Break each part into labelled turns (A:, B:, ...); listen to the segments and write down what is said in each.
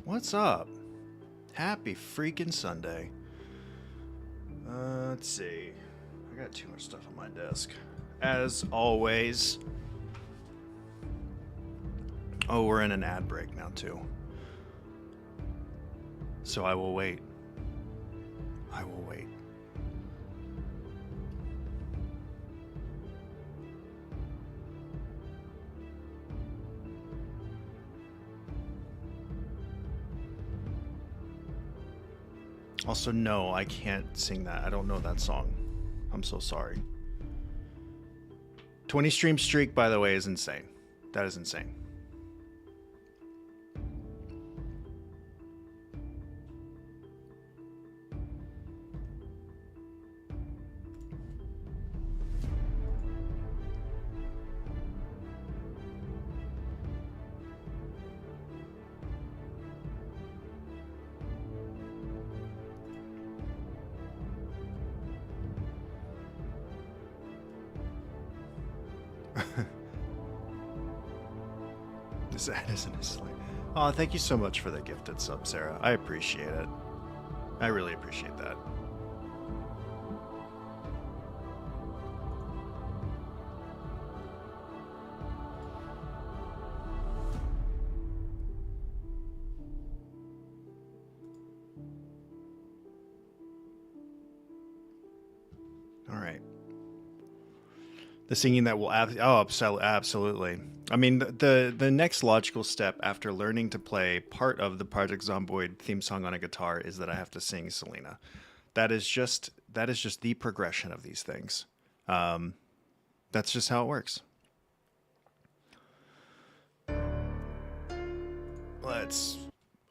A: What's up? Happy freaking Sunday. Let's see. I got too much stuff on my desk. As always. Oh, we're in an ad break now, too. So I will wait. I will wait. Also, no, I can't sing that. I don't know that song. I'm so sorry. 20 stream streak, by the way, is insane. That is insane. That isn't a slate. Oh, thank you so much for the gifted sub, Sarah. I appreciate it. I really appreciate that. All right. The singing that will absolutely. I mean, the next logical step after learning to play part of the Project Zomboid theme song on a guitar is that I have to sing Selena. That is just the progression of these things. That's just how it works.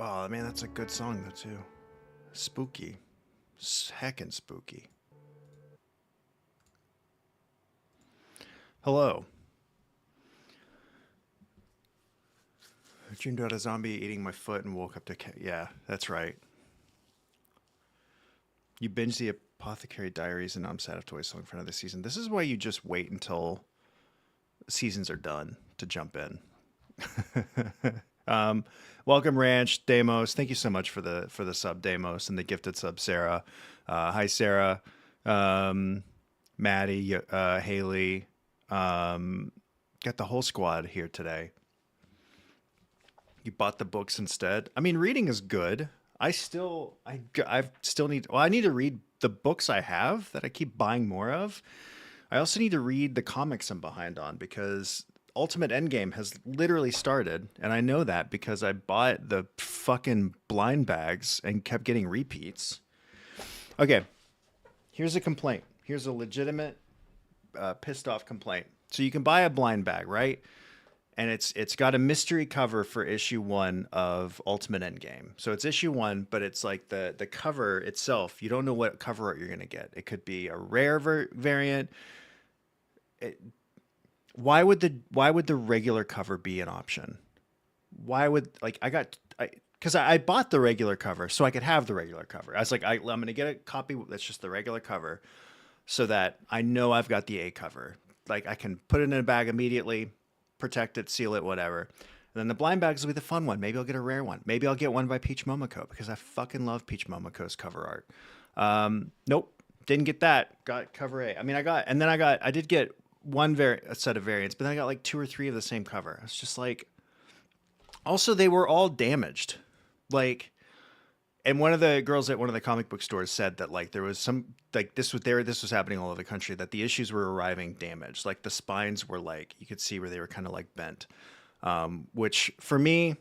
A: Oh man, that's a good song though too. Spooky, heckin' spooky. Hello. I dreamed about a zombie eating my foot and woke up to yeah, that's right. You binge the Apothecary Diaries and I'm Sad of Toys Selling for another season. This is why you just wait until seasons are done to jump in. Welcome Ranch Damos. Thank you so much for the sub Damos and the gifted sub Sarah. Hi Sarah, Maddie, Haley. Got the whole squad here today. You bought the books instead. I mean, reading is good. I still need. Well, I need to read the books I have that I keep buying more of. I also need to read the comics I'm behind on because Ultimate Endgame has literally started, and I know that because I bought the fucking blind bags and kept getting repeats. Okay, here's a complaint. Here's a legitimate pissed off complaint. So you can buy a blind bag, right? And it's got a mystery cover for issue 1 of Ultimate Endgame. So it's issue 1, but it's like the cover itself. You don't know what cover art you're gonna get. It could be a rare variant. Why would the regular cover be an option? Why would because I bought the regular cover so I could have the regular cover. I was like, I'm gonna get a copy that's just the regular cover, so that I know I've got the A cover. Like I can put it in a bag immediately, protect it, seal it, whatever. And then the blind bags will be the fun one. Maybe I'll get a rare one. Maybe I'll get one by Peach Momoko because I fucking love Peach Momoko's cover art. Nope, didn't get that. Got cover A. I mean, I did get a set of variants, but then I got like 2 or 3 of the same cover. It's just like, also they were all damaged. Like, and one of the girls at one of the comic book stores said that like there was some like this was happening all over the country, that the issues were arriving damaged. Like the spines were like, you could see where they were kind of like bent. Which for me,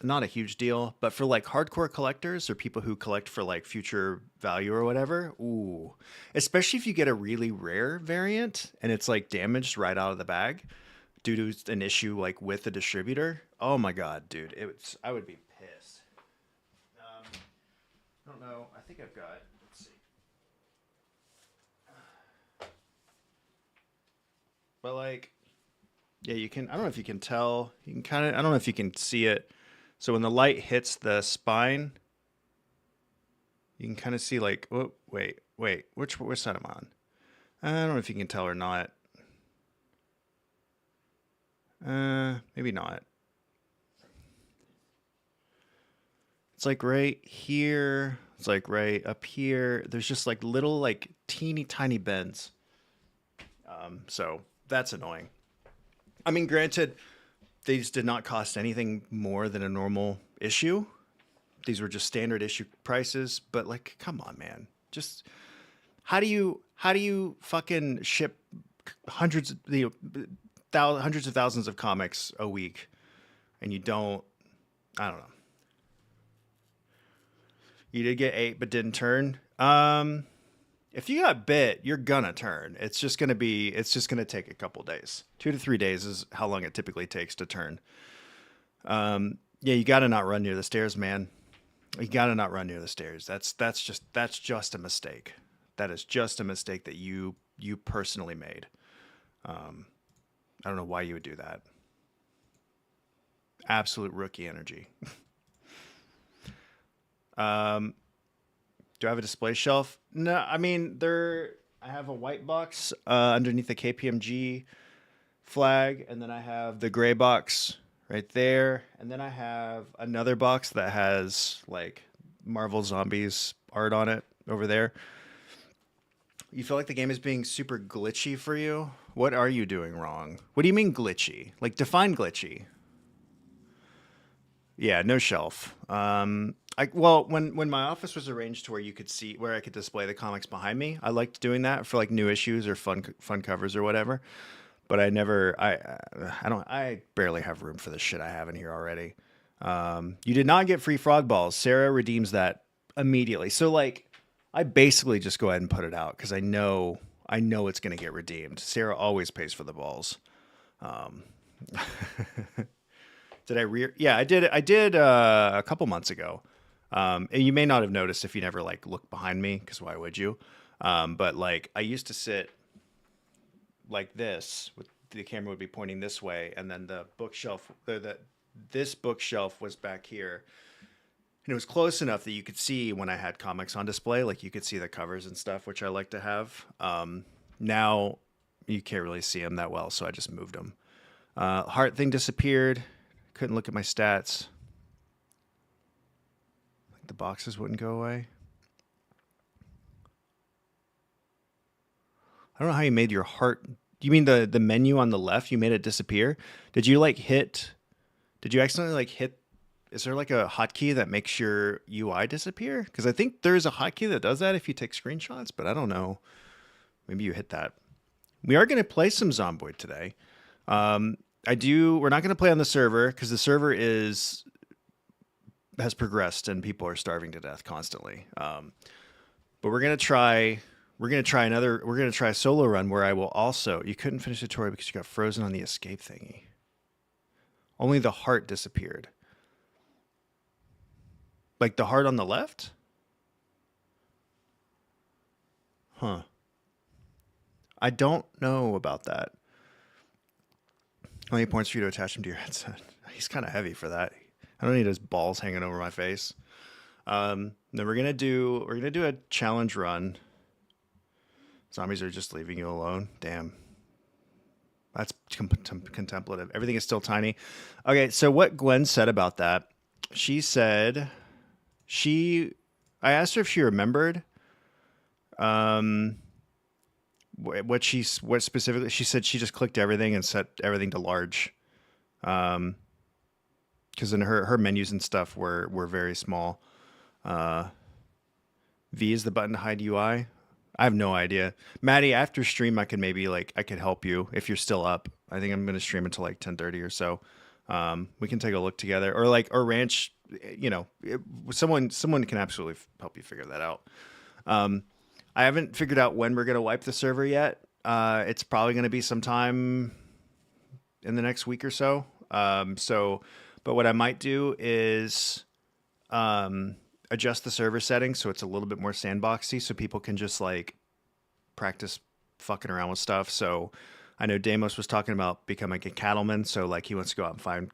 A: not a huge deal, but for like hardcore collectors or people who collect for like future value or whatever, ooh, especially if you get a really rare variant and it's like damaged right out of the bag due to an issue like with the distributor. Oh my God, dude, I would be pissed. I don't know. I think I've got, let's see. But like, yeah, you can, I don't know if you can tell, you can kind of, I don't know if you can see it. So when the light hits the spine, you can kind of see like, oh, wait, which side am I on? I don't know if you can tell or not. Maybe not. It's like right here. It's like right up here. There's just like little like teeny tiny bends. So that's annoying. I mean, granted, these did not cost anything more than a normal issue. These were just standard issue prices, but like, come on, man. Just how do you fucking ship hundreds hundreds of thousands of comics a week and you don't, I don't know. You did get 8 but didn't turn. If you got bit, you're gonna turn. It's just gonna take a couple days. 2 to 3 days is how long it typically takes to turn. Yeah, you gotta not run near the stairs, man. You gotta not run near the stairs. That's just a mistake. That is just a mistake that you personally made. I don't know why you would do that. Absolute rookie energy. Do I have a display shelf? No, I mean I have a white box underneath the KPMG flag, and then I have the gray box right there, and then I have another box that has like Marvel Zombies art on it over there. You feel like the game is being super glitchy for you? What are you doing wrong? What do you mean glitchy? Like define glitchy. Yeah, no shelf. When my office was arranged to where you could see where I could display the comics behind me, I liked doing that for like new issues or fun covers or whatever. But I barely have room for the shit I have in here already. You did not get free frog balls. Sarah redeems that immediately. So like, I basically just go ahead and put it out because I know it's gonna get redeemed. Sarah always pays for the balls. Did I Yeah, I did. I did a couple months ago. And you may not have noticed if you never like look behind me, because why would you? But like I used to sit like this, with the camera would be pointing this way, and then the bookshelf, this bookshelf was back here, And it was close enough that you could see when I had comics on display, like you could see the covers and stuff, which I like to have. Now you can't really see them that well, so I just moved them. Heart thing disappeared. Couldn't look at my stats. Like the boxes wouldn't go away. I don't know how you made your heart. You mean the menu on the left? You made it disappear? Did you like hit? Did you accidentally like hit? Is there like a hotkey that makes your UI disappear? Because I think there's a hotkey that does that if you take screenshots, but I don't know. Maybe you hit that. We are going to play some Zomboid today. I do. We're not going to play on the server because the server has progressed and people are starving to death constantly. But we're going to try. We're going to try another. We're going to try a solo run where I will also. You couldn't finish the tutorial because you got frozen on the escape thingy. Only the heart disappeared. Like the heart on the left? Huh. I don't know about that. How many points for you to attach him to your headset? He's kind of heavy for that. I don't need his balls hanging over my face. Then we're gonna do a challenge run. Zombies are just leaving you alone. Damn. That's contemplative. Everything is still tiny. Okay, so what Gwen said about that, she said I asked her if she remembered what specifically she said. She just clicked everything and set everything to large. Because then her menus and stuff were very small. V is the button to hide UI. I have no idea. Maddie, after stream I could maybe I could help you if you're still up. I think I'm gonna stream until like 10:30 or so. We can take a look together, or Ranch. Someone can absolutely help you figure that out. I haven't figured out when we're gonna wipe the server yet. It's probably gonna be sometime in the next week or so. But what I might do is adjust the server settings so it's a little bit more sandboxy, so people can just practice fucking around with stuff. So I know Damos was talking about becoming a cattleman, so he wants to go out and find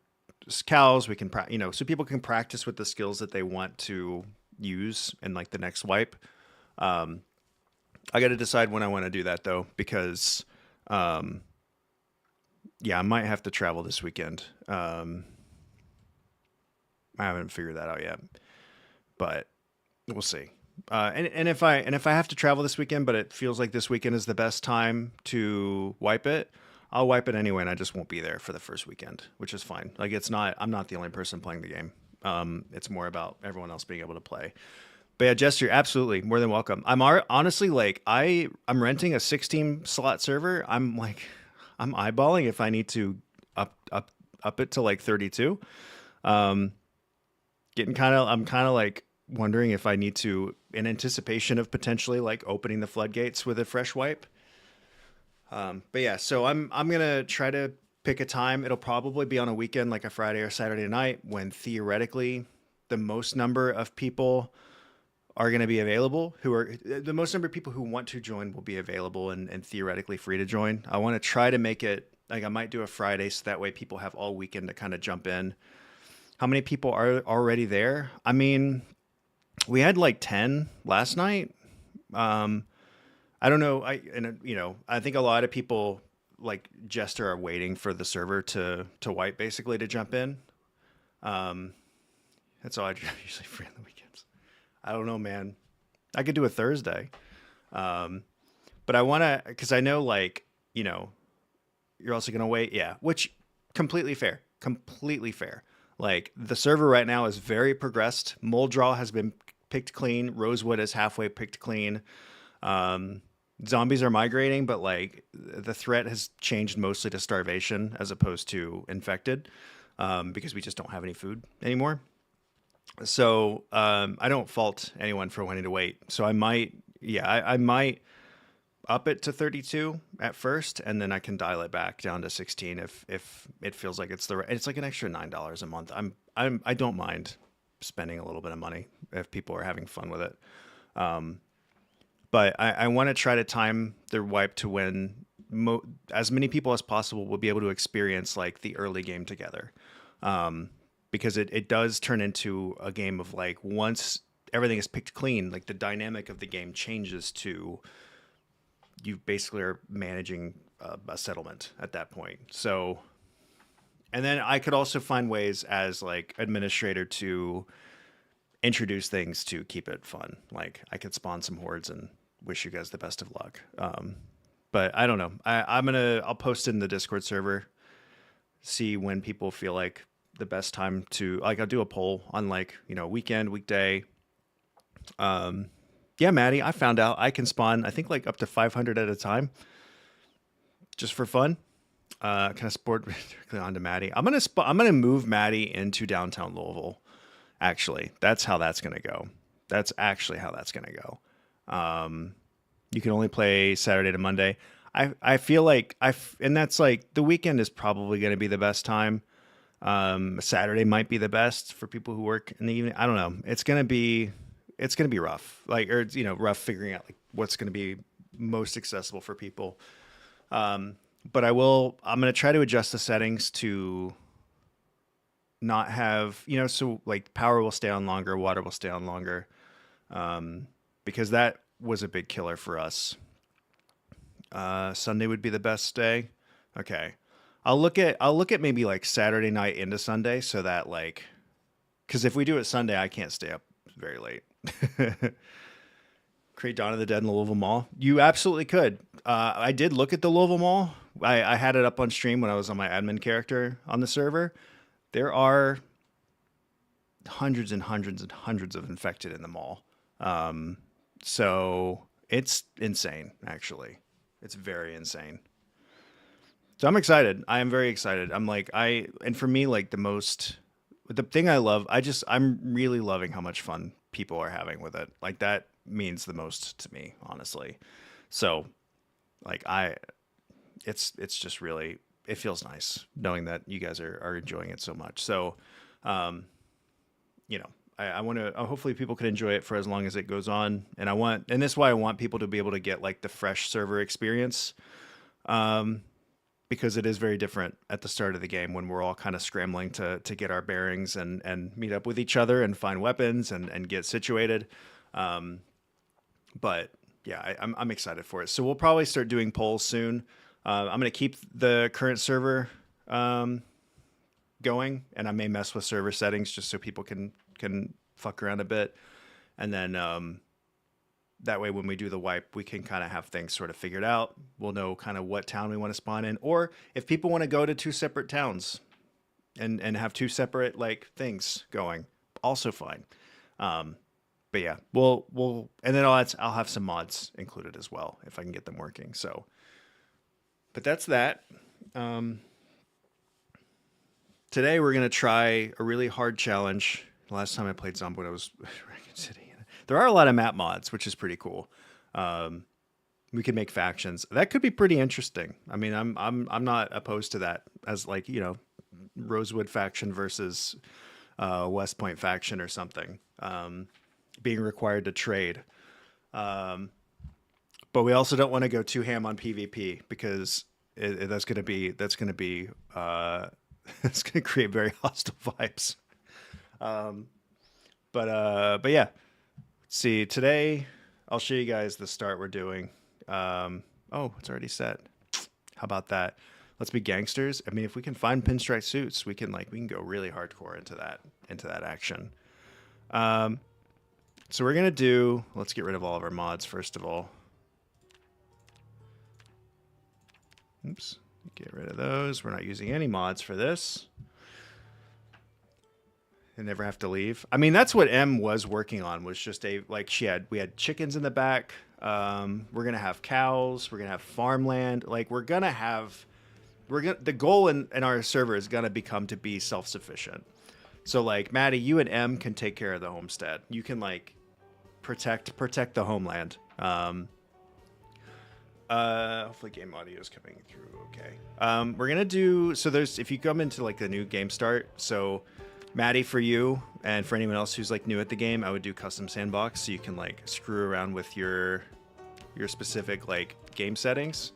A: cows. We can so people can practice with the skills that they want to use in the next wipe. I got to decide when I want to do that though, because I might have to travel this weekend. I haven't figured that out yet, but we'll see. And if I have to travel this weekend, but it feels like this weekend is the best time to wipe it, I'll wipe it anyway, and I just won't be there for the first weekend, which is fine. I'm not the only person playing the game. It's more about everyone else being able to play. But yeah, Jester, absolutely more than welcome. Honestly I'm renting a 16 slot server. I'm eyeballing if I need to up it to 32. I'm kind of wondering if I need to, in anticipation of potentially opening the floodgates with a fresh wipe. But yeah, so I'm gonna try to pick a time. It'll probably be on a weekend, like a Friday or Saturday night, when theoretically the most number of people are going to be available. The most number of people who want to join will be available and theoretically free to join. I want to try to make it I might do a Friday, so that way people have all weekend to kind of jump in. How many people are already there? I mean, we had 10 last night. I don't know. I think a lot of people Jester are waiting for the server to wipe, basically, to jump in. That's all I usually free on the weekends. I don't know, man. I could do a Thursday. But I want to, because I know you're also going to wait. Yeah. Which completely fair. The server right now is very progressed. Moldraw has been picked clean. Rosewood is halfway picked clean. Zombies are migrating, but the threat has changed mostly to starvation as opposed to infected, because we just don't have any food anymore. So I don't fault anyone for wanting to wait. So I might up it to 32 at first, and then I can dial it back down to 16 if it feels like it's an extra $9 a month. I don't mind spending a little bit of money if people are having fun with it. But I want to try to time the wipe to when as many people as possible will be able to experience the early game together. because it does turn into a game of like once everything is picked clean, like the dynamic of the game changes to you basically are managing a settlement at that point. So, and then I could also find ways as like administrator to introduce things to keep it fun. Like I could spawn some hordes and wish you guys the best of luck. But I don't know. I'll post in the Discord server, see when people feel like the best time to like. I'll do a poll on like weekend, weekday. Yeah, Maddie, I found out I can spawn I think like up to 500 at a time, just for fun. Kind of sport directly onto Maddie. I'm gonna move Maddie into downtown Louisville. Actually, that's how that's gonna go. That's actually how that's gonna go. You can only play Saturday to Monday. I feel like and that's like the weekend is probably gonna be the best time. Saturday might be the best for people who work in the evening. I don't know. It's gonna be rough. Like or rough figuring out like what's gonna be most accessible for people. But I'm going to try to adjust the settings to not have, so like power will stay on longer, water will stay on longer. Because that was a big killer for us. Sunday would be the best day. Okay. I'll look at maybe like Saturday night into Sunday so that like, cause if we do it Sunday, I can't stay up very late. Create Dawn of the Dead in the Louisville Mall. You absolutely could. I did look at the Louisville Mall. I had it up on stream when I was on my admin character on the server. There are hundreds and hundreds and hundreds of infected in the mall. So it's insane, actually. It's very insane. So I'm excited. I am very excited. I'm like, and for me, like the thing I love, I'm really loving how much fun people are having with it. Like that means the most to me, honestly. So like it's just really, it feels nice knowing that you guys are enjoying it so much. So, I want to, hopefully people can enjoy it for as long as it goes on. And this is why I want people to be able to get like the fresh server experience. Because it is very different at the start of the game when we're all kind of scrambling to get our bearings and meet up with each other and find weapons and get situated. But yeah, I'm excited for it. So we'll probably start doing polls soon. I'm going to keep the current server going, and I may mess with server settings just so people can fuck around a bit. And then that way when we do the wipe, we can kind of have things sort of figured out. We'll know kind of what town we want to spawn in. Or if people want to go to two separate towns and have two separate like things going, also fine. But yeah, we'll and then I'll have some mods included as well if I can get them working. So, but that's that. Today we're gonna try a really hard challenge. The last time I played Zomboid, I was Dragon City. There are a lot of map mods, which is pretty cool. We can make factions. That could be pretty interesting. I mean, I'm not opposed to that as like Rosewood faction versus West Point faction or something. Being required to trade. But we also don't want to go too ham on PvP because that's going to be that's going to create very hostile vibes. But yeah. See, today I'll show you guys the start we're doing. Oh, it's already set. How about that? Let's be gangsters. I mean, if we can find pinstripe suits, we can go really hardcore into that action. So we're gonna let's get rid of all of our mods first of all. Oops, get rid of those. We're not using any mods for this. And never have to leave. I mean, that's what M was working on, was just we had chickens in the back. We're gonna have cows. We're gonna have farmland. Like the goal in our server is gonna become to be self-sufficient. So like Maddie, you and M can take care of the homestead. You can like protect the homeland. Hopefully game audio is coming through okay. We're gonna do, so if you come into like the new game start, so Maddie, for you and for anyone else who's like new at the game, I would do custom sandbox so you can like screw around with your specific like game settings.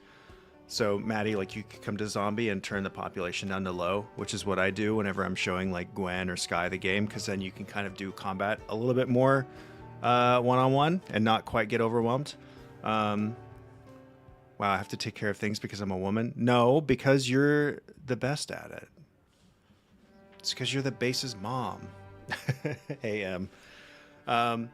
A: So Maddie, like you could come to zombie and turn the population down to low, which is what I do whenever I'm showing like Gwen or Sky the game, because then you can kind of do combat a little bit more one-on-one and not quite get overwhelmed. Um, wow, I have to take care of things because I'm a woman? No, because you're the best at it. It's because you're the base's mom. AM. Um,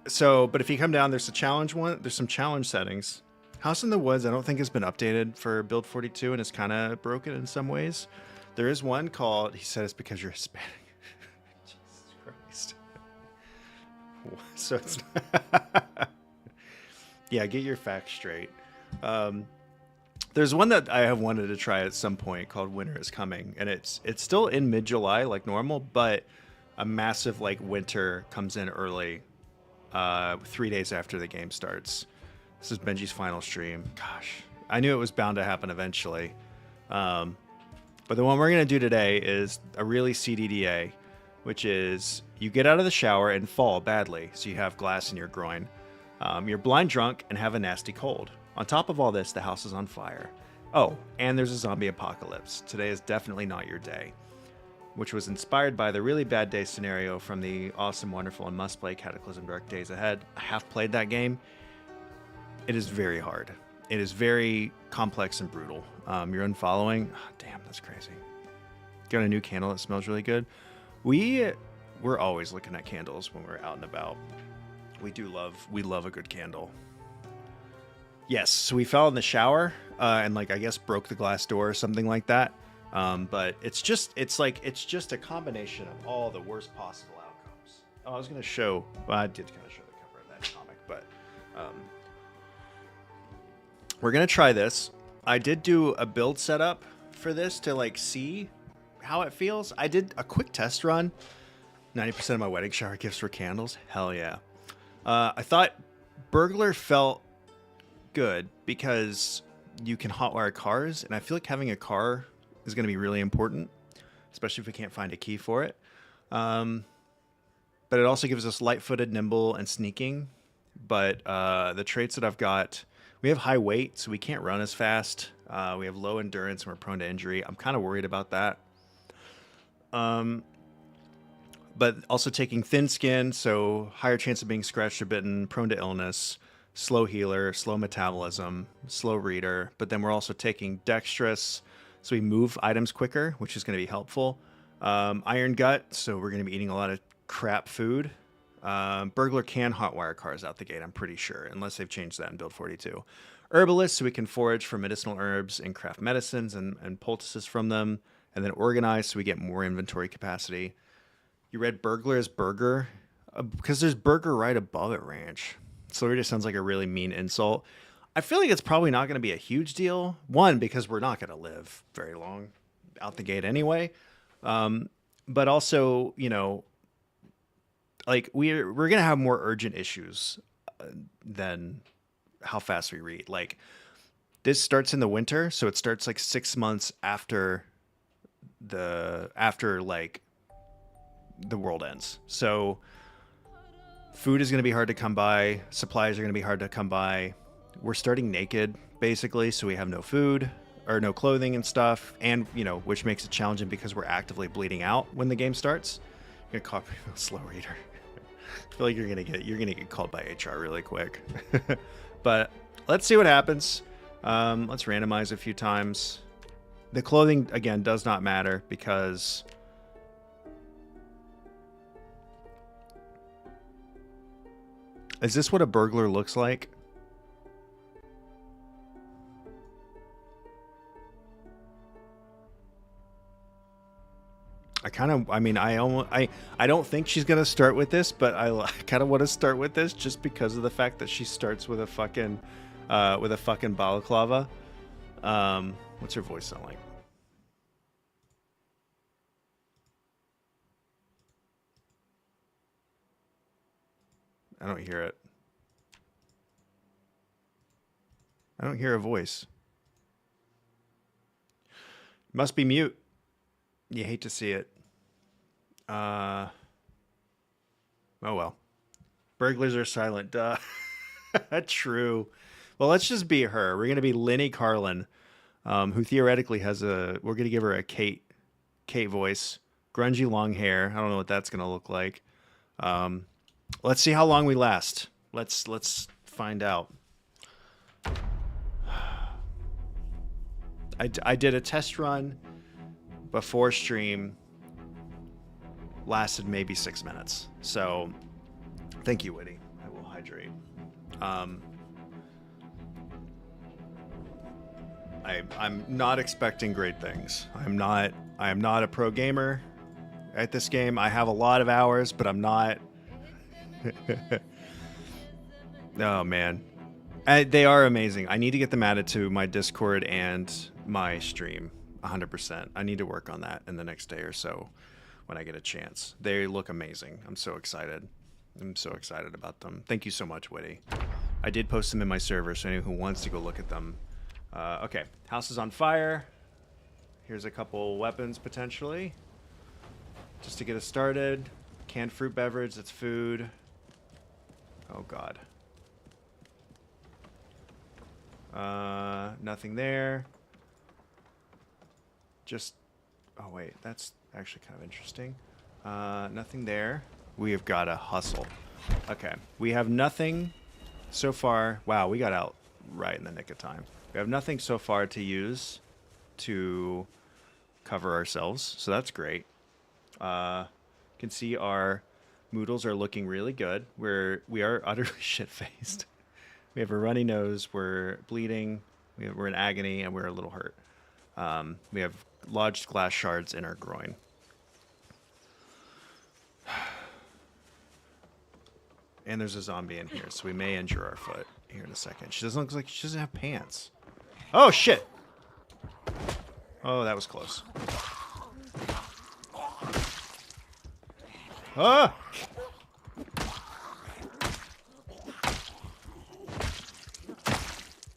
A: so, but if you come down, there's a challenge one. There's some challenge settings. House in the Woods, I don't think has been updated for build 42, and it's kind of broken in some ways. There is one called, he said it's because you're Hispanic. Jesus Christ. So it's yeah, get your facts straight. There's one that I have wanted to try at some point called Winter is Coming, and it's still in mid-July like normal, but a massive like winter comes in early, 3 days after the game starts. This is Benji's final stream. Gosh, I knew it was bound to happen eventually. But the one we're going to do today is a really CDDA, which is you get out of the shower and fall badly, so you have glass in your groin. You're blind drunk and have a nasty cold. On top of all this, the house is on fire. Oh, and there's a zombie apocalypse. Today is definitely not your day, which was inspired by the really bad day scenario from the awesome, wonderful, and must-play Cataclysm Dark Days Ahead. I have played that game. It is very hard. It is very complex and brutal. You're unfollowing. Oh, damn, that's crazy. Got a new candle that smells really good. We're always looking at candles when we're out and about. We love a good candle. Yes, so we fell in the shower and like I guess broke the glass door or something like that. But it's just a combination of all the worst possible outcomes. Oh, I was gonna show. Well, I did kind of show the cover of that comic, but we're gonna try this. I did do a build setup for this to like see how it feels. I did a quick test run. 90% of my wedding shower gifts were candles. Hell yeah. I thought Burglar felt good because you can hotwire cars, and I feel like having a car is going to be really important, especially if we can't find a key for it. But it also gives us light-footed, nimble, and sneaking. But the traits that I've got, we have high weight, so we can't run as fast. We have low endurance, and we're prone to injury. I'm kind of worried about that. But also taking thin skin, so higher chance of being scratched or bitten, prone to illness, slow healer, slow metabolism, slow reader. But then we're also taking dexterous, so we move items quicker, which is going to be helpful. Iron gut, so we're going to be eating a lot of crap food. Burglar can hotwire cars out the gate, I'm pretty sure, unless they've changed that in build 42. Herbalist, so we can forage for medicinal herbs and craft medicines and poultices from them. And then organize, so we get more inventory capacity. You read Burglar as Burger because there's Burger right above it, Ranch. So it just sounds like a really mean insult. I feel like it's probably not going to be a huge deal. One, because we're not going to live very long out the gate anyway. But also, you know, like we're going to have more urgent issues than how fast we read. Like this starts in the winter, so it starts like 6 months after like the world ends. So food is going to be hard to come by. Supplies are going to be hard to come by. We're starting naked, basically, so we have no food or no clothing and stuff. And, you know, which makes it challenging because we're actively bleeding out when the game starts. You're going to call me a slow reader. I feel like you're going to get called by HR really quick. But let's see what happens. Let's randomize a few times. The clothing, again, does not matter because is this what a burglar looks like? I don't think she's going to start with this, but I kind of want to start with this just because of the fact that she starts with a fucking balaclava. What's her voice sound like? I don't hear it. I don't hear a voice. Must be mute. You hate to see it. Oh well. Burglars are silent. Duh. True. Well, let's just be her. We're gonna be Lenny Carlin, who theoretically has a. We're gonna give her a Kate voice, grungy long hair. I don't know what that's gonna look like. Um, let's see how long we last. Let's find out. I did a test run before stream. Lasted maybe 6 minutes. So, thank you, Witty. I will hydrate. I'm not expecting great things. I am not a pro gamer at this game. I have a lot of hours, but I'm not. Oh man, they are amazing. I need to get them added to my Discord and my stream 100%. I need to work on that in the next day or so when I get a chance. They look amazing. I'm so excited. I'm so excited about them. Thank you so much, Witty. I did post them in my server, so anyone who wants to go look at them. Okay, house is on fire. Here's a couple weapons potentially. Just to get us started. Canned fruit beverage, that's food. Oh god. Nothing there. Just, oh wait, that's actually kind of interesting. Nothing there. We have got to hustle. Okay, we have nothing so far. Wow, we got out right in the nick of time. We have nothing so far to use to cover ourselves, so that's great. You can see our moodles are looking really good. We are utterly shit-faced. We have a runny nose. We're bleeding. We're in agony, and we're a little hurt. We have lodged glass shards in our groin. And there's a zombie in here, so we may injure our foot here in a second. She doesn't look like she doesn't have pants. Oh, shit! Oh, that was close. Ah!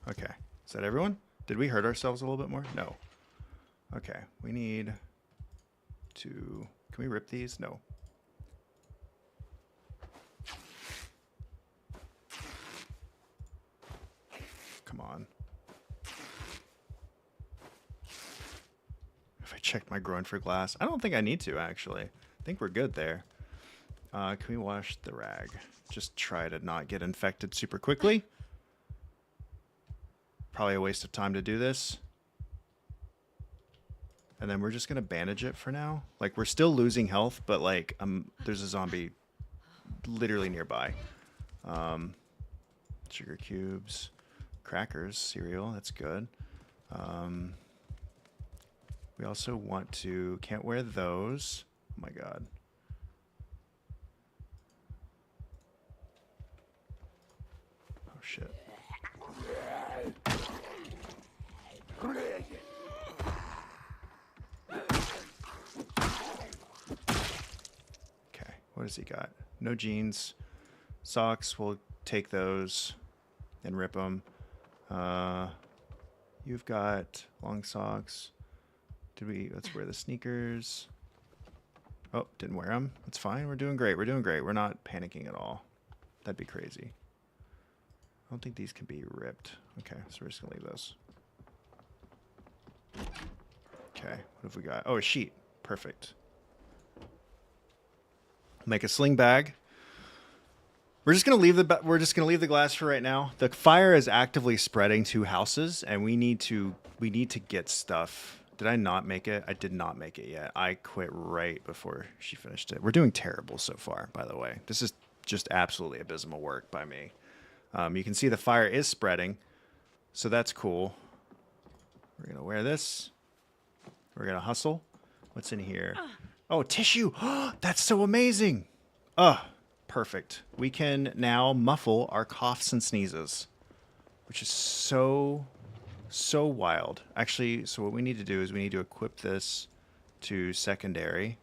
A: Okay. Is that everyone? Did we hurt ourselves a little bit more? No. Okay. We need to... Can we rip these? No. Come on. If I check my groin for glass. I don't think I need to, actually. I think we're good there. Can we wash the rag? Just try to not get infected super quickly. Probably a waste of time to do this. And then we're just going to bandage it for now. Like, we're still losing health, but, like, there's a zombie literally nearby. Sugar cubes. Crackers, cereal, that's good. We also want to... Can't wear those. Oh, my God. Oh, shit. Okay, what has he got? No jeans. Socks, we'll take those and rip them. You've got long socks. Let's wear the sneakers. Oh, didn't wear them. That's fine. We're doing great. We're doing great. We're not panicking at all. That'd be crazy. I don't think these can be ripped. Okay, so we're just gonna leave those. Okay, what have we got? Oh, a sheet. Perfect. Make a sling bag. We're just gonna leave the glass for right now. The fire is actively spreading to houses, and we need to get stuff. Did I not make it? I did not make it yet. I quit right before she finished it. We're doing terrible so far, by the way. This is just absolutely abysmal work by me. You can see the fire is spreading, so that's cool. We're gonna wear this. We're gonna hustle. What's in here? Oh, tissue! That's so amazing! Perfect. We can now muffle our coughs and sneezes, which is so wild. Actually, so what we need to do is we need to equip this to secondary.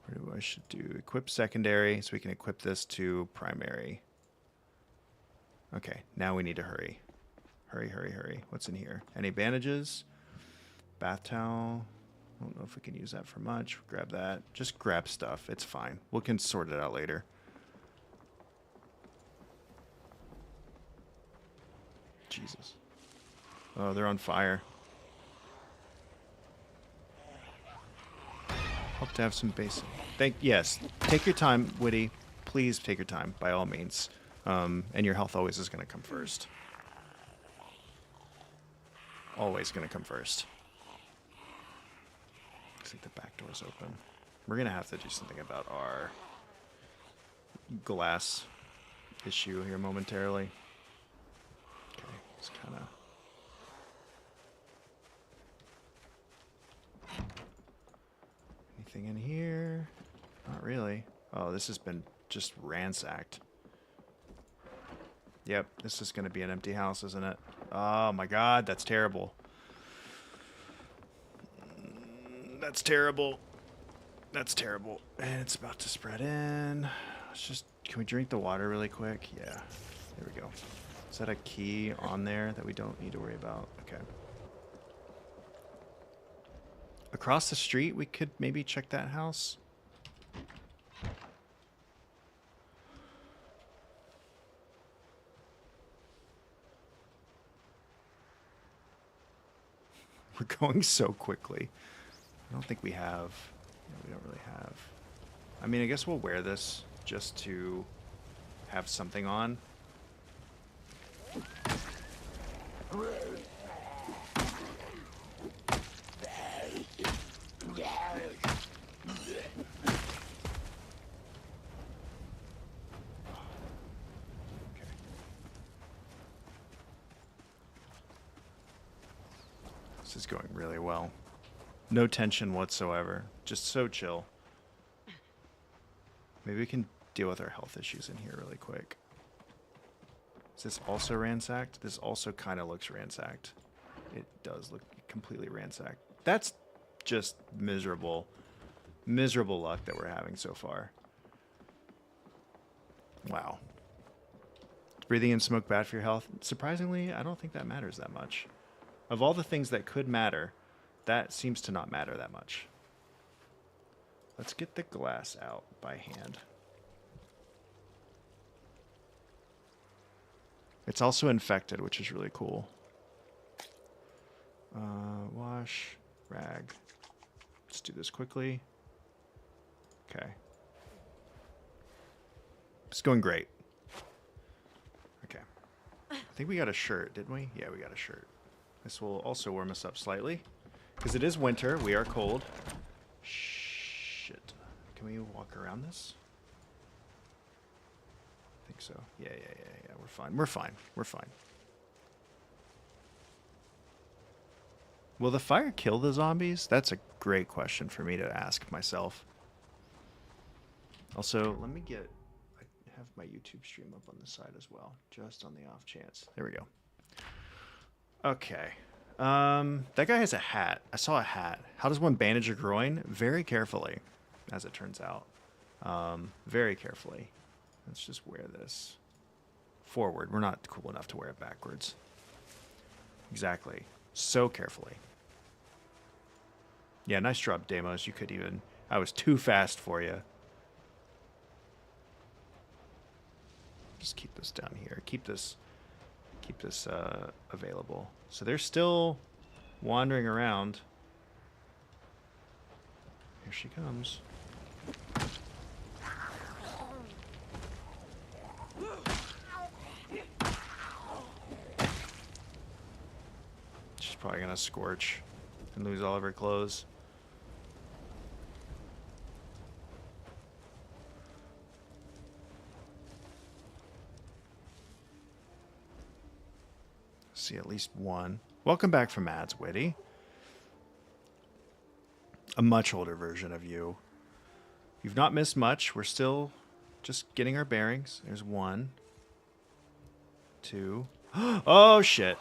A: What do I should do? Equip secondary so we can equip this to primary. Okay, now we need to hurry. Hurry, hurry, hurry. What's in here? Any bandages? Bath towel. I don't know if we can use that for much. Grab that. Just grab stuff. It's fine. We can sort it out later. Jesus. Oh, they're on fire. Hope to have some basic. Yes, take your time, Witty. Please take your time, by all means. And your health always is going to come first. Always going to come first. Looks like the back door's open. We're going to have to do something about our glass issue here momentarily. Okay, it's kind of... Anything in here? Not really. Oh, this has been just ransacked. Yep, this is going to be an empty house, isn't it? Oh my god, that's terrible. That's terrible. That's terrible. And it's about to spread in. Let's just... Can we drink the water really quick? Yeah. There we go. Is that a key on there that we don't need to worry about? Okay. Across the street, we could maybe check that house. We're going so quickly. I don't think we have... Yeah, we don't really have... I mean, I guess we'll wear this just to have something on. This is going really well. No tension whatsoever. Just so chill. Maybe we can deal with our health issues in here really quick. Is this also ransacked? This also kind of looks ransacked. It does look completely ransacked. That's just miserable. Miserable luck that we're having so far. Wow. Is breathing in smoke bad for your health? Surprisingly, I don't think that matters that much. Of all the things that could matter, that seems to not matter that much. Let's get the glass out by hand. It's also infected, which is really cool. Wash, rag. Let's do this quickly. Okay. It's going great. Okay. I think we got a shirt, didn't we? Yeah, we got a shirt. This will also warm us up slightly. Because it is winter, we are cold. Shit. Can we walk around this? I think so. Yeah. We're fine. We're fine. We're fine. Will the fire kill the zombies? That's a great question for me to ask myself. Also, let me get... I have my YouTube stream up on the side as well, just on the off chance. There we go. Okay. That guy has a hat. I saw a hat. How does one bandage a groin? Very carefully, as it turns out. Very carefully. Let's just wear this forward. We're not cool enough to wear it backwards. Exactly. So carefully. Yeah, nice job, Demos. You could even... I was too fast for you. Just keep this down here. Keep this available. So they're still wandering around. Here she comes. She's probably gonna scorch and lose all of her clothes. See at least one. Welcome back from ads, Witty. A much older version of you. You've not missed much. We're still just getting our bearings. There's one. Two. Oh, shit.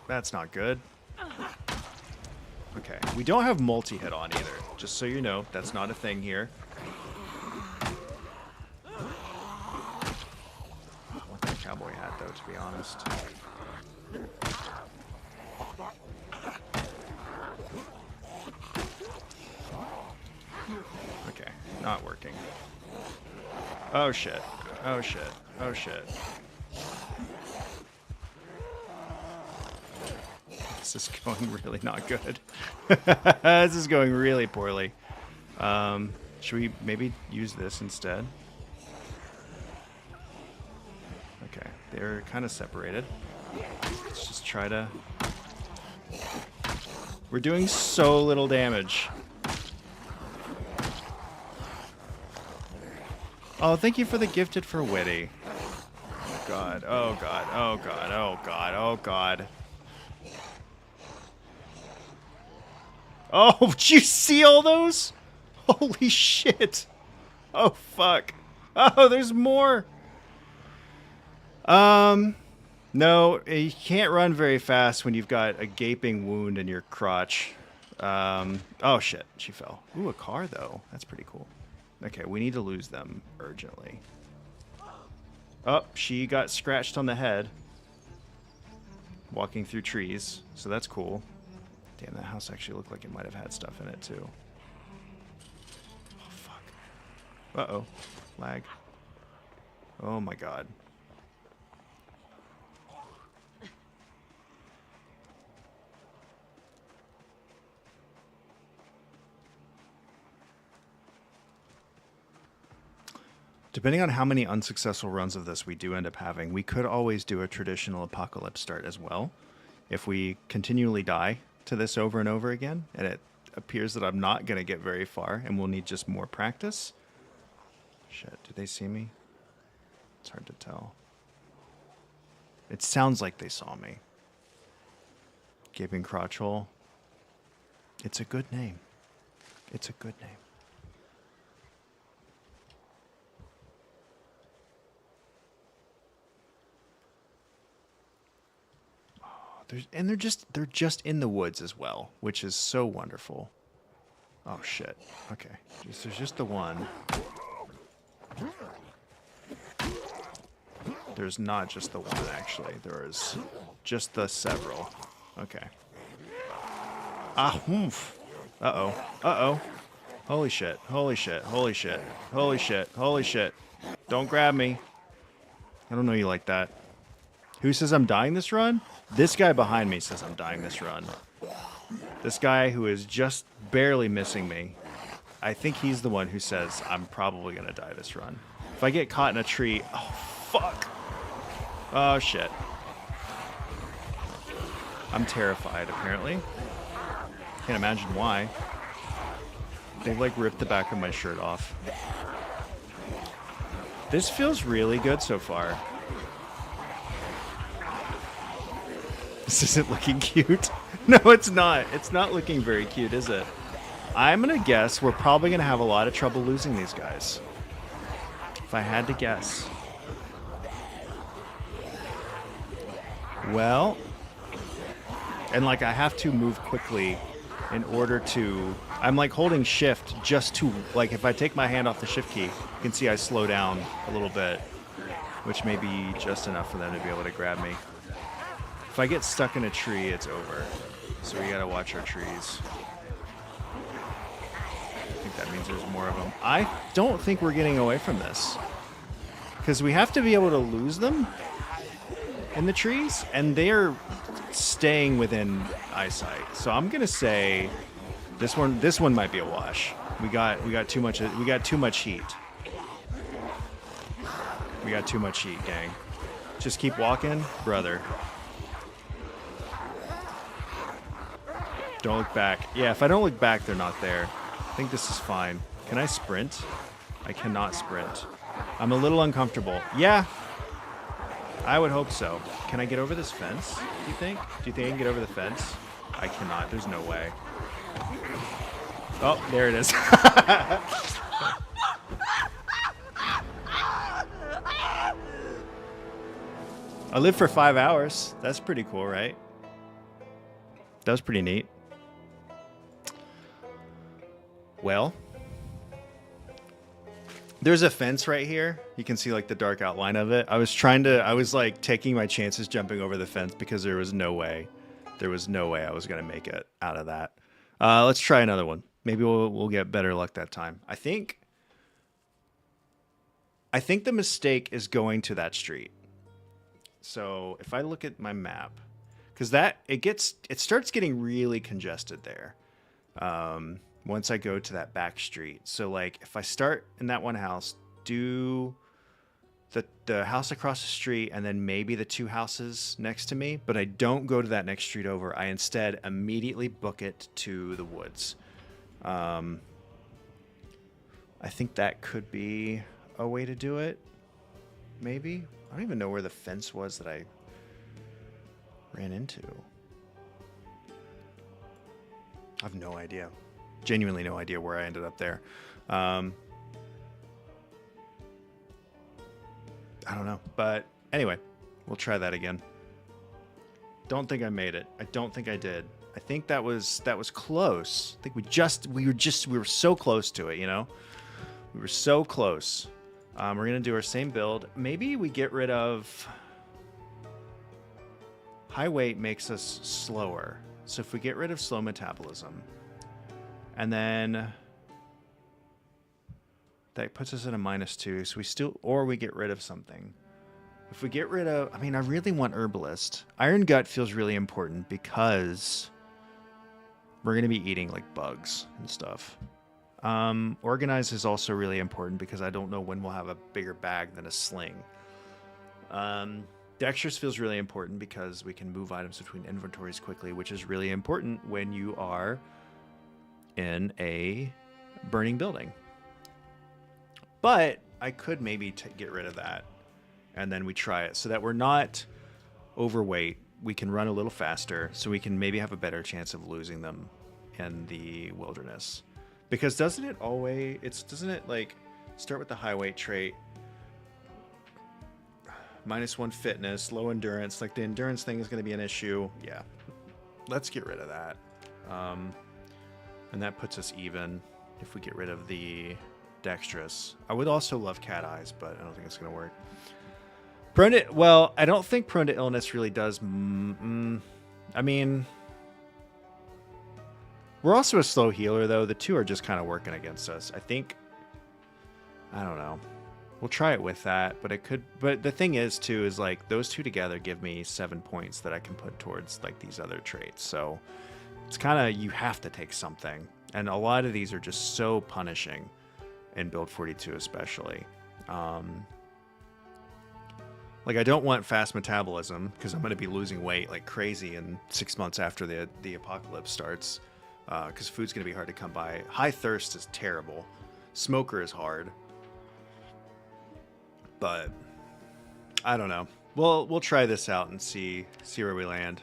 A: That's not good. Okay. We don't have multi-hit on either. Just so you know, that's not a thing here. I want that cowboy hat, though, to be honest. Okay, not working. Oh shit. Oh shit. Oh shit. This is going really not good. This is going really poorly. Should we maybe use this instead? Okay, they're kind of separated. Let's just try to... We're doing so little damage. Oh, thank you for the gifted for witty. Oh god, oh god, oh god, oh god, oh god. Oh, did you see all those? Holy shit. Oh fuck. Oh, there's more. No, you can't run very fast when you've got a gaping wound in your crotch. Oh shit, she fell. Ooh, a car though. That's pretty cool. Okay, we need to lose them urgently. Oh, she got scratched on the head. Walking through trees, so that's cool. Damn, that house actually looked like it might have had stuff in it too. Oh, fuck. Uh-oh. Lag. Oh my god. Depending on how many unsuccessful runs of this we do end up having, we could always do a traditional apocalypse start as well. If we continually die to this over and over again, and it appears that I'm not going to get very far, and we'll need just more practice. Shit, did they see me? It's hard to tell. It sounds like they saw me. Gaping crotch hole. It's a good name. It's a good name. And they're just in the woods as well, which is so wonderful. Oh shit. Okay. There's just the one. There's not just the one actually. There is just the several. Okay. Ah, oomph. Uh-oh. Uh-oh. Holy shit. Holy shit. Holy shit. Holy shit. Holy shit. Don't grab me. I don't know you like that. Who says I'm dying this run? This guy behind me says I'm dying this run. This guy who is just barely missing me. I think he's the one who says I'm probably going to die this run. If I get caught in a tree... Oh, fuck. Oh, shit. I'm terrified, apparently. Can't imagine why. They've, like, ripped the back of my shirt off. This feels really good so far. This isn't looking cute. No, it's not. It's not looking very cute, is it? I'm going to guess we're probably going to have a lot of trouble losing these guys. If I had to guess. Well, and like I have to move quickly in order to... I'm like holding shift just to... Like if I take my hand off the shift key, you can see I slow down a little bit. Which may be just enough for them to be able to grab me. If I get stuck in a tree, it's over. So we gotta watch our trees. I think that means there's more of them. I don't think we're getting away from this. Because we have to be able to lose them in the trees, and they're staying within eyesight. So I'm gonna say this one might be a wash. We got too much heat. We got too much heat, gang. Just keep walking, brother. Don't look back. Yeah, if I don't look back, they're not there. I think this is fine. Can I sprint? I cannot sprint. I'm a little uncomfortable. Yeah, I would hope so. Can I get over this fence, do you think? Do you think I can get over the fence? I cannot. There's no way. Oh, there it is. I lived for 5 hours. That's pretty cool, right? That was pretty neat. Well, there's a fence right here. You can see like the dark outline of it. I was like taking my chances jumping over the fence because there was no way I was going to make it out of that. Let's try another one. Maybe we'll get better luck that time. I think the mistake is going to that street. So if I look at my map, because it starts getting really congested there. Once I go to that back street. So like if I start in that one house, do the house across the street and then maybe the 2 houses next to me, but I don't go to that next street over. I instead immediately book it to the woods. I think that could be a way to do it. Maybe. I don't even know where the fence was that I ran into. I have no idea. Genuinely no idea where I ended up there. I don't know. But anyway, we'll try that again. Don't think I made it. I don't think I did. I think that was close. I think we were so close to it, you know? We were so close. We're going to do our same build. Maybe we get rid of... High weight makes us slower. So if we get rid of slow metabolism, and then that puts us at a -2. So we still, or we get rid of something. If we get rid of, I mean, I really want herbalist. Iron gut feels really important because we're going to be eating like bugs and stuff. Organize is also really important because I don't know when we'll have a bigger bag than a sling. Dexterous feels really important because we can move items between inventories quickly, which is really important when you are in a burning building. But I could maybe get rid of that, and then we try it so that we're not overweight. We can run a little faster, so we can maybe have a better chance of losing them in the wilderness. Because doesn't it like start with the high weight trait, -1 fitness, low endurance? Like the endurance thing is going to be an issue. Yeah, let's get rid of that. And that puts us even if we get rid of the dexterous. I would also love cat eyes, but I don't think it's going to work. Prone to, well, I don't think prone to illness really does. I mean, we're also a slow healer, though. The 2 are just kind of working against us. I think, I don't know. We'll try it with that, but it could. But the thing is, too, is like those 2 together give me 7 points that I can put towards like these other traits. So it's kind of, you have to take something, and a lot of these are just so punishing in build 42, especially. Like I don't want fast metabolism because I'm going to be losing weight like crazy in 6 months after the apocalypse starts. Because food's going to be hard to come by. High thirst is terrible. Smoker is hard. But I don't know. We'll try this out and see where we land.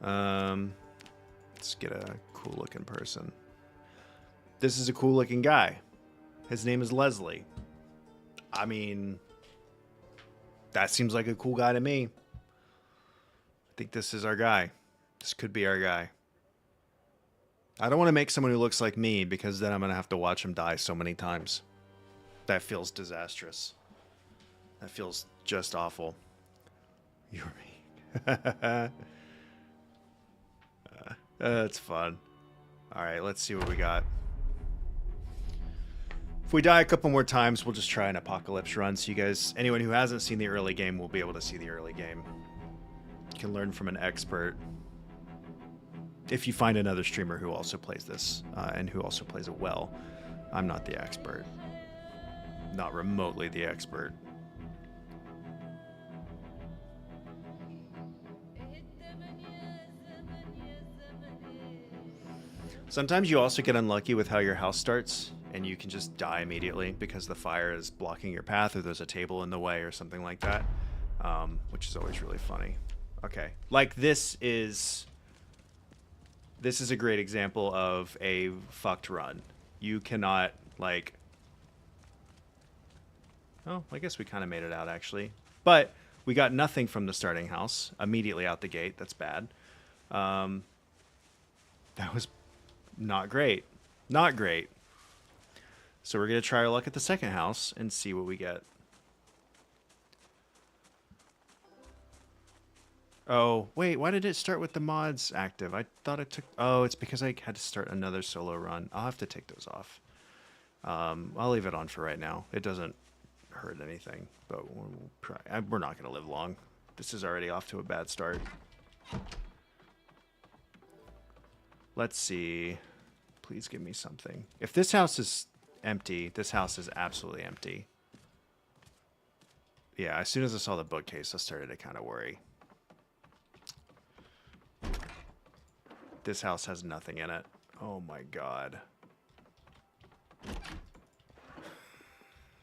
A: Let's get a cool looking person. This is a cool looking guy. His name is Leslie. I mean, that seems like a cool guy to me. I think this is our guy. This could be our guy. I don't want to make someone who looks like me because then I'm going to have to watch him die so many times. That feels disastrous. That feels just awful. You're me. That's fun. All right, let's see what we got. If we die a couple more times, we'll just try an apocalypse run. So you guys, anyone who hasn't seen the early game will be able to see the early game. You can learn from an expert. If you find another streamer who also plays this, and who also plays it well. I'm not the expert. Not remotely the expert. Sometimes you also get unlucky with how your house starts, and you can just die immediately because the fire is blocking your path, or there's a table in the way or something like that, which is always really funny. Okay, like this is a great example of a fucked run. You cannot, like... Oh, I guess we kind of made it out, actually. But we got nothing from the starting house immediately out the gate. That's bad. That was not great. Not great. So we're going to try our luck at the second house and see what we get. Oh, wait, why did it start with the mods active? I thought it took... Oh, it's because I had to start another solo run. I'll have to take those off. I'll leave it on for right now. It doesn't hurt anything, but we're not going to live long. This is already off to a bad start. Let's see. Please give me something. If this house is empty, this house is absolutely empty. Yeah, as soon as I saw the bookcase, I started to kind of worry. This house has nothing in it. Oh my god.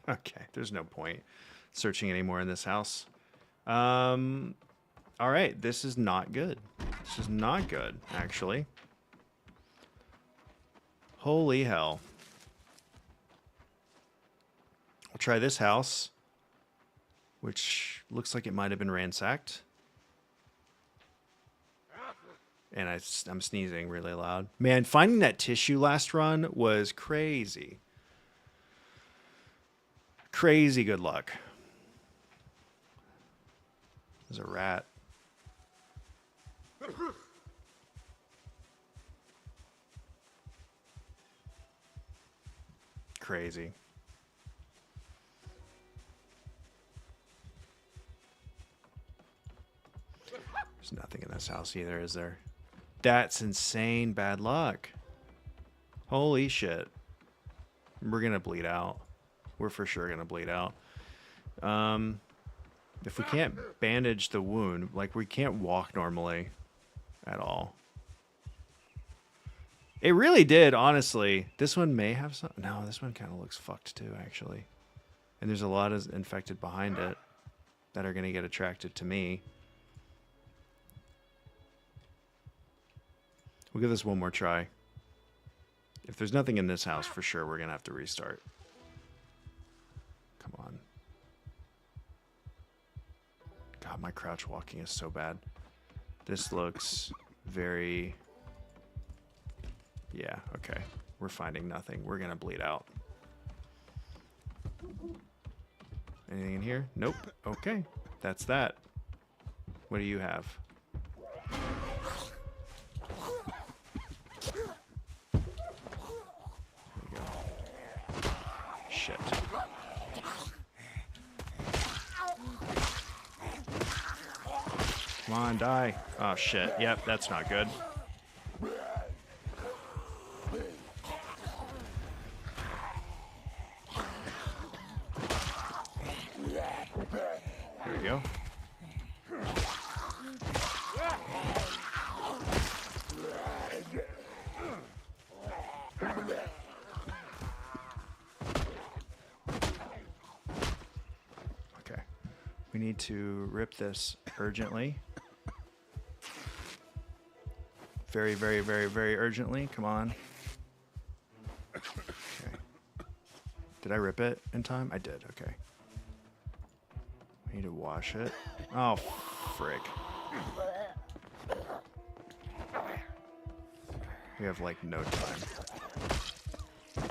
A: Okay, there's no point searching anymore in this house. All right, this is not good. This is not good, actually. Holy hell. I'll try this house, which looks like it might have been ransacked. And I'm sneezing really loud. Man, finding that tissue last run was crazy. Crazy good luck. There's a rat. Crazy. There's nothing in this house either, is there? That's insane bad luck. Holy shit. We're gonna bleed out. We're for sure gonna bleed out. If we can't bandage the wound, like we can't walk normally at all. It really did, honestly. This one may have some. No, this one kind of looks fucked too, actually. And there's a lot of infected behind it that are gonna get attracted to me. We'll give this one more try. If there's nothing in this house, for sure, we're going to have to restart. Come on. God, my crouch walking is so bad. This looks very... Yeah, okay. We're finding nothing. We're going to bleed out. Anything in here? Nope. Okay. That's that. What do you have? Shit. Come on, die. Oh, shit. Yep, that's not good. There we go. We need to rip this urgently. Very, very, very, very urgently. Come on. Okay. Did I rip it in time? I did. Okay. We need to wash it. Oh, frick. We have like no time. Okay.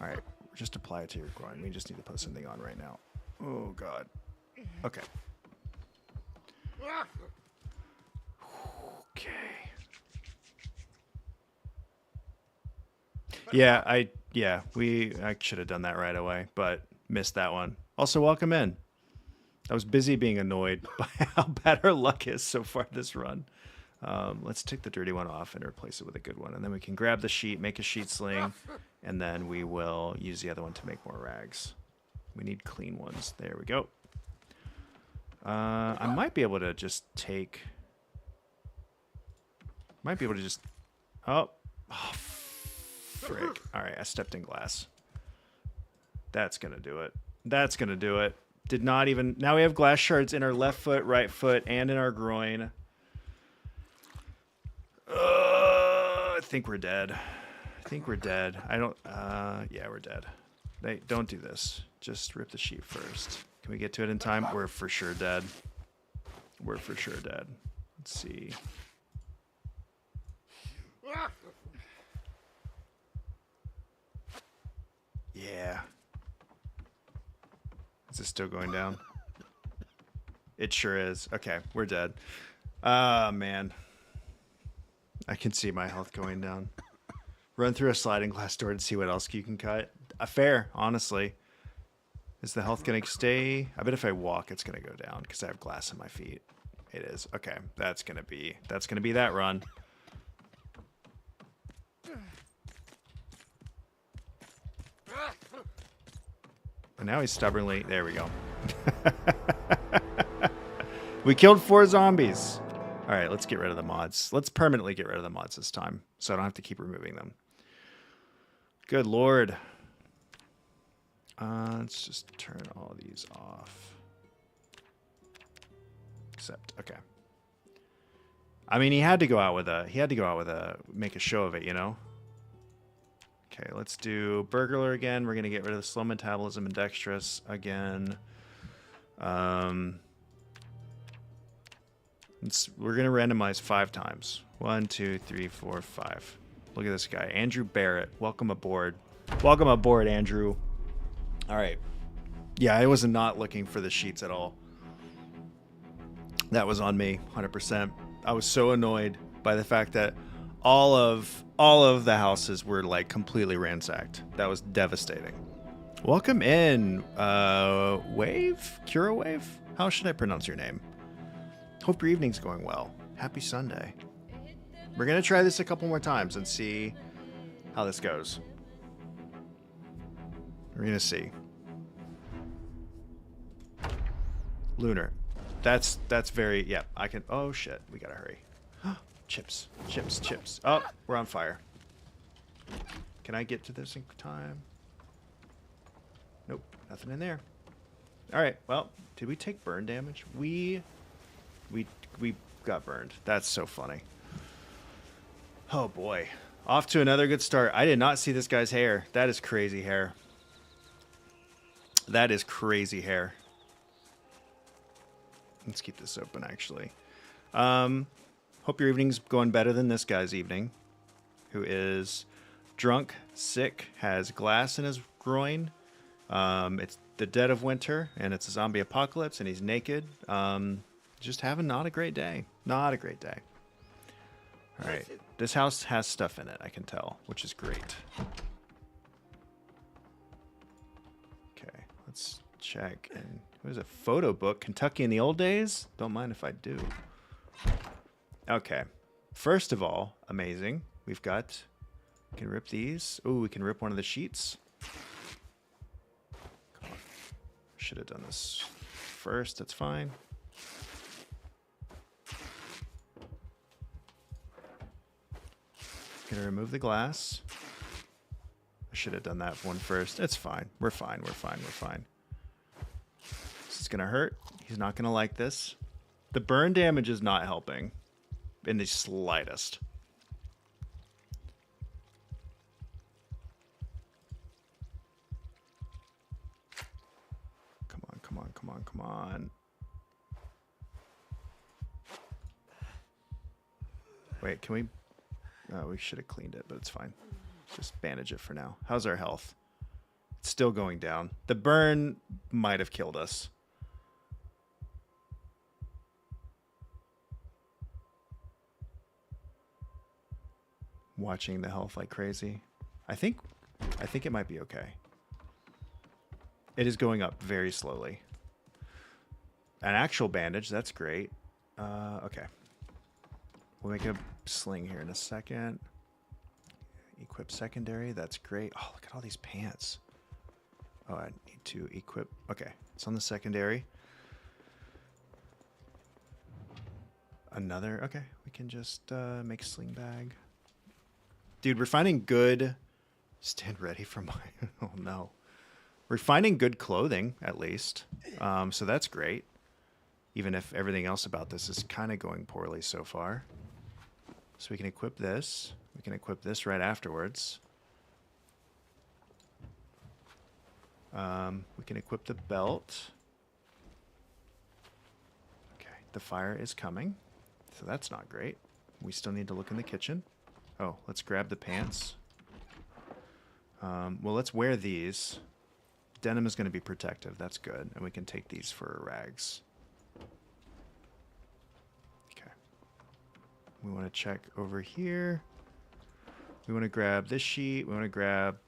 A: All right. Just apply it to your groin. We just need to put something on right now. Oh, God. Okay. Okay. Yeah, I should have done that right away, but missed that one. Also, welcome in. I was busy being annoyed by how bad our luck is so far this run. Let's take the dirty one off and replace it with a good one. And then we can grab the sheet, make a sheet sling, and then we will use the other one to make more rags. We need clean ones. There we go. I might be able to just take... Might be able to just... Oh, frick. All right, I stepped in glass. That's going to do it. That's going to do it. Did not even... Now we have glass shards in our left foot, right foot, and in our groin. I think we're dead. I think we're dead. I don't... yeah, we're dead. Don't do this. Just rip the sheet first. Can we get to it in time? We're for sure dead. We're for sure dead. Let's see. Yeah. Is it still going down? It sure is. Okay, we're dead. Man. I can see my health going down. Run through a sliding glass door to see what else you can cut. Fair, honestly. Is the health going to stay? I bet if I walk, it's going to go down because I have glass in my feet. It is. Okay, that's gonna be that run. And now he's stubbornly. There we go. We killed 4 zombies. All right, let's get rid of the mods. Let's permanently get rid of the mods this time, so I don't have to keep removing them. Good lord. Let's just turn all these off. Except, okay. I mean, he had to go out with a, make a show of it, you know? Okay, let's do burglar again. We're going to get rid of the slow metabolism and dexterous again. We're going to randomize 5 times. 1, 2, 3, 4, 5. Look at this guy. Andrew Barrett. Welcome aboard. Welcome aboard, Andrew. All right. Yeah, I was not looking for the sheets at all. That was on me, 100%. I was so annoyed by the fact that all of the houses were like completely ransacked. That was devastating. Welcome in, Wave? Cura Wave? How should I pronounce your name? Hope your evening's going well. Happy Sunday. We're going to try this a couple more times and see how this goes. We're going to see. Lunar. That's very, yeah, I can, oh shit, we gotta hurry. Chips, chips, chips. Oh, we're on fire. Can I get to this in time? Nope, nothing in there. All right, well, did we take burn damage? We got burned. That's so funny. Oh boy, off to another good start. I did not see this guy's hair. That is crazy hair. That is crazy hair. Let's keep this open, actually. Hope your evening's going better than this guy's evening, who is drunk, sick, has glass in his groin. It's the dead of winter, and it's a zombie apocalypse, and he's naked. Just having not a great day. Not a great day. All right. This house has stuff in it, I can tell, which is great. Okay, let's check. And there's a photo book. Kentucky in the old days? Don't mind if I do. Okay. First of all, amazing. We've got... We can rip these. Oh, we can rip one of the sheets. Should have done this first. That's fine. Gonna remove the glass. I should have done that one first. It's fine. We're fine. We're fine. We're fine. This is gonna hurt. He's not gonna like this. The burn damage is not helping in the slightest. Come on, come on, come on, come on. Wait, can we... Oh, we should have cleaned it, but it's fine. Just bandage it for now. How's our health? It's still going down. The burn might have killed us. Watching the health like crazy. I think it might be okay. It is going up very slowly. An actual bandage, that's great. Okay. We'll make a sling here in a second. Equip secondary, that's great. Oh, look at all these pants. Oh, I need to equip. Okay, it's on the secondary. Another, okay, we can just make a sling bag. Dude, we're finding good... Stand ready for my... Oh, no. We're finding good clothing, at least. So that's great. Even if everything else about this is kind of going poorly so far. So we can equip this. We can equip this right afterwards. We can equip the belt. Okay, the fire is coming. So that's not great. We still need to look in the kitchen. Oh, let's grab the pants. Well, let's wear these. Denim is going to be protective. That's good. And we can take these for rags. Okay. We want to check over here. We want to grab this sheet. We want to grab...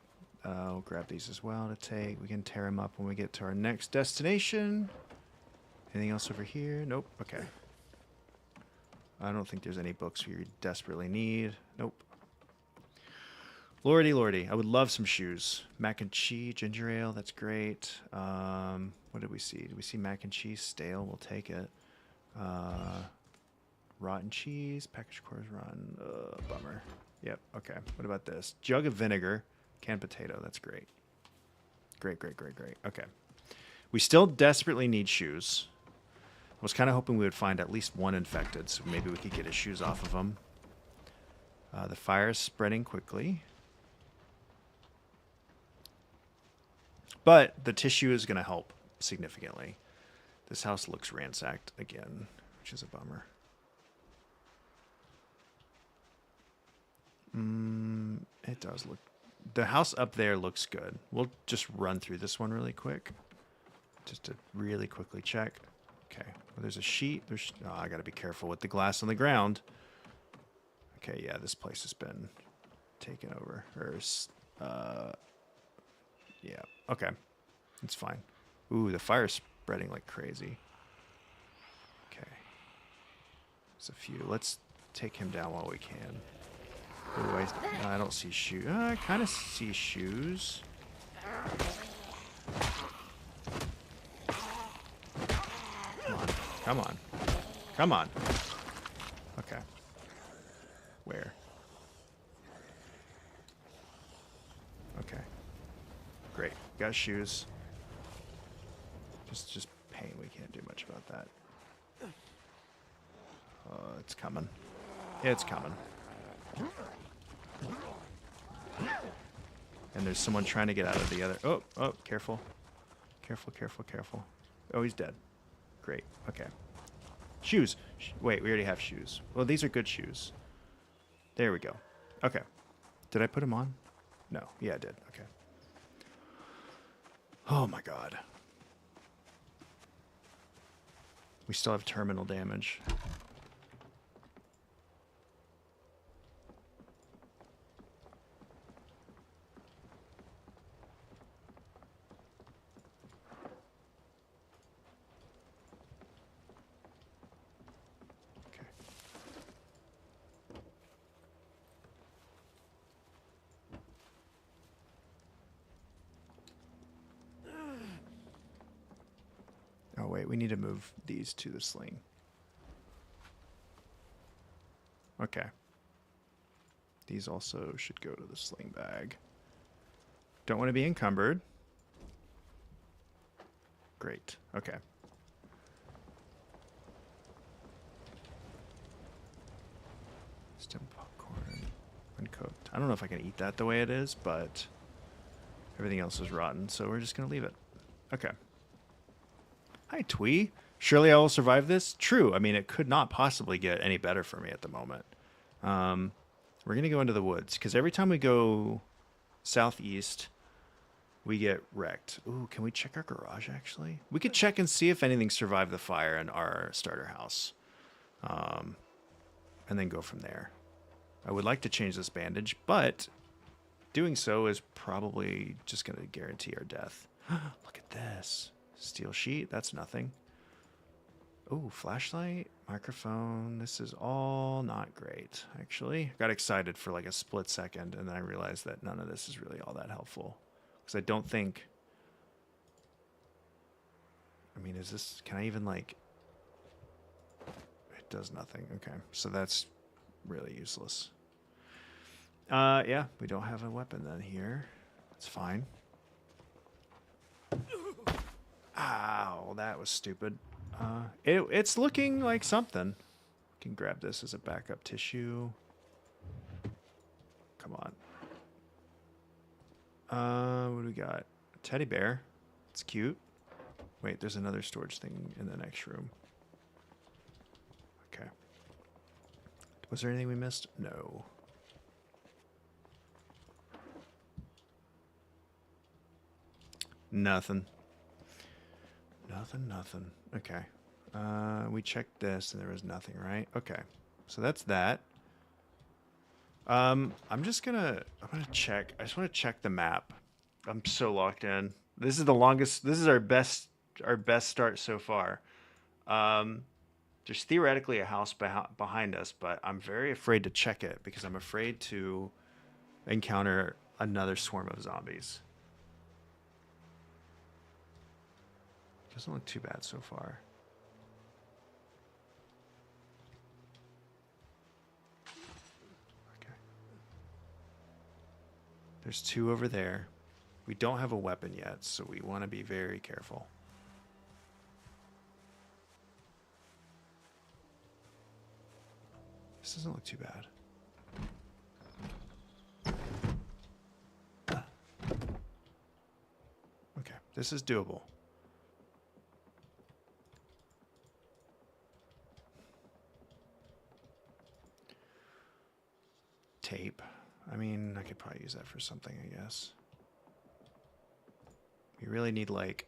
A: we'll grab these as well to take. We can tear them up when we get to our next destination. Anything else over here? Nope. Okay. I don't think there's any books we desperately need. Nope. Lordy, lordy. I would love some shoes. Mac and cheese, ginger ale. That's great. What did we see? Did we see mac and cheese? Stale. We'll take it. Rotten cheese. Packaged quarters rotten. Bummer. Yep. Okay. What about this? Jug of vinegar. Canned potato. That's great. Great, great, great, great. Okay. We still desperately need shoes. I was kind of hoping we would find at least one infected, so maybe we could get his shoes off of him. The fire is spreading quickly. But the tissue is going to help significantly. This house looks ransacked again, which is a bummer. It does look... The house up there looks good. We'll just run through this one really quick. Just to really quickly check. Okay. Well, there's a sheet. There's... Oh, I got to be careful with the glass on the ground. Okay, yeah, this place has been taken over. Yeah, okay. It's fine. Ooh, the fire's spreading like crazy. Okay. There's a few. Let's take him down while we can. Ooh, I don't see shoes. I kind of see shoes. Come on. Come on. Come on. Okay. Where? Okay. Great. Got shoes. Just pain. We can't do much about that. It's coming. It's coming. And there's someone trying to get out of the other... Oh, oh, careful. Careful, careful, careful. Oh, he's dead. Great. Okay. Shoes. Wait, we already have shoes. Well, these are good shoes. There we go. Okay. Did I put them on? No. Yeah, I did. Okay. Oh my god. We still have terminal damage. Okay. Oh wait, we need to move these to the sling. Okay. These also should go to the sling bag. Don't want to be encumbered. Great. Okay. Stem popcorn. Uncooked. I don't know if I can eat that the way it is, but everything else is rotten, so we're just going to leave it. Okay. Hi, Twee. Surely I will survive this? True. I mean, it could not possibly get any better for me at the moment. We're going to go into the woods, because every time we go southeast, we get wrecked. Ooh, can we check our garage, actually? We could check and see if anything survived the fire in our starter house. And then go from there. I would like to change this bandage, but doing so is probably just going to guarantee our death. Look at this. Steel sheet, that's nothing. Oh, flashlight, microphone. This is all not great, actually. Got excited for like a split second, and then I realized that none of this is really all that helpful. Because I don't think... I mean, is this... Can I even like... It does nothing. Okay, so that's really useless. Yeah, we don't have a weapon then here. That's fine. Ow, that was stupid. It's looking like something. Can grab this as a backup tissue. Come on. What do we got? A teddy bear. It's cute. Wait, there's another storage thing in the next room. Okay. Was there anything we missed? No. Nothing. Nothing. Okay. We checked this and there was nothing, right? Okay. So that's that. I'm gonna check. I just want to check the map. I'm so locked in. This is the longest. This is our best start so far. There's theoretically a house behind us, but I'm very afraid to check it because I'm afraid to encounter another swarm of zombies. Doesn't look too bad so far. Okay. There's two over there. We don't have a weapon yet, so we want to be very careful. This doesn't look too bad. Okay, this is doable. Tape. I mean, I could probably use that for something, I guess. We really need, like,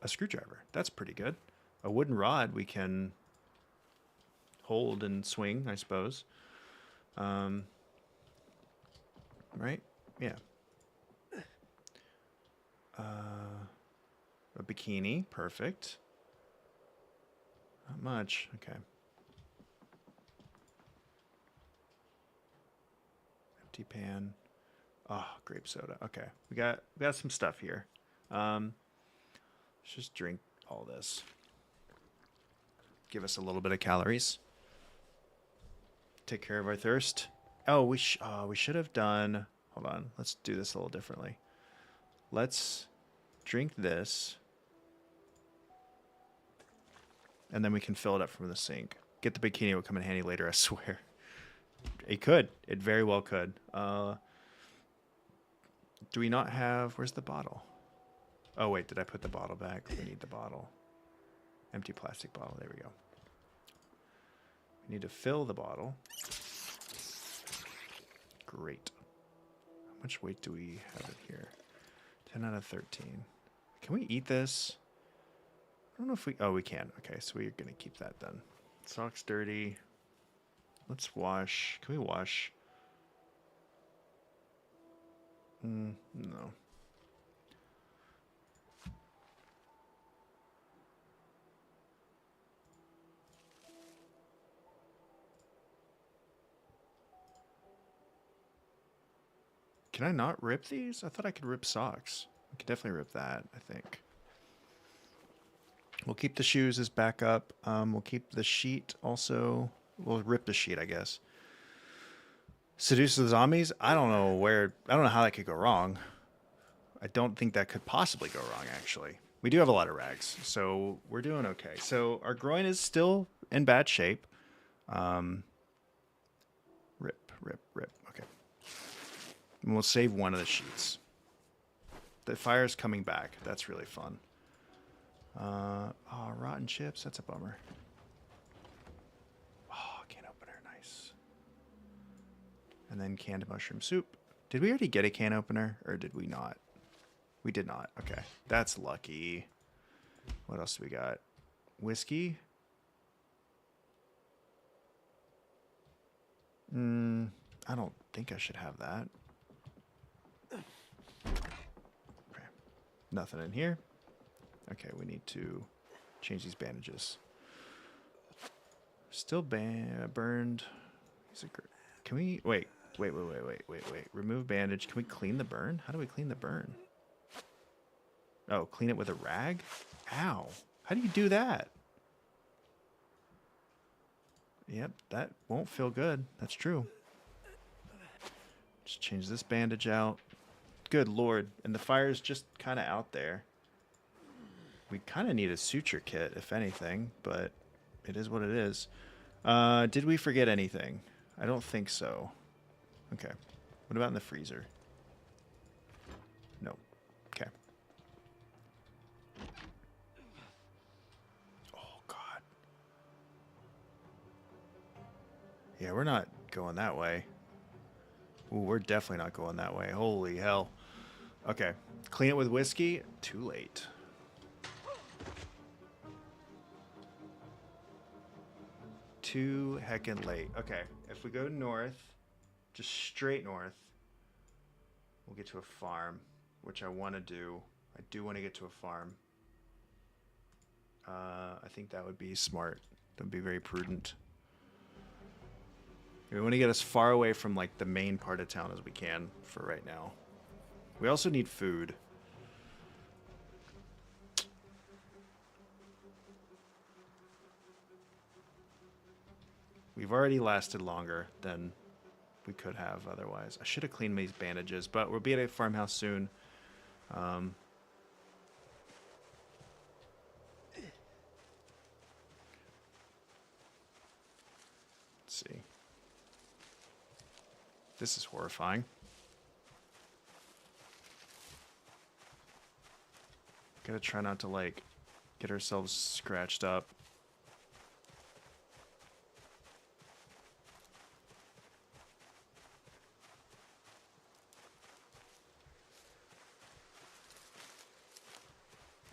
A: a screwdriver. That's pretty good. A wooden rod we can hold and swing, I suppose. Right? Yeah. A bikini. Perfect. Not much. Okay. Empty pan. Oh, grape soda. Okay. We got some stuff here. Let's just drink all this. Give us a little bit of calories. Take care of our thirst. Oh, we should have done... Hold on. Let's do this a little differently. Let's drink this. And then we can fill it up from the sink. Get the bikini. Will come in handy later, I swear. It could. It very well could. Do we not have... Where's the bottle? Oh, wait. Did I put the bottle back? We need the bottle. Empty plastic bottle. There we go. We need to fill the bottle. Great. How much weight do we have in here? 10 out of 13. Can we eat this? I don't know if we... Oh, we can. Okay, so we're going to keep that then. Socks dirty. Let's wash. Can we wash? No. Can I not rip these? I thought I could rip socks. I could definitely rip that, I think. We'll keep the shoes as backup. We'll keep the sheet also. We'll rip the sheet, I guess. Seduce the zombies? I don't know how that could go wrong. I don't think that could possibly go wrong, actually. We do have a lot of rags, so we're doing okay. So our groin is still in bad shape. Rip. Okay. And we'll save one of the sheets. The fire's coming back. That's really fun. Oh, rotten chips. That's a bummer. Oh, can opener. Nice. And then canned mushroom soup. Did we already get a can opener, or did we not? We did not. Okay. That's lucky. What else do we got? Whiskey. I don't think I should have that. Okay. Nothing in here. Okay, we need to change these bandages. Still burned. Can we... Wait. Remove bandage. Can we clean the burn? How do we clean the burn? Oh, clean it with a rag? Ow. How do you do that? Yep, that won't feel good. That's true. Just change this bandage out. Good lord. And the fire's just kind of out there. We kind of need a suture kit, if anything, but it is what it is. Did we forget anything? I don't think so. Okay. What about in the freezer? No. Okay. Oh, God. Yeah, we're not going that way. Ooh, we're definitely not going that way. Holy hell. Okay. Clean it with whiskey. Too late. Too heckin' late. Okay. If we go north, just straight north, we'll get to a farm, which I want to do. I do want to get to a farm. I think that would be smart. That'd be very prudent. We want to get as far away from like the main part of town as we can for right now. We also need food. We've already lasted longer than we could have otherwise. I should have cleaned these bandages, but we'll be at a farmhouse soon. Let's see. This is horrifying. Gotta try not to, like, get ourselves scratched up.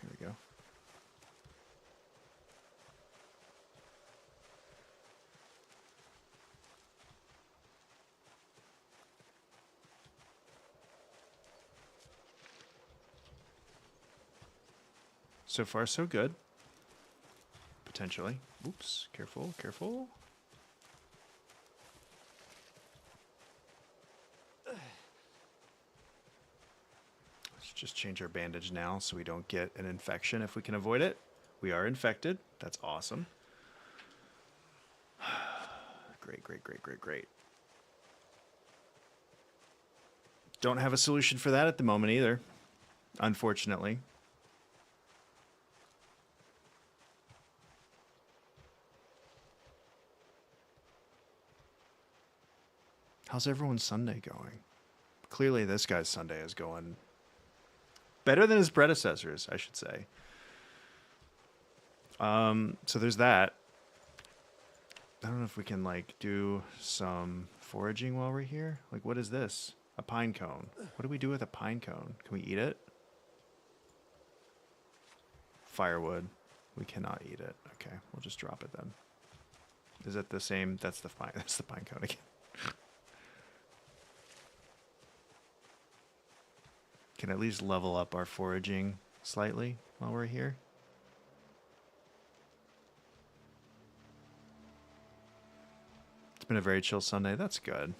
A: Here we go. So far, so good. Potentially. Oops. Careful, careful. Let's just change our bandage now so we don't get an infection if we can avoid it. We are infected. That's awesome. Great, great, great, great, great. Don't have a solution for that at the moment either, unfortunately. How's everyone's Sunday going? Clearly this guy's Sunday is going better than his predecessors, I should say. So there's that. I don't know if we can, like, do some foraging while we're here. Like, what is this? A pine cone. What do we do with a pine cone? Can we eat it? Firewood. We cannot eat it. Okay, we'll just drop it then. Is it the same? That's the pine cone again. Can at least level up our foraging slightly while we're here. It's been a very chill Sunday. That's good.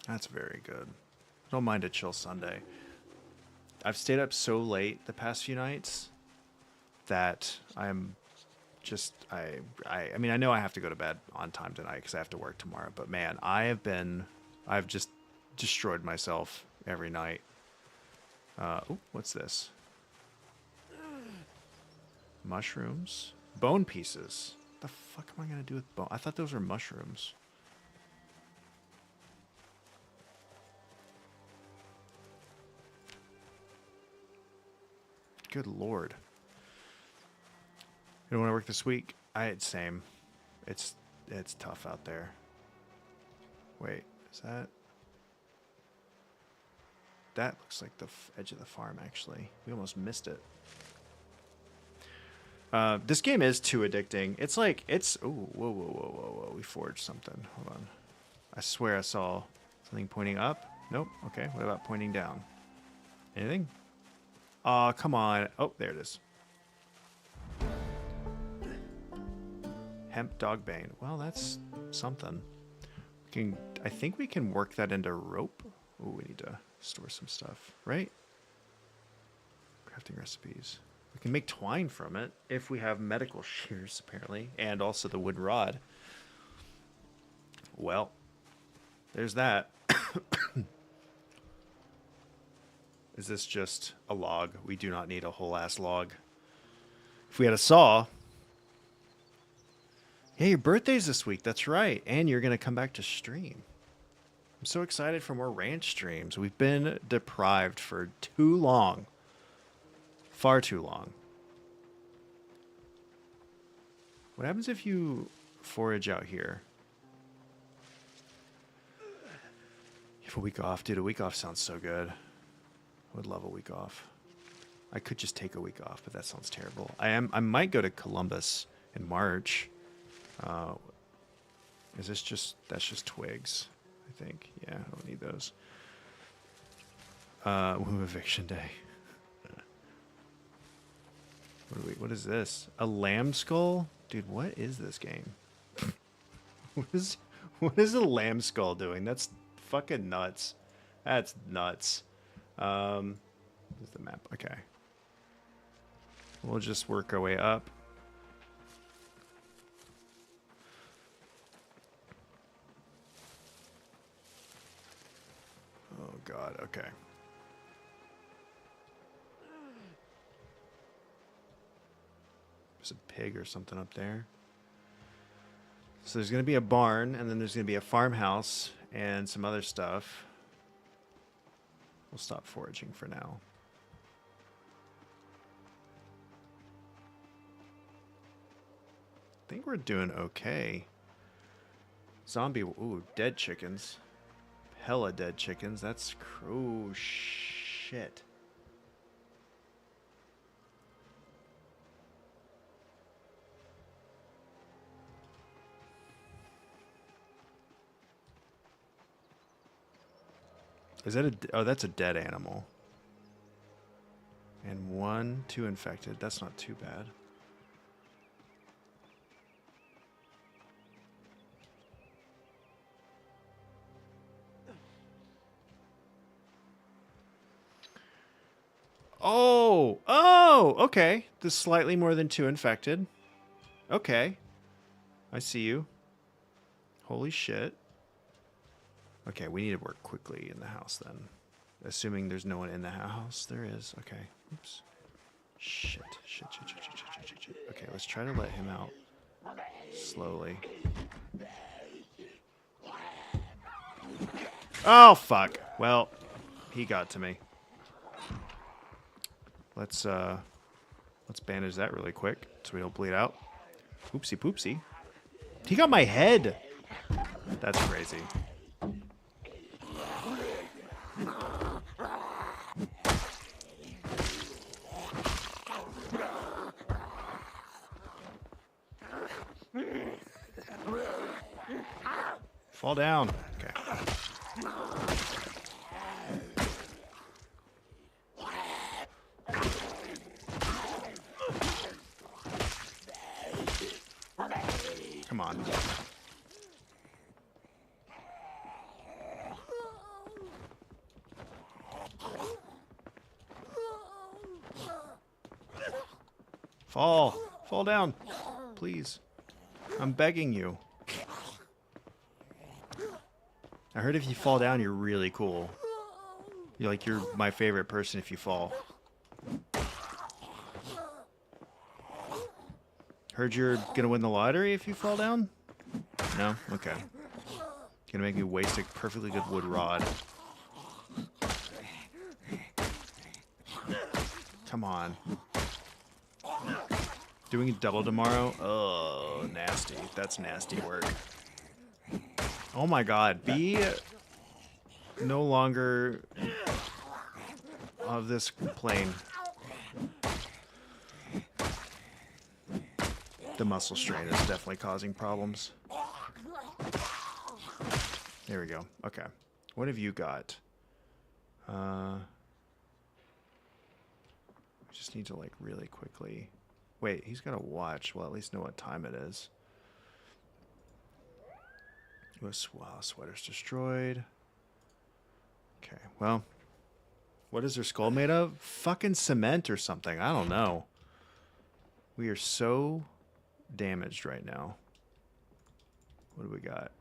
A: That's very good. I don't mind a chill Sunday. I've stayed up so late the past few nights that I'm just, I mean, I know I have to go to bed on time tonight because I have to work tomorrow, but man, I've just destroyed myself every night. Oh, what's this? Mushrooms. Bone pieces. What the fuck am I going to do with bone? I thought those were mushrooms. Good lord. You don't want to work this week? Same. It's tough out there. Wait, is that? That looks like the edge of the farm, actually. We almost missed it. This game is too addicting. It's like, oh, whoa, whoa, whoa, whoa, whoa. We forged something. Hold on. I swear I saw something pointing up. Nope. Okay, what about pointing down? Anything? Aw, come on. Oh, there it is. Hemp dog bane. Well, that's something. I think we can work that into rope. Oh, we need to store some stuff, right? Crafting recipes. We can make twine from it if we have medical shears, apparently, and also the wood rod. Well, there's that. Is this just a log? We do not need a whole ass log. If we had a saw. Yeah, your birthday's this week. That's right. And you're going to come back to stream. I'm so excited for more ranch streams. We've been deprived for too long. Far too long. What happens if you forage out here? You have a week off. Dude, a week off sounds so good. I would love a week off. I could just take a week off, but that sounds terrible. I might go to Columbus in March. Is this just, that's just twigs, I think. Yeah, I don't need those. Womb eviction day. What is this? A lamb skull? Dude, what is this game? What is a lamb skull doing? That's fucking nuts. That's nuts. Where's the map? Okay. We'll just work our way up. Oh god, okay. There's a pig or something up there. So there's going to be a barn, and then there's going to be a farmhouse and some other stuff. We'll stop foraging for now. I think we're doing okay. Zombie, ooh, dead chickens. Hella dead chickens. That's, oh shit. Is that a, oh, that's a dead animal. And 2 infected. That's not too bad. Oh, okay. There's slightly more than 2 infected. Okay. I see you. Holy shit. Okay, we need to work quickly in the house then. Assuming there's no one in the house. There is. Okay. Oops. Shit. Okay, let's try to let him out. Slowly. Oh, fuck. Well, he got to me. Let's bandage that really quick so we don't bleed out. Oopsie poopsie. He got my head. That's crazy. Fall down. Okay. Come on. Fall. Fall down. Please. I'm begging you. I heard if you fall down, you're really cool. You're my favorite person if you fall. Heard you're gonna win the lottery if you fall down? No? Okay. Gonna make me waste a perfectly good wood rod. Come on. Doing a double tomorrow? Oh, nasty. That's nasty work. Oh my god. Be no longer of this plane. The muscle strain is definitely causing problems. There we go. Okay. What have you got? We just need to really quickly... Wait, he's got a watch. Well, at least know what time it is. Wow, sweater's destroyed. Okay, well. What is their skull made of? Fucking cement or something. I don't know. We are so damaged right now. What do we got?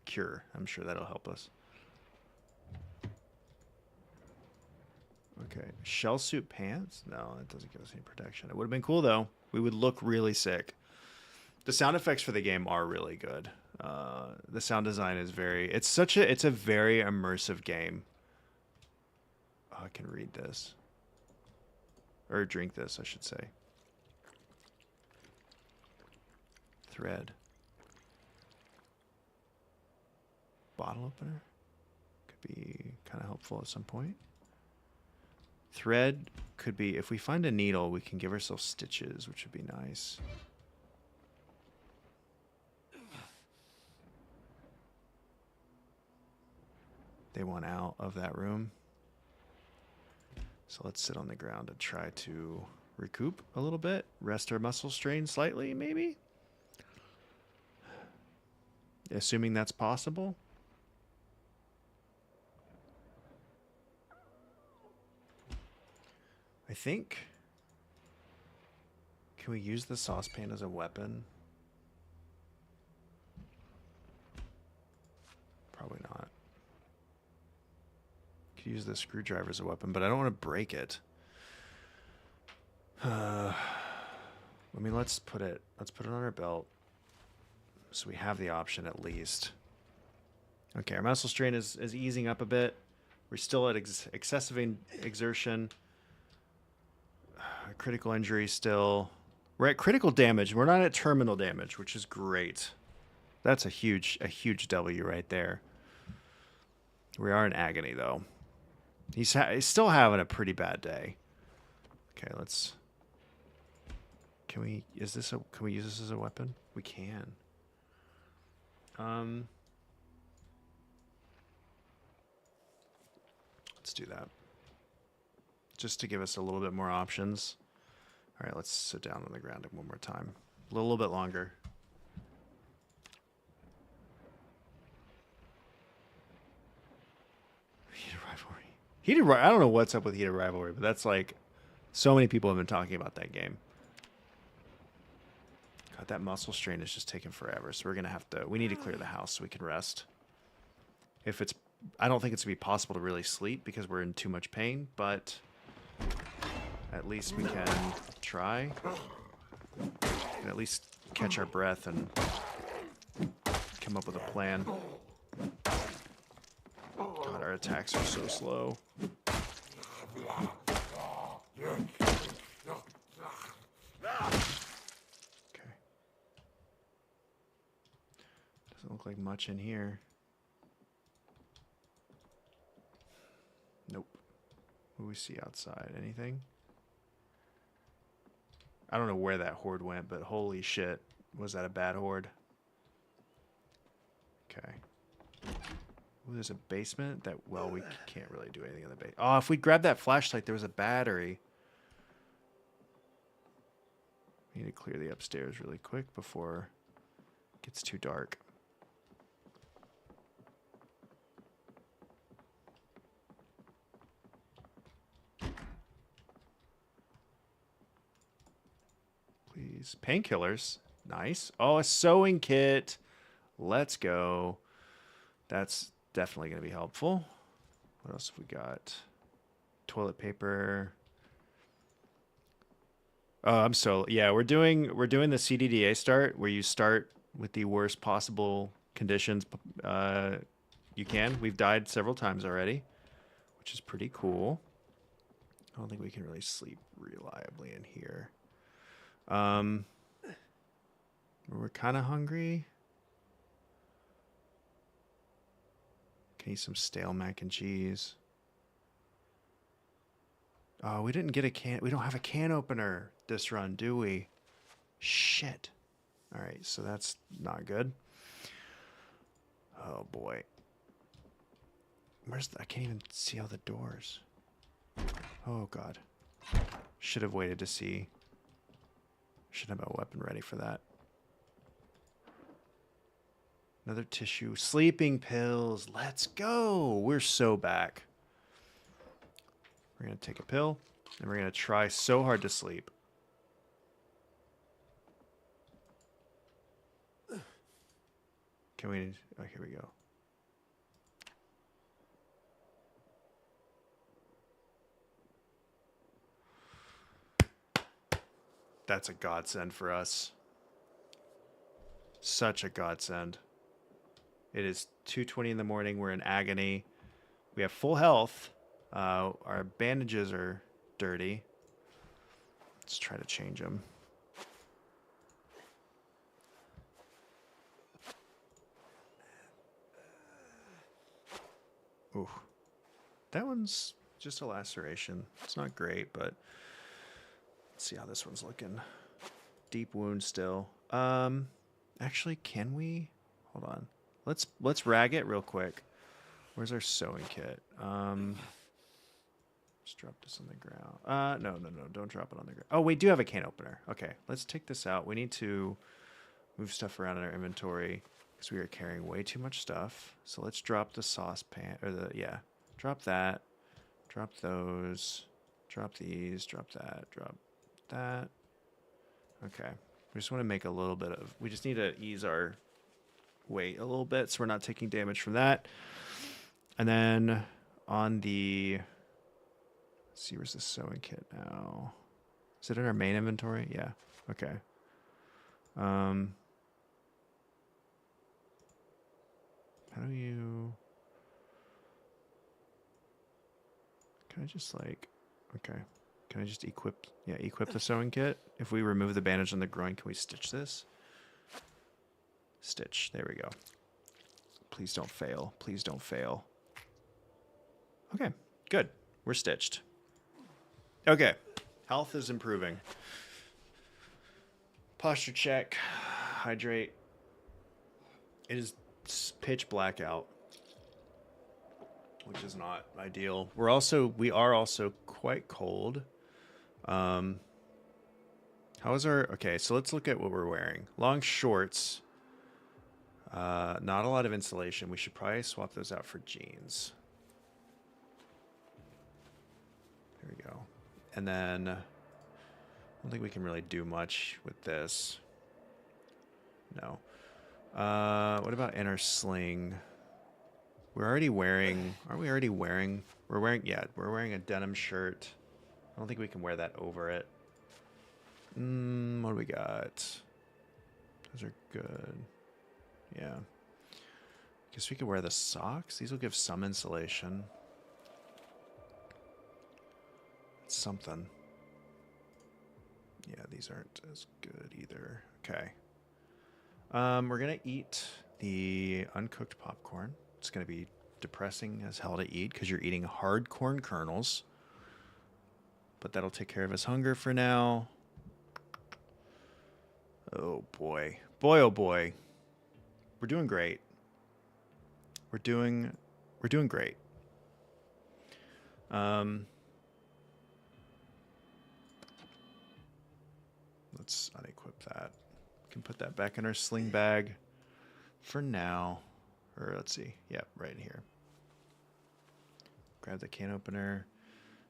A: Cure. I'm sure that'll help us. Okay. Shell suit pants? No, that doesn't give us any protection. It would have been cool, though. We would look really sick. The sound effects for the game are really good. The sound design is very... It's a very immersive game. Oh, I can read this. Or drink this, I should say. Thread. Bottle opener? Could be kind of helpful at some point. Thread could be... If we find a needle, we can give ourselves stitches, which would be nice. They want out of that room. So let's sit on the ground and try to recoup a little bit, rest our muscle strain slightly, maybe? Assuming that's possible. I think... Can we use the saucepan as a weapon? Probably not. Could use the screwdriver as a weapon, but I don't want to break it. I mean, let's put it on our belt, so we have the option at least. Okay, our muscle strain is easing up a bit. We're still at excessive exertion. Critical injury still. We're at critical damage. We're not at terminal damage, which is great. That's a huge W right there. We are in agony though. He's still having a pretty bad day. Okay, let's. Can we use this as a weapon? We can. Let's do that. Just to give us a little bit more options. All right, let's sit down on the ground one more time. A little bit longer. Heated Rivalry. I don't know what's up with Heated Rivalry, but that's like, so many people have been talking about that game. God, that muscle strain is just taking forever. So we're gonna have to. We need to clear the house so we can rest. I don't think it's gonna be possible to really sleep because we're in too much pain, but at least we can try. And at least catch our breath and come up with a plan. God, our attacks are so slow. Okay. Doesn't look like much in here. Nope. What do we see outside? Anything? I don't know where that horde went, but holy shit. Was that a bad horde? Okay. Ooh, there's a basement that, well, we can't really do anything in the basement. Oh, if we grabbed that flashlight, there was a battery. We need to clear the upstairs really quick before it gets too dark. Please. Painkillers. Nice. Oh, a sewing kit. Let's go. That's definitely going to be helpful. What else have we got? Toilet paper. Oh, yeah, we're doing the CDDA start where you start with the worst possible conditions you can. We've died several times already, which is pretty cool. I don't think we can really sleep reliably in here. We're kind of hungry. Can eat some stale mac and cheese. Oh, we didn't get a can. We don't have a can opener this run, do we? Shit. All right, so that's not good. Oh boy. I can't even see all the doors. Oh god. Should have waited to see. Should have a weapon ready for that. Another tissue. Sleeping pills. Let's go. We're so back. We're going to take a pill, and we're going to try so hard to sleep. Can we... Oh, here we go. That's a godsend for us. Such a godsend. It is 2:20 in the morning. We're in agony. We have full health. Our bandages are dirty. Let's try to change them. Ooh. That one's just a laceration. It's not great, but let's see how this one's looking. Deep wound still. Actually, can we? Hold on. Let's rag it real quick. Where's our sewing kit? Let's drop this on the ground. No, don't drop it on the ground. Oh, we do have a can opener. Okay, let's take this out. We need to move stuff around in our inventory because we are carrying way too much stuff. So let's drop the saucepan, or drop that. Drop those. Drop these. Drop that. Drop that. Okay. We just want to make a little bit of... We just need to ease our weight a little bit so we're not taking damage from that. And then on the... Let's see, where's the sewing kit now? Is it in our main inventory? Yeah. Okay. How do you... Can I just like... Okay. Can I just equip... Yeah, equip the sewing kit. If we remove the bandage on the groin, can we stitch this? Stitch. There we go. Please don't fail. Please don't fail. Okay. Good. We're stitched. Okay. Health is improving. Posture check. Hydrate. It is pitch black out, which is not ideal. We are also quite cold. How is our... Okay, so let's look at what we're wearing. Long shorts. Not a lot of insulation. We should probably swap those out for jeans. There we go. And then I don't think we can really do much with this. No. What about inner sling? We're already wearing... Aren't we already wearing... We're wearing a denim shirt. I don't think we can wear that over it. What do we got? Those are good. Yeah. Guess we could wear the socks. These will give some insulation. It's something. Yeah, these aren't as good either. Okay. We're going to eat the uncooked popcorn. It's going to be depressing as hell to eat because you're eating hard corn kernels. But that'll take care of his hunger for now. Oh, boy. Boy, oh, boy. We're doing great. We're doing great. Let's unequip that. We can put that back in our sling bag for now. Or let's see. Yep, right in here. Grab the can opener.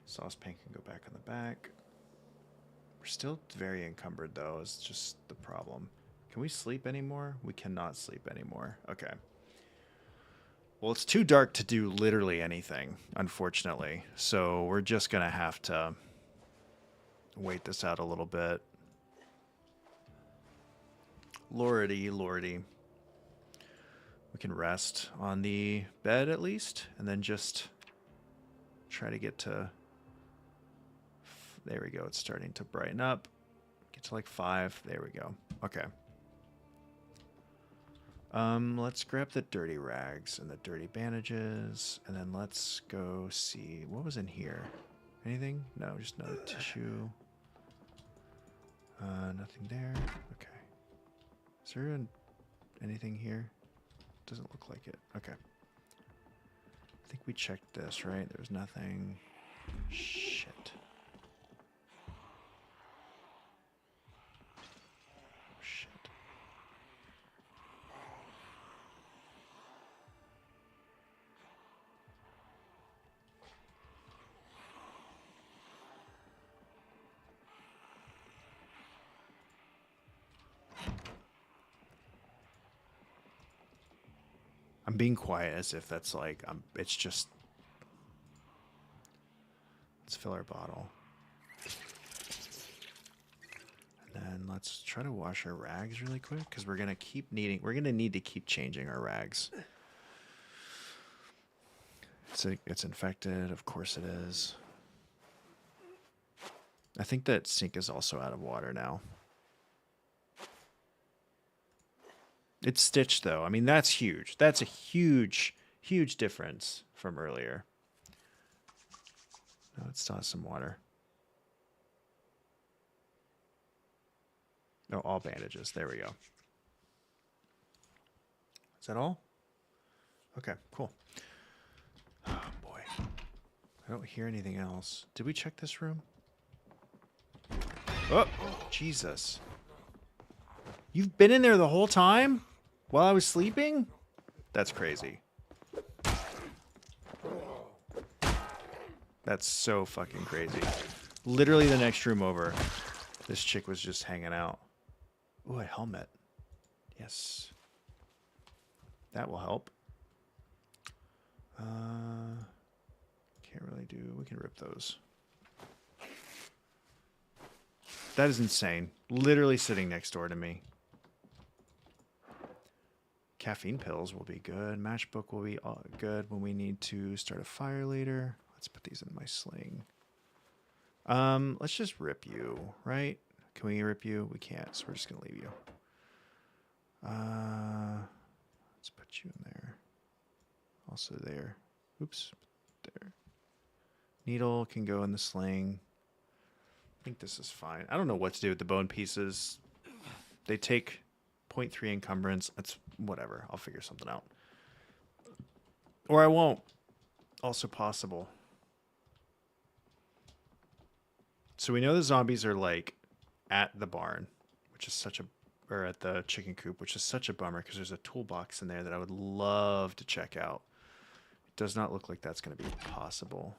A: Saucepan can go back on the back. We're still very encumbered, though. It's just the problem. Can we sleep anymore? We cannot sleep anymore. Okay. Well, it's too dark to do literally anything, unfortunately. So we're just going to have to wait this out a little bit. Lordy, lordy. We can rest on the bed at least, and then just try to get to... There we go. It's starting to brighten up. Get to like 5. There we go. Okay. Let's grab the dirty rags and the dirty bandages, and then let's go see what was in here. Anything? No, just another tissue. Nothing there. Okay. Is there anything here? Doesn't look like it. Okay. I think we checked this, right? There's nothing. Shit. I'm being quiet as if that's like, it's just... Let's fill our bottle. And then let's try to wash our rags really quick, because we're going to need to keep changing our rags. It's infected, of course it is. I think that sink is also out of water now. It's stitched, though. I mean, that's huge. That's a huge, huge difference from earlier. No, it still has some water. No, all bandages. There we go. Is that all? Okay, cool. Oh, boy. I don't hear anything else. Did we check this room? Oh, Jesus. You've been in there the whole time? While I was sleeping? That's crazy. That's so fucking crazy. Literally the next room over, this chick was just hanging out. Ooh, a helmet. Yes. That will help. Can't really do... We can rip those. That is insane. Literally sitting next door to me. Caffeine pills will be good. Matchbook will be good when we need to start a fire later. Let's put these in my sling. Let's just rip you, right? Can we rip you? We can't, so we're just gonna leave you. Let's put you in there. Also there. Oops. There. Needle can go in the sling. I think this is fine. I don't know what to do with the bone pieces. They take 0.3 encumbrance. That's whatever. I'll figure something out. Or I won't. Also possible. So we know the zombies are like at the barn, which is such a, or at the chicken coop, which is such a bummer because there's a toolbox in there that I would love to check out. It does not look like that's going to be possible.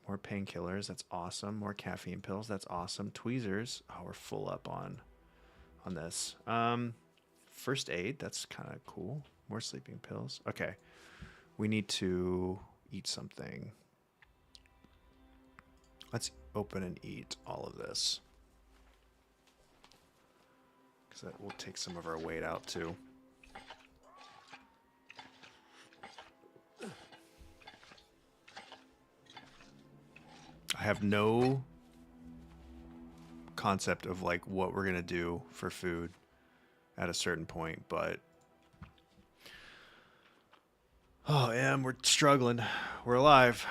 A: More painkillers, that's awesome. More caffeine pills, that's awesome. Tweezers, oh, we're full up on this. First aid, that's kind of cool. More sleeping pills. Okay, we need to eat something. Let's open and eat all of this. Because that will take some of our weight out too. I have no concept of like what we're going to do for food at a certain point, but oh, and we're struggling. We're alive.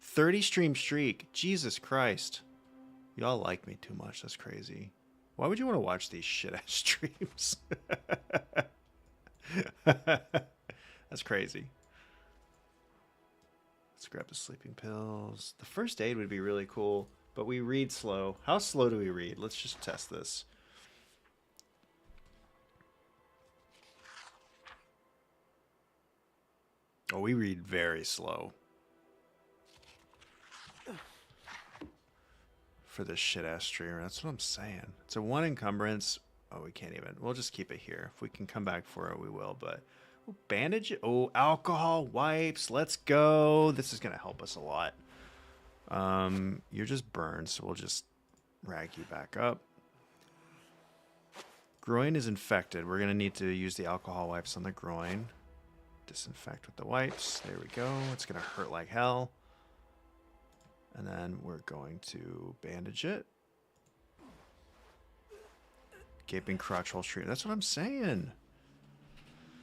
A: 30 stream streak. Jesus Christ. Y'all like me too much. That's crazy. Why would you want to watch these shit ass streams? That's crazy. Let's grab the sleeping pills. The first aid would be really cool, but we read slow. How slow do we read? Let's just test this. Oh, we read very slow. For this shit-ass streamer. That's what I'm saying. It's a 1 encumbrance. Oh, we can't even. We'll just keep it here. If we can come back for it, we will, but... Ooh, bandage. Oh, alcohol wipes. Let's go. This is going to help us a lot. You're just burned, so we'll just rag you back up. Groin is infected. We're going to need to use the alcohol wipes on the groin. Disinfect with the wipes. There we go. It's going to hurt like hell. And then we're going to bandage it. Gaping crotch hole treatment. That's what I'm saying.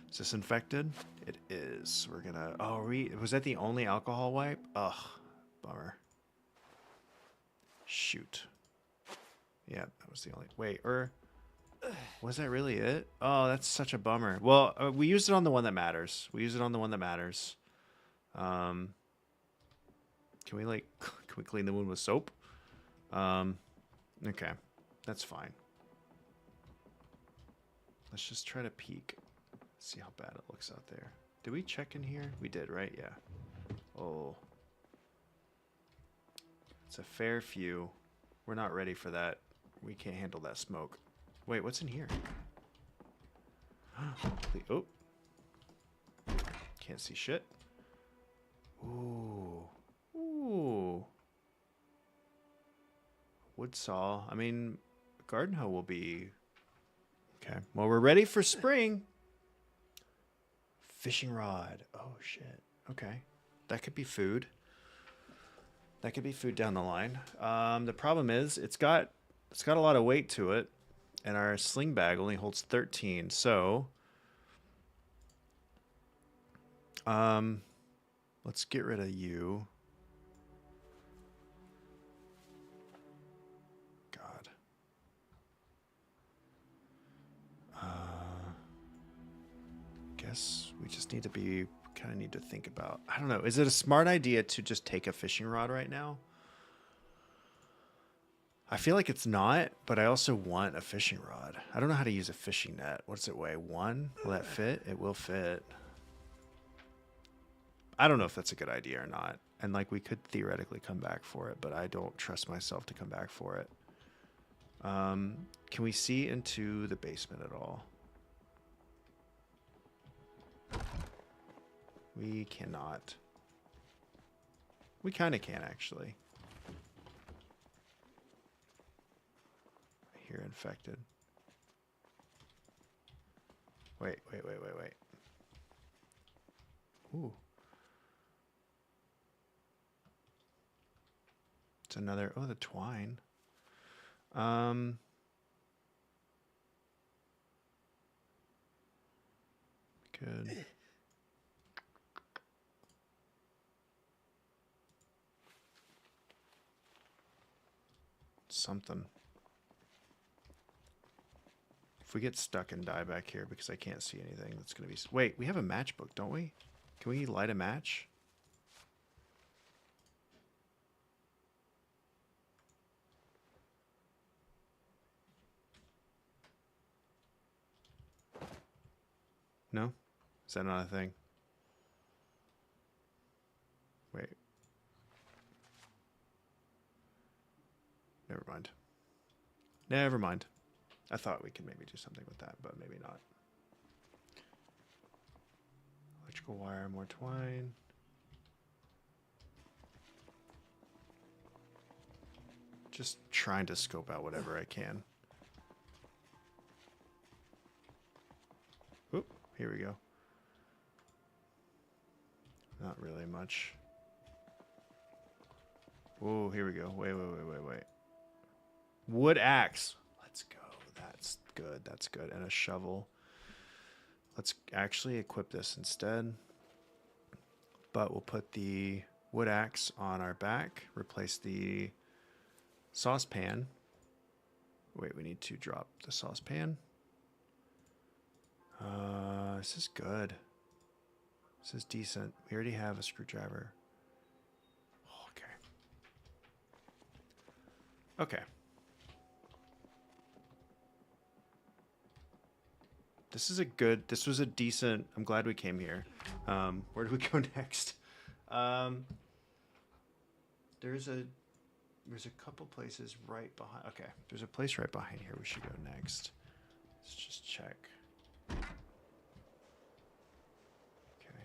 A: Is this infected? It is. We're gonna... Oh, was that the only alcohol wipe? Ugh. Bummer. Shoot. Yeah, that was the only... Wait, or... Was that really it? Oh, that's such a bummer. Well, we used it on the one that matters. We used it on the one that matters. Can we, like... Can we clean the wound with soap? Okay. That's fine. Let's just try to peek. See how bad it looks out there. Did we check in here? We did, right? Yeah. Oh. It's a fair few. We're not ready for that. We can't handle that smoke. Wait, what's in here? Oh. Can't see shit. Ooh. Ooh. Wood saw. I mean, garden hoe will be... Okay. Well, we're ready for spring. Fishing rod. Oh, shit. Okay. That could be food. That could be food down the line. The problem is it's got a lot of weight to it, and our sling bag only holds 13. So, let's get rid of you. God. Guess We just need to be, kind of need to think about, I don't know, is it a smart idea to just take a fishing rod right now? I feel like it's not, but I also want a fishing rod. I don't know how to use a fishing net. What does it weigh? 1? Will that fit? It will fit. I don't know if that's a good idea or not. And like we could theoretically come back for it, but I don't trust myself to come back for it. Can we see into the basement at all? We cannot. We kind of can, actually. I hear infected. Wait. Ooh. It's another, oh, the twine. Good. Something. If we get stuck and die back here because I can't see anything, that's going to be... Wait, we have a matchbook, don't we? Can we light a match? No? Is that not a thing? Wait. Never mind. Never mind. I thought we could maybe do something with that, but maybe not. Electrical wire, more twine. Just trying to scope out whatever I can. Oop, here we go. Not really much. Whoa, here we go. Wait. Wood axe. Let's go. That's good. That's good. And a shovel. Let's actually equip this instead. But we'll put the wood axe on our back. Replace the saucepan. Wait, we need to drop the saucepan. This is good. This is decent. We already have a screwdriver. Okay. This was a decent, I'm glad we came here. Where do we go next? There's a couple places right behind. Okay, there's a place right behind here we should go next. Let's just check. Okay.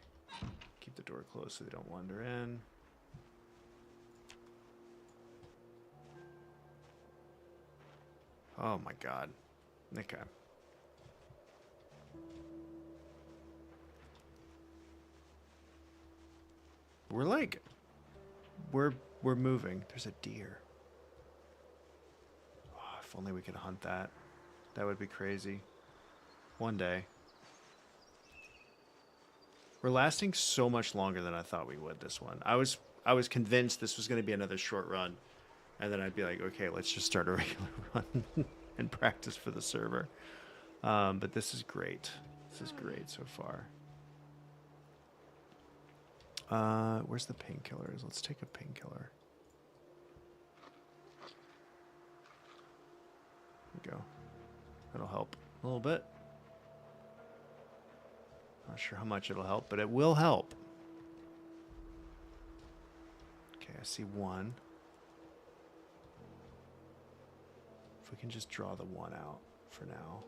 A: Keep the door closed so they don't wander in. Oh my god. Okay. We're like... We're moving. There's a deer. Oh, if only we could hunt that. That would be crazy. One day. We're lasting so much longer than I thought we would this one. I was convinced this was going to be another short run. And then I'd be like, okay, let's just start a regular run and practice for the server. But this is great. This is great so far. Where's the painkillers? Let's take a painkiller. There we go. That'll help a little bit. Not sure how much it'll help, but it will help. Okay, I see one. If we can just draw the one out for now.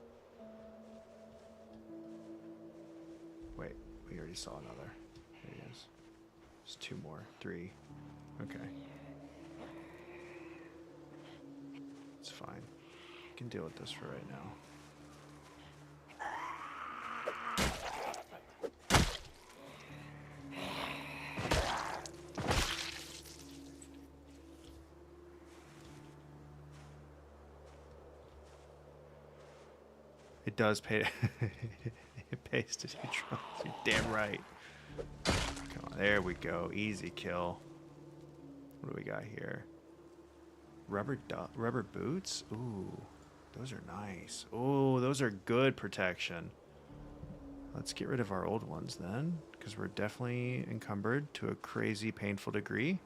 A: Wait, we already saw another. There he is. There's 2 more. 3. Okay. It's fine. We can deal with this for right now. It does pay. It pays to do drugs. You're damn right. Come on, there we go. Easy kill. What do we got here? Rubber boots? Ooh, those are nice. Ooh, those are good protection. Let's get rid of our old ones then, because we're definitely encumbered to a crazy, painful degree.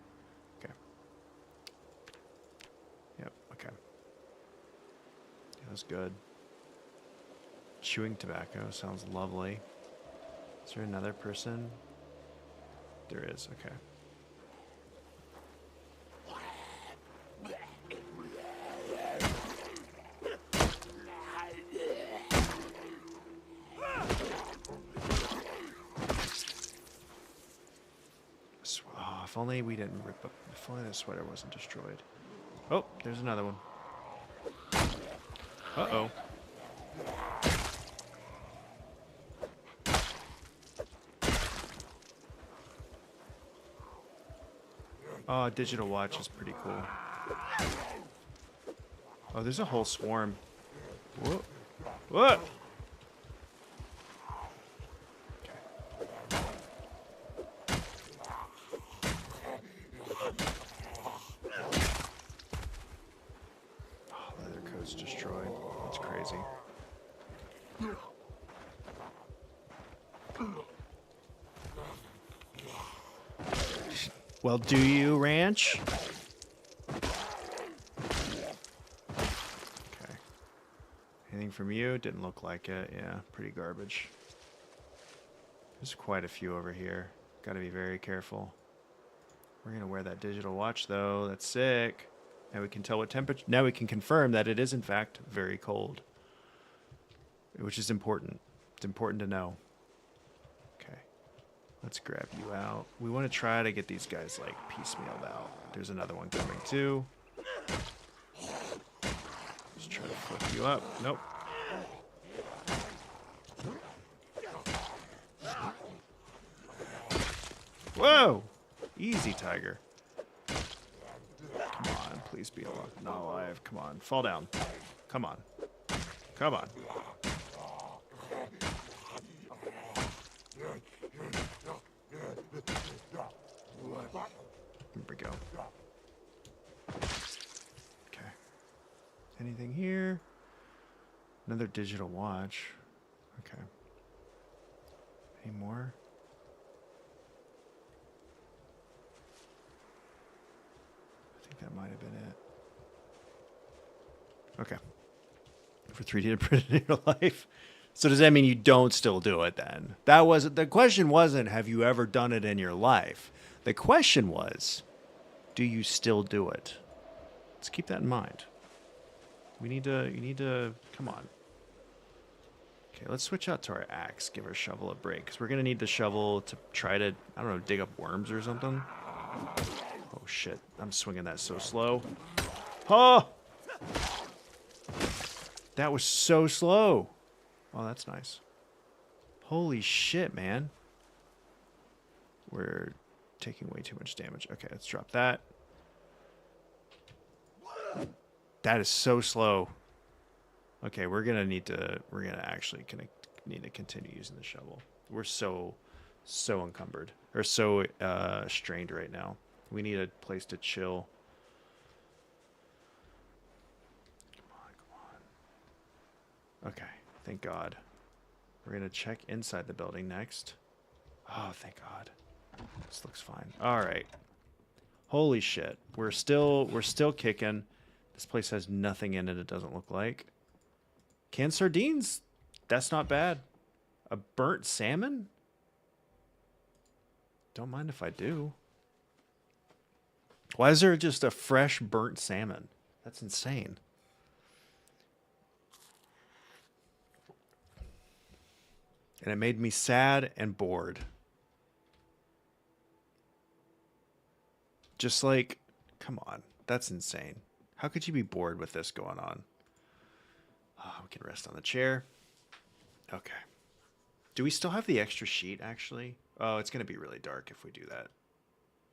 A: Okay. Yep, okay. That was good. Chewing tobacco sounds lovely. Is there another person? There is, okay. Oh, if only we didn't rip up. If only the sweater wasn't destroyed. Oh, there's another one. Uh-oh. Oh, digital watch is pretty cool. Oh, there's a whole swarm. Whoa. Whoa! Destroyed. That's crazy. Well, do you, Ranch? Okay. Anything from you? Didn't look like it. Yeah, pretty garbage. There's quite a few over here. Gotta be very careful. We're gonna wear that digital watch, though. That's sick. Now we can tell what temperature. Now we can confirm that it is, in fact, very cold. Which is important. It's important to know. Okay. Let's grab you out. We want to try to get these guys, like, piecemealed out. There's another one coming, too. Just try to flip you up. Nope. Whoa! Easy, tiger. Come on, please be alive. Not alive. Come on. Fall down. Come on. Come on. Here we go. Okay. Anything here? Another digital watch. Okay. Any more? I think that might have been it. Okay. For 3D to print in your life. So does that mean you don't still do it then? That wasn't the question. Wasn't have you ever done it in your life? The question was, do you still do it? Let's keep that in mind. You need to come on. Okay, let's switch out to our axe. Give our shovel a break, because we're gonna need the shovel to try to, I don't know, dig up worms or something. Oh shit! I'm swinging that so slow. Oh! That was so slow. Oh, that's nice. Holy shit, man. We're taking way too much damage. Okay, let's drop that. That is so slow. Okay, we're gonna actually need to continue using the shovel. We're so encumbered, or so strained right now. We need a place to chill. Come on. Okay, thank God. We're gonna check inside the building next. Oh, thank God. This looks fine. All right. Holy shit. We're still kicking. This place has nothing in it, it doesn't look like. Canned sardines? That's not bad. A burnt salmon? Don't mind if I do. Why is there just a fresh burnt salmon? That's insane. And it made me sad and bored. Just like, come on. That's insane. How could you be bored with this going on? Oh, we can rest on the chair. Okay. Do we still have the extra sheet, actually? Oh, it's going to be really dark if we do that.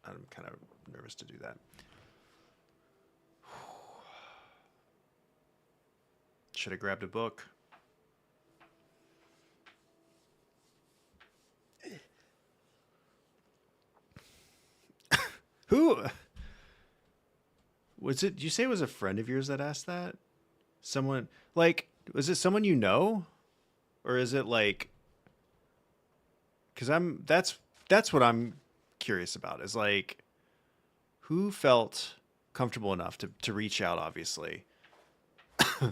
A: I'm kind of nervous to do that. Should have grabbed a book. Who? Was it, did you say it was a friend of yours that asked that? Someone, like, was it someone you know? Or is it like, because that's what I'm curious about. Is like who felt comfortable enough to reach out. Obviously,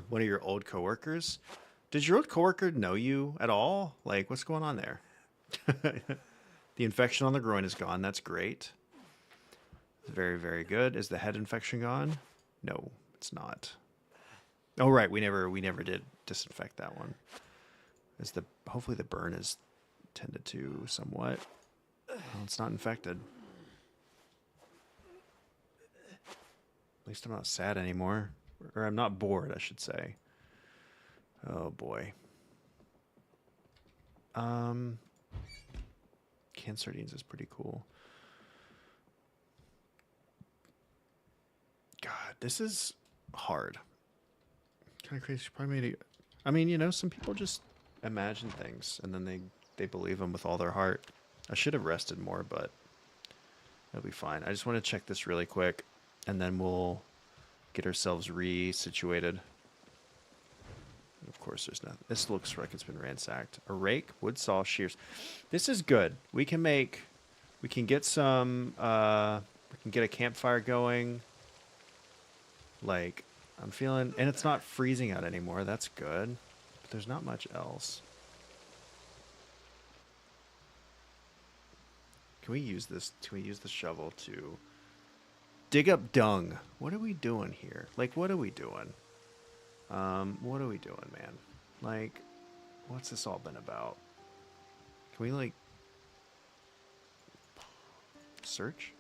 A: one of your old coworkers. Did your old coworker know you at all? Like, what's going on there? The infection on the groin is gone. That's great. Very, very good. Is the head infection gone? No, it's not. Oh right, we never did disinfect that one. Is the hopefully the burn is tended to somewhat. Well, it's not infected. At least I'm not sad anymore. Or I'm not bored, I should say. Oh boy. Canned sardines is pretty cool. God, this is hard. Kind of crazy. Probably made it. I mean, some people just imagine things and then they believe them with all their heart. I should have rested more, but it'll be fine. I just want to check this really quick, and then we'll get ourselves re-situated. Of course, there's nothing. This looks like it's been ransacked. A rake, wood saw, shears. This is good. We can get some. We can get a campfire going. Like, I'm feeling, and it's not freezing out anymore. That's good. But there's not much else. Can we use this? Can we use the shovel to dig up dung? What are we doing here? Like, what are we doing? What are we doing, man? Like, what's this all been about? Can we, like, search?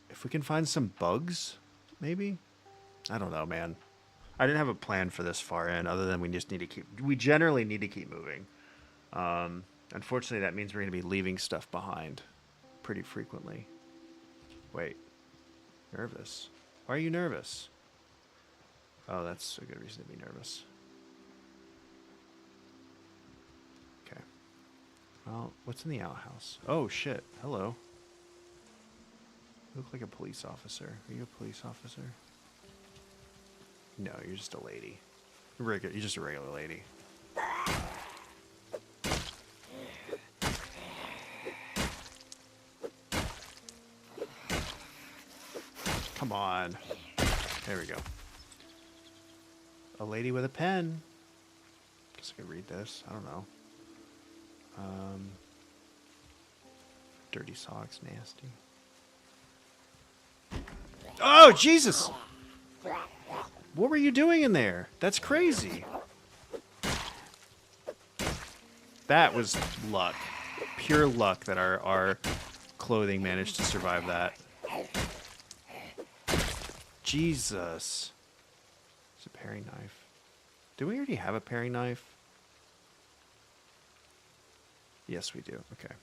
A: If we can find some bugs, maybe? I don't know, man. I didn't have a plan for this far in, other than we generally need to keep moving. Unfortunately, that means we're going to be leaving stuff behind pretty frequently. Wait. Nervous? Why are you nervous? Oh, that's a good reason to be nervous. Okay. Well, what's in the outhouse? Oh, shit. Hello. You look like a police officer. Are you a police officer? No, you're just a lady. You're just a regular lady. Come on. There we go. A lady with a pen. Guess I could read this. I don't know. Dirty socks, nasty. Oh, Jesus! What were you doing in there? That's crazy. That was luck. Pure luck that our clothing managed to survive that. Jesus. It's a paring knife. Do we already have a paring knife? Yes, we do. Okay.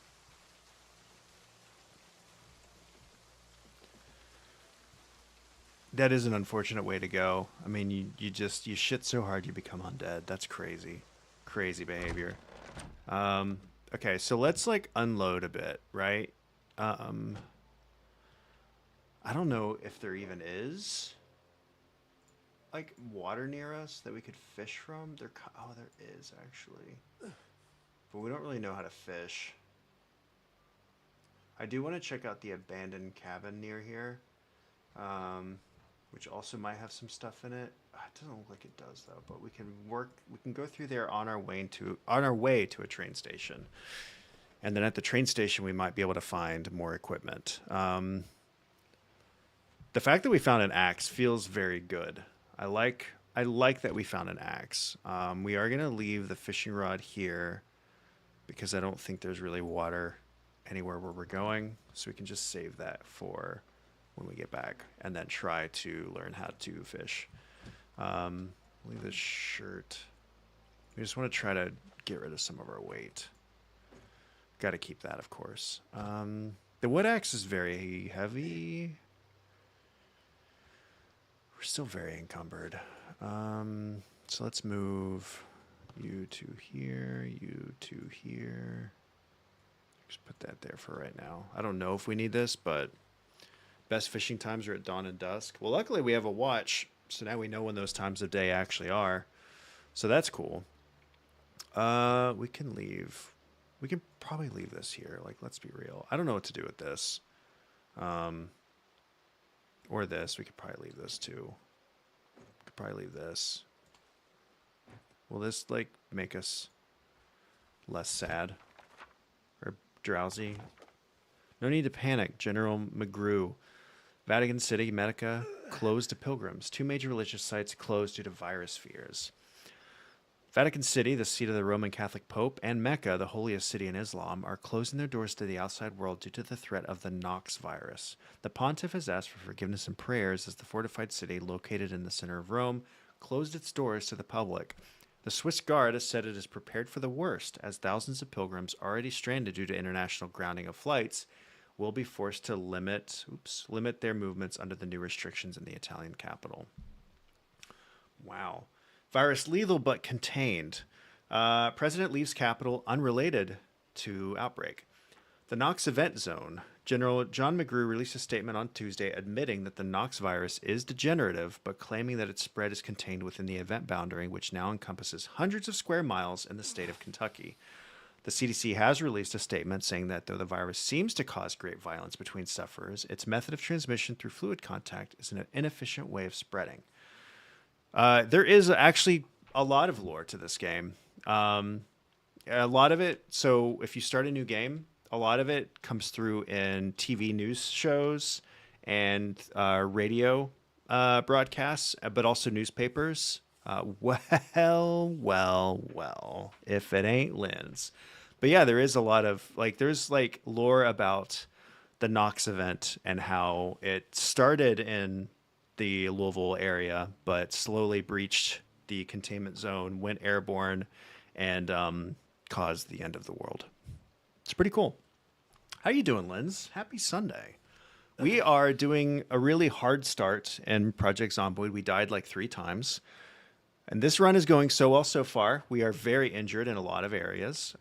A: That is an unfortunate way to go. I mean, you shit so hard you become undead. That's crazy. Crazy behavior. Okay, so let's like unload a bit, right? I don't know if there even is like water near us that we could fish from. Oh, there is actually. But we don't really know how to fish. I do want to check out the abandoned cabin near here. Which also might have some stuff in it. It doesn't look like it does though, but we can go through there on our way to a train station. And then at the train station we might be able to find more equipment. The fact that we found an axe feels very good. I like that we found an axe. We are going to leave the fishing rod here because I don't think there's really water anywhere where we're going, so we can just save that for when we get back, and then try to learn how to fish. Leave this shirt. We just want to try to get rid of some of our weight. Got to keep that, of course. The wood axe is very heavy. We're still very encumbered. So let's move you to here, you to here. Just put that there for right now. I don't know if we need this, but best fishing times are at dawn and dusk. Well, luckily we have a watch, so now we know when those times of day actually are. So that's cool. We can leave. We can probably leave this here. Like, let's be real. I don't know what to do with this. Um, or this. We could probably leave this too. Could probably leave this. Will this like make us less sad or drowsy? No need to panic, General McGrew. Vatican City, Mecca, closed to pilgrims. Two major religious sites closed due to virus fears. Vatican City, the seat of the Roman Catholic Pope, and Mecca, the holiest city in Islam, are closing their doors to the outside world due to the threat of the Nox virus. The pontiff has asked for forgiveness and prayers as the fortified city, located in the center of Rome, closed its doors to the public. The Swiss Guard has said it is prepared for the worst, as thousands of pilgrims already stranded due to international grounding of flights will be forced to limit their movements under the new restrictions in the Italian capital. Wow. Virus lethal but contained. President leaves capital unrelated to outbreak. The Knox event zone. General John McGrew released a statement on Tuesday admitting that the Knox virus is degenerative, but claiming that its spread is contained within the event boundary, which now encompasses hundreds of square miles in the state of Kentucky. The CDC has released a statement saying that though the virus seems to cause great violence between sufferers, its method of transmission through fluid contact is an inefficient way of spreading. There is actually a lot of lore to this game. A lot of it, so if you start a new game, a lot of it comes through in TV news shows and radio broadcasts, but also newspapers. Well, if it ain't Lynn's. But yeah, there is a lot of, like, there's like lore about the Knox event and how it started in the Louisville area, but slowly breached the containment zone, went airborne, and caused the end of the world. It's pretty cool. How you doing, Linz? Happy Sunday. We are doing a really hard start in Project Zomboid. We died like 3 times. And this run is going so well so far. We are very injured in a lot of areas.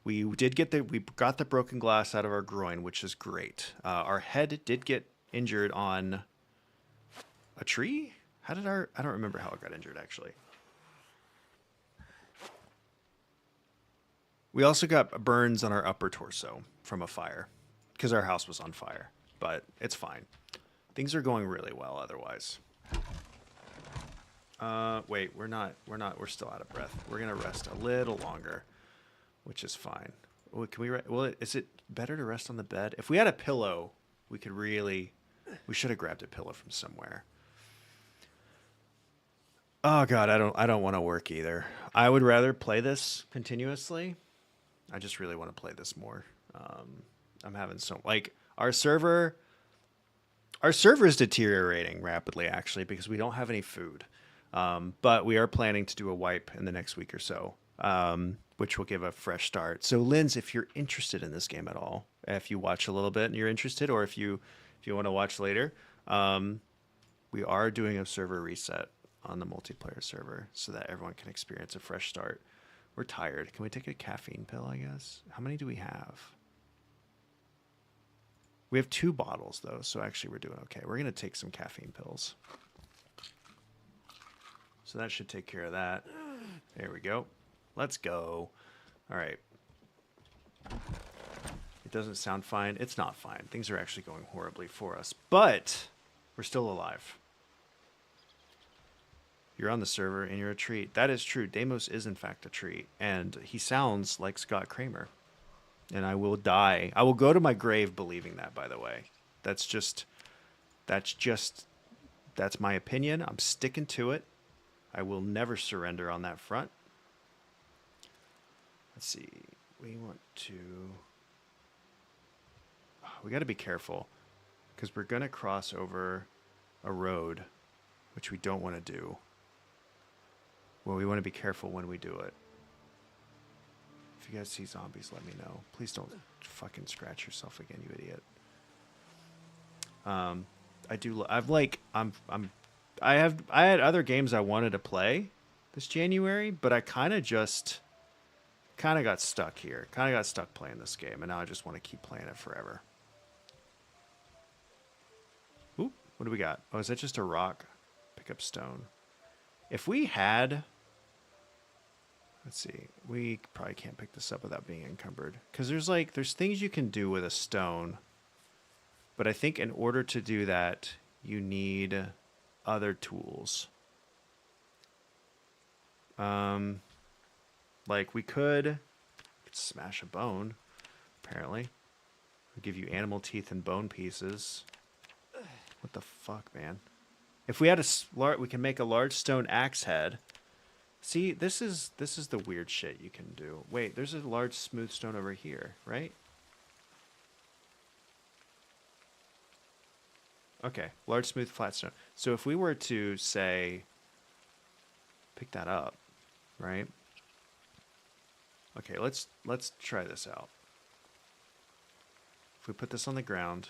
A: We got the broken glass out of our groin, which is great. Our head did get injured on a tree? I don't remember how it got injured, actually. We also got burns on our upper torso from a fire because our house was on fire, but it's fine. Things are going really well otherwise. Wait, we're still out of breath. We're going to rest a little longer, which is fine. Well, is it better to rest on the bed? If we had a pillow, we should have grabbed a pillow from somewhere. Oh God, I don't want to work either. I would rather play this continuously. I just really want to play this more. I'm having our server is deteriorating rapidly actually because we don't have any food. But we are planning to do a wipe in the next week or so, which will give a fresh start. So Linz, if you're interested in this game at all, if you watch a little bit and you're interested, or if you want to watch later, we are doing a server reset on the multiplayer server so that everyone can experience a fresh start. We're tired. Can we take a caffeine pill, I guess? How many do we have? We have 2 bottles, though, so actually we're doing okay. We're going to take some caffeine pills. So that should take care of that. There we go. Let's go. All right. It doesn't sound fine. It's not fine. Things are actually going horribly for us, but we're still alive. You're on the server and you're a treat. That is true. Deimos is in fact a treat, and he sounds like Scott Kramer. And I will die. I will go to my grave believing that, by the way. That's my opinion. I'm sticking to it. I will never surrender on that front. Let's see. We got to be careful because we're going to cross over a road, which we don't want to do. Well, we want to be careful when we do it. If you guys see zombies, let me know. Please don't fucking scratch yourself again, you idiot. I had other games I wanted to play this January, but I kind of got stuck here. Kind of got stuck playing this game, and now I just want to keep playing it forever. Oop, what do we got? Oh, is that just a rock? Pick up stone. If we had... Let's see. We probably can't pick this up without being encumbered. Because there's things you can do with a stone. But I think in order to do that, you need other tools. Like we could smash a bone, apparently. We'll give you animal teeth and bone pieces. What the fuck, man? If we had we can make a large stone axe head. See, this is the weird shit you can do. Wait, there's a large smooth stone over here, right? Okay, large smooth flat stone. So if we were to say pick that up, right? Okay, let's try this out. If we put this on the ground,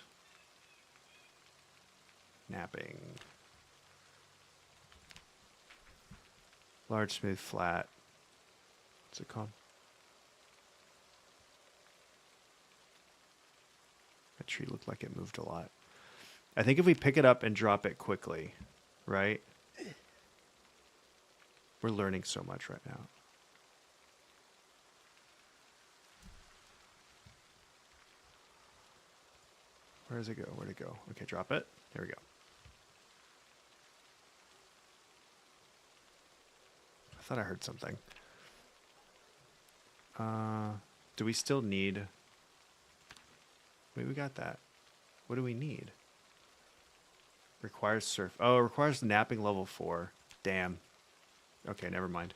A: napping. Large, smooth, flat. What's it called? That tree looked like it moved a lot. I think if we pick it up and drop it quickly, right? We're learning so much right now. Where does it go? Where'd it go? Okay, drop it. There we go. I thought I heard something. Do we still need... Wait, we got that. What do we need? Requires surf. Oh, it requires napping level 4. Damn. Okay, never mind.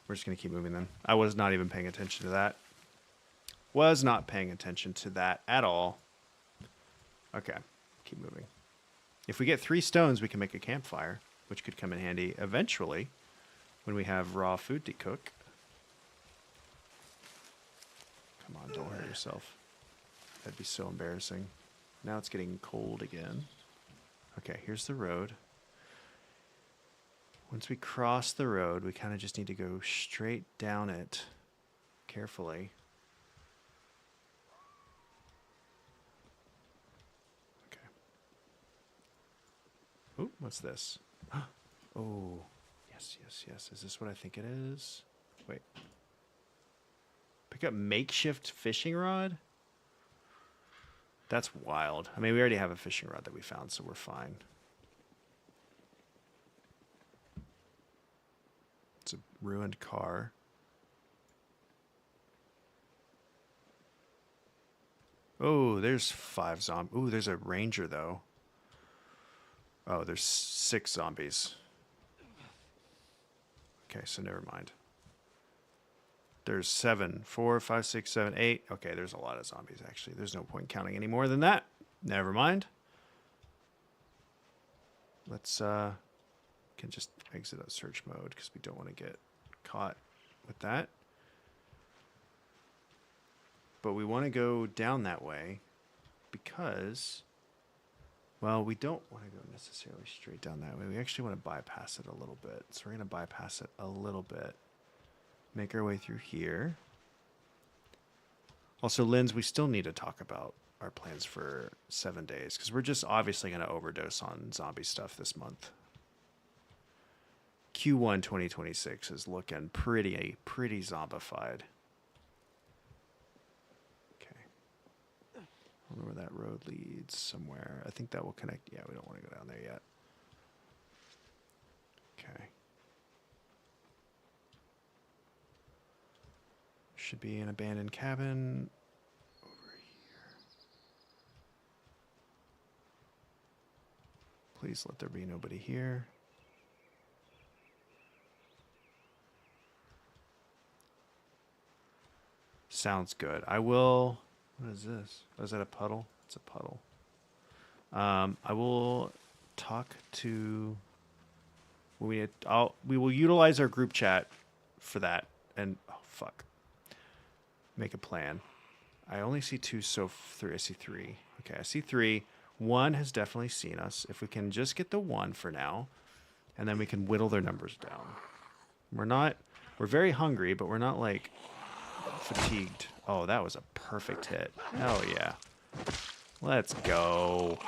A: We're just going to keep moving then. I was not even paying attention to that. Was not paying attention to that at all. Okay, keep moving. If we get 3 stones, we can make a campfire, which could come in handy eventually when we have raw food to cook. Come on, don't hurt yourself. That'd be so embarrassing. Now it's getting cold again. Okay, here's the road. Once we cross the road, we kind of just need to go straight down it carefully. Okay. Ooh, what's this? Oh, yes, yes, yes. Is this what I think it is? Wait. Pick up makeshift fishing rod? That's wild. I mean, we already have a fishing rod that we found, so we're fine. It's a ruined car. Oh, there's 5 zombies. Ooh, there's a ranger, though. Oh, there's 6 zombies. Okay, so never mind. There's 7. 4, 5, 6, 7, 8. Okay, there's a lot of zombies, actually. There's no point counting any more than that. Never mind. Let's, can just exit out search mode because we don't want to get caught with that. But we want to go down that way because, well, we don't want to go necessarily straight down that way. We actually want to bypass it a little bit. So we're going to bypass it a little bit. Make our way through here. Also, Linz, we still need to talk about our plans for 7 days because we're just obviously going to overdose on zombie stuff this month. Q1 2026 is looking pretty zombified. Okay. I don't know where that road leads somewhere. I think that will connect. Yeah, we don't want to go down there yet. Okay. Should be an abandoned cabin over here. Please let there be nobody here. Sounds good. I will... What is this? Oh, is that a puddle? It's a puddle. I will talk to... we will utilize our group chat for that. And... Oh, fuck. Make a plan. I only see 2 so 3. I see 3. Okay, I see 3. 1 has definitely seen us. If we can just get the 1 for now, and then we can whittle their numbers down. We're very hungry, but we're not like fatigued. Oh, that was a perfect hit. Hell yeah. Let's go.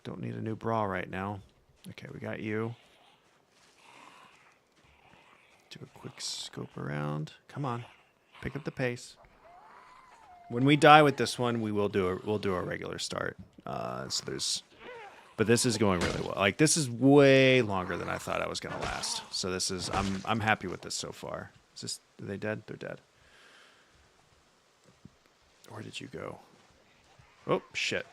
A: Don't need a new bra right now. Okay, we got you. Do a quick scope around. Come on. Pick up the pace. When we die with this one, we'll do a regular start. But this is going really well. Like, this is way longer than I thought I was gonna last. So this is I'm happy with this so far. Are they dead? They're dead. Where did you go? Oh shit.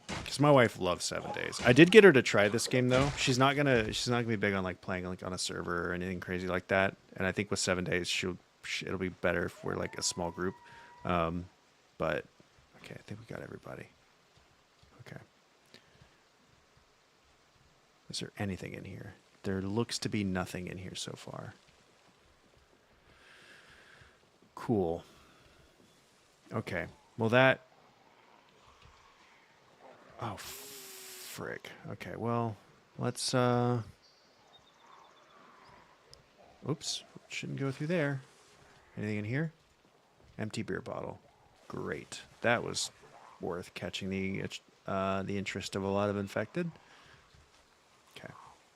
A: Because my wife loves 7 Days. I did get her to try this game though. She's not gonna be big on like playing like on a server or anything crazy like that. And I think with 7 Days it'll be better if we're like a small group. But okay, I think we got everybody. Okay. Is there anything in here? There looks to be nothing in here so far. Cool. Okay. Well, that... Oh, frick. Okay, well, let's... Oops. Shouldn't go through there. Anything in here? Empty beer bottle. Great. That was worth catching the interest of a lot of infected. Okay.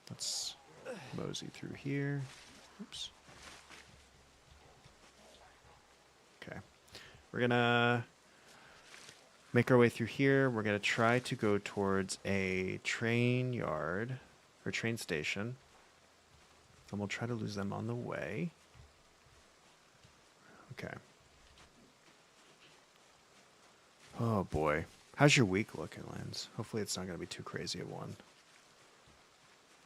A: Let's mosey through here. Oops. Okay. We're gonna make our way through here. We're gonna try to go towards a train yard or train station. And we'll try to lose them on the way. Okay. Oh boy. How's your week looking, Lance? Hopefully it's not gonna be too crazy at one.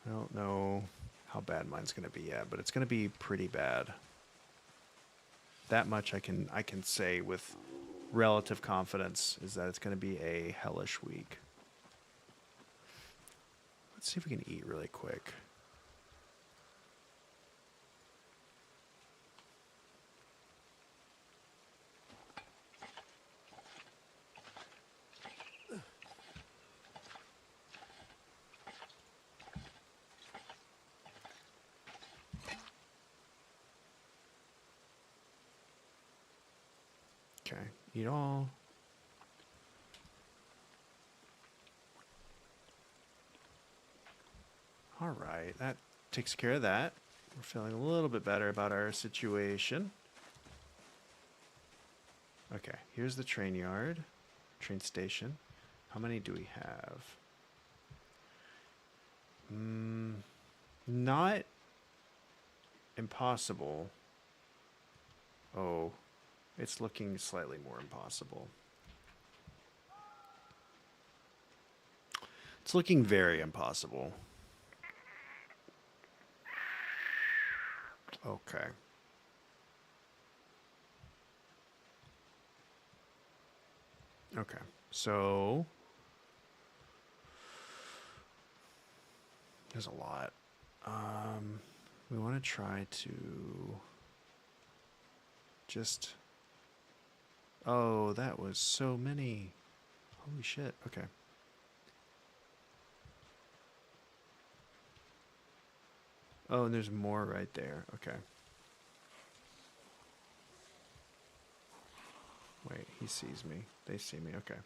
A: I don't know how bad mine's gonna be yet, but it's gonna be pretty bad. That much I can say with relative confidence is that it's gonna be a hellish week. Let's see if we can eat really quick. Okay, eat all. All right, that takes care of that. We're feeling a little bit better about our situation. Okay, here's the train yard, train station. How many do we have? Not impossible. Oh. It's looking slightly more impossible. It's looking very impossible. Okay. Okay. So there's a lot. We want to try to just... Oh, that was so many. Holy shit. Okay. Oh, and there's more right there. Okay. Wait, he sees me. They see me. Okay.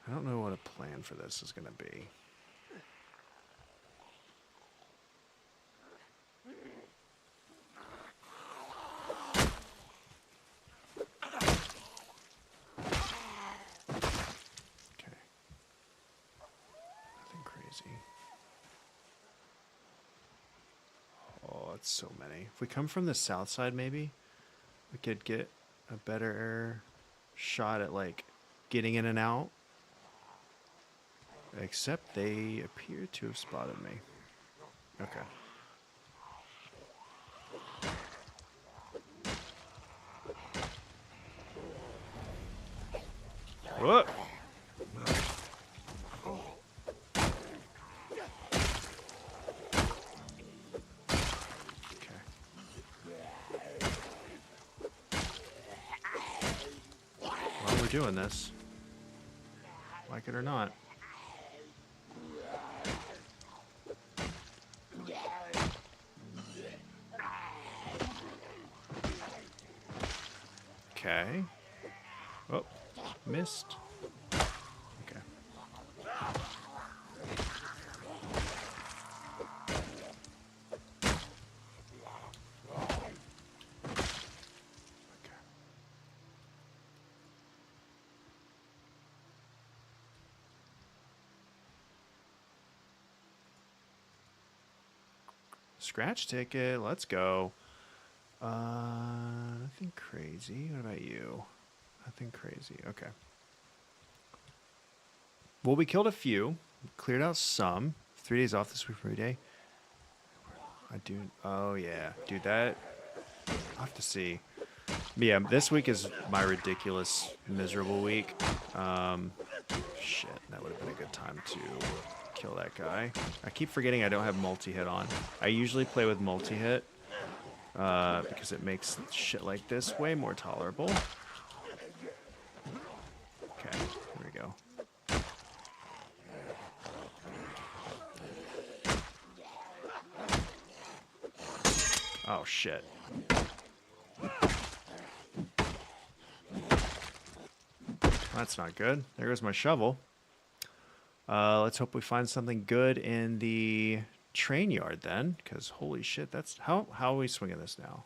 A: I don't know what a plan for this is going to be. So many. If we come from the south side, maybe we could get a better shot at like getting in and out. Except they appear to have spotted me. Okay. Whoa! Doing this, like it or not. Okay. Oh, missed. Okay. Scratch ticket. Let's go. Nothing crazy. What about you? Nothing crazy. Okay. Well, we killed a few. Cleared out some. 3 days off this week for every day. I do. Oh, yeah. Dude, that... I'll have to see. But yeah, this week is my ridiculous, miserable week. Shit, that would have been a good time to kill that guy. I keep forgetting I don't have multi-hit on. I usually play with multi-hit because it makes shit like this way more tolerable. Okay, here we go. Oh, shit. That's not good. There goes my shovel. Let's hope we find something good in the train yard then, because holy shit, that's... How are we swinging this now?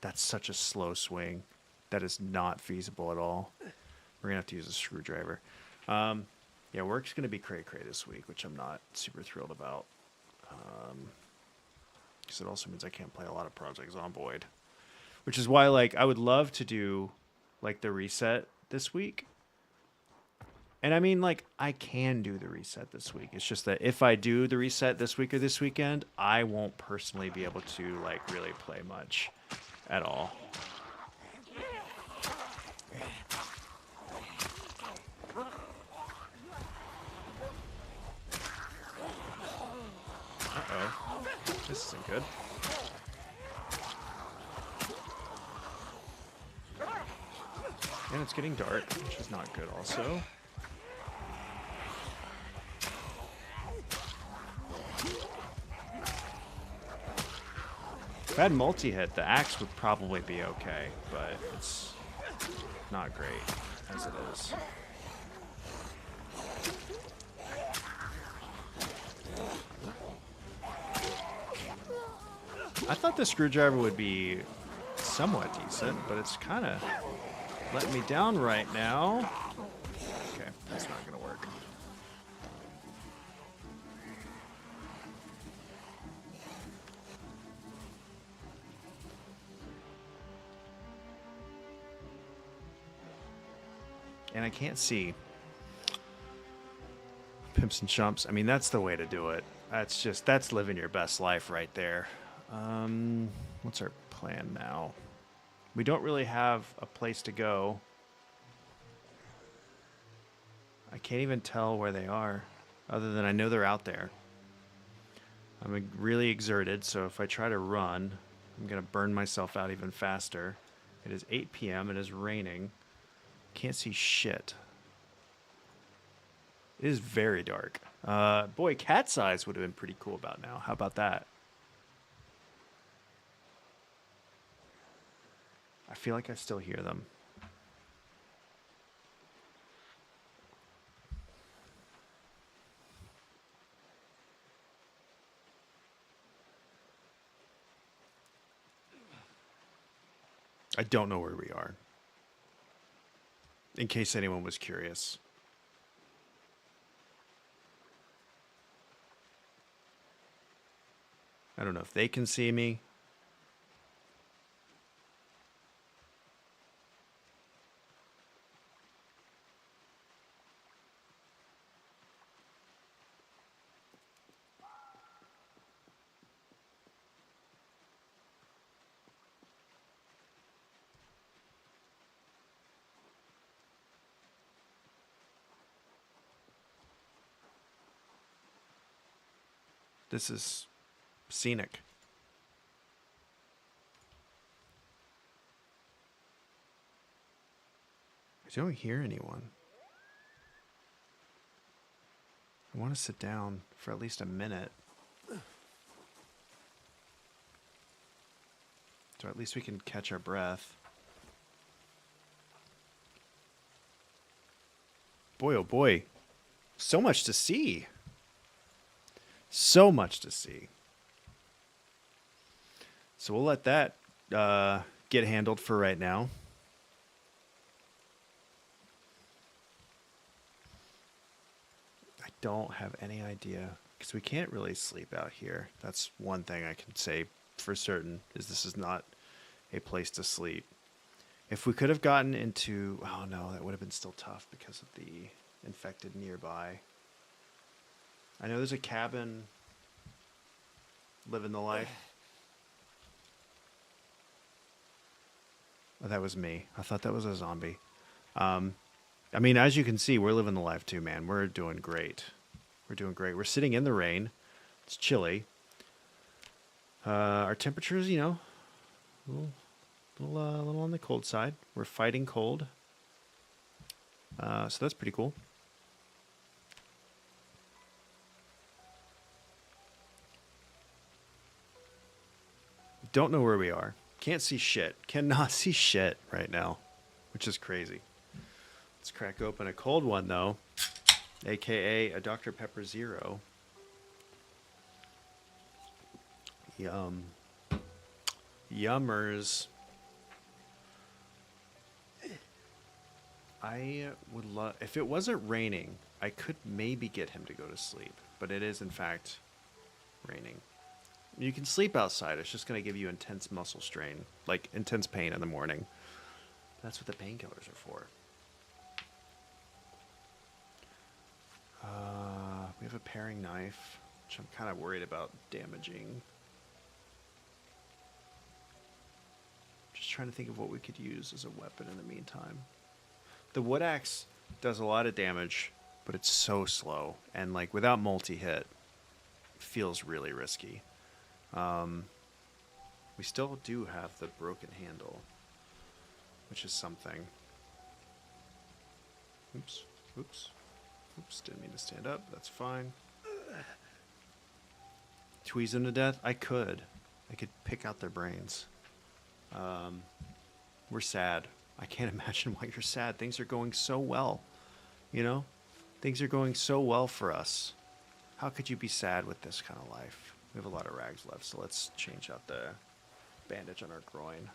A: That's such a slow swing. That is not feasible at all. We're going to have to use a screwdriver. Yeah, work's going to be cray-cray this week, which I'm not super thrilled about. Because it also means I can't play a lot of Project Zomboid. Which is why, like, I would love to do, like, the reset this week. And I mean, like, I can do the reset this week. It's just that if I do the reset this week or this weekend, I won't personally be able to, like, really play much at all. Uh-oh. This isn't good. And it's getting dark, which is not good also. If I had multi-hit, the axe would probably be okay, but it's not great as it is. I thought the screwdriver would be somewhat decent, but it's kind of letting me down right now. Okay, that's not going to work. And I can't see. Pimps and chumps. I mean, that's the way to do it. That's living your best life right there. What's our plan now? We don't really have a place to go. I can't even tell where they are, other than I know they're out there. I'm really exerted, so if I try to run, I'm going to burn myself out even faster. It is 8 p.m. It is raining. Can't see shit. It is very dark. Boy, Cat's Eyes would have been pretty cool about now. How about that? I feel like I still hear them. I don't know where we are. In case anyone was curious. I don't know if they can see me. This is scenic. I don't hear anyone. I want to sit down for at least a minute. So at least we can catch our breath. Boy, oh boy. So much to see. So much to see. So we'll let that get handled for right now. I don't have any idea. Because we can't really sleep out here. That's one thing I can say for certain, is this is not a place to sleep. If we could have gotten into... Oh, no, that would have been still tough because of the infected nearby. I know there's a cabin... Living the life. Oh, that was me. I thought that was a zombie. I mean, as you can see, we're living the life too, man. We're doing great. We're doing great. We're sitting in the rain. It's chilly. Our temperature's, you know, a little on the cold side. We're fighting cold. So that's pretty cool. Don't know where we are. Can't see shit. Cannot see shit right now, which is crazy. Let's crack open a cold one, though, a.k.a. a Dr. Pepper Zero. Yum. Yummers. I would love... If it wasn't raining, I could maybe get him to go to sleep. But it is, in fact, raining. You can sleep outside. It's just going to give you intense muscle strain. Like, intense pain in the morning. That's what the painkillers are for. We have a paring knife, which I'm kind of worried about damaging. Just trying to think of what we could use as a weapon in the meantime. The wood axe does a lot of damage, but it's so slow. And, like, without multi-hit, feels really risky. We still do have the broken handle, which is something. Oops, oops, oops, didn't mean to stand up, that's fine. Tweeze them to death? I could pick out their brains. We're sad. I can't imagine why you're sad. Things are going so well, you know? Things are going so well for us. How could you be sad with this kind of life? We have a lot of rags left, so let's change out the bandage on our groin.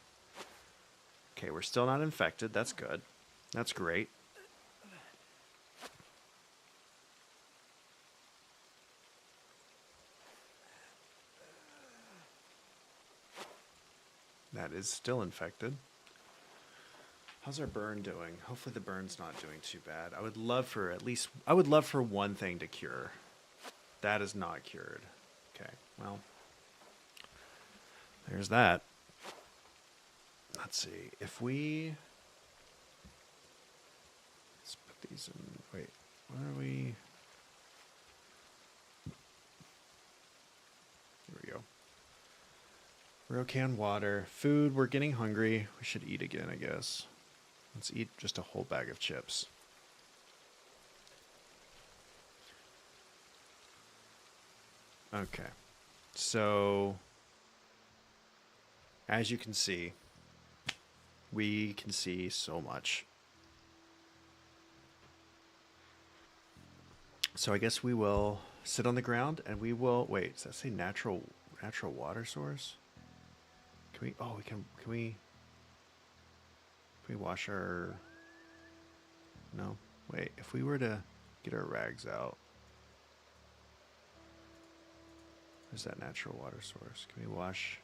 A: Okay, we're still not infected. That's good. That's great. That is still infected. How's our burn doing? Hopefully the burn's not doing too bad. I would love for one thing to cure. That is not cured. Okay, well, there's that. Let's see, if we... Let's put these in... Wait, where are we? Here we go. We're okay on water. Food, we're getting hungry. We should eat again, I guess. Let's eat just a whole bag of chips. Okay. So, as you can see, we can see so much. So I guess we will sit on the ground and we will... Wait, does that say natural water source? Can we... Oh, can we wash our... No. Wait, if we were to get our rags out... Where's that natural water source? Can we wash?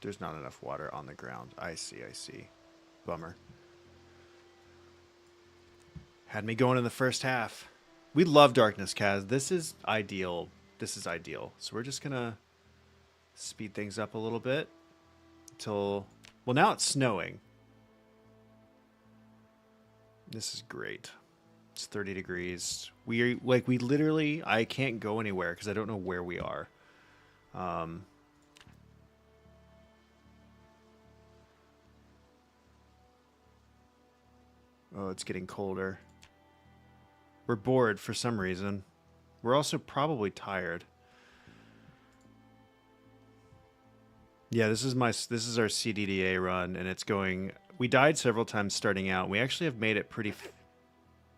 A: There's not enough water on the ground. I see. Bummer. Had me going in the first half. We love darkness, Kaz. This is ideal. So we're just gonna speed things up a little bit until... Well, now it's snowing. This is great. It's 30 degrees. We literally, I can't go anywhere because I don't know where we are. Oh, it's getting colder. We're bored for some reason. We're also probably tired. Yeah, this is our CDDA run, and it's going... We died several times starting out. We actually have made it pretty...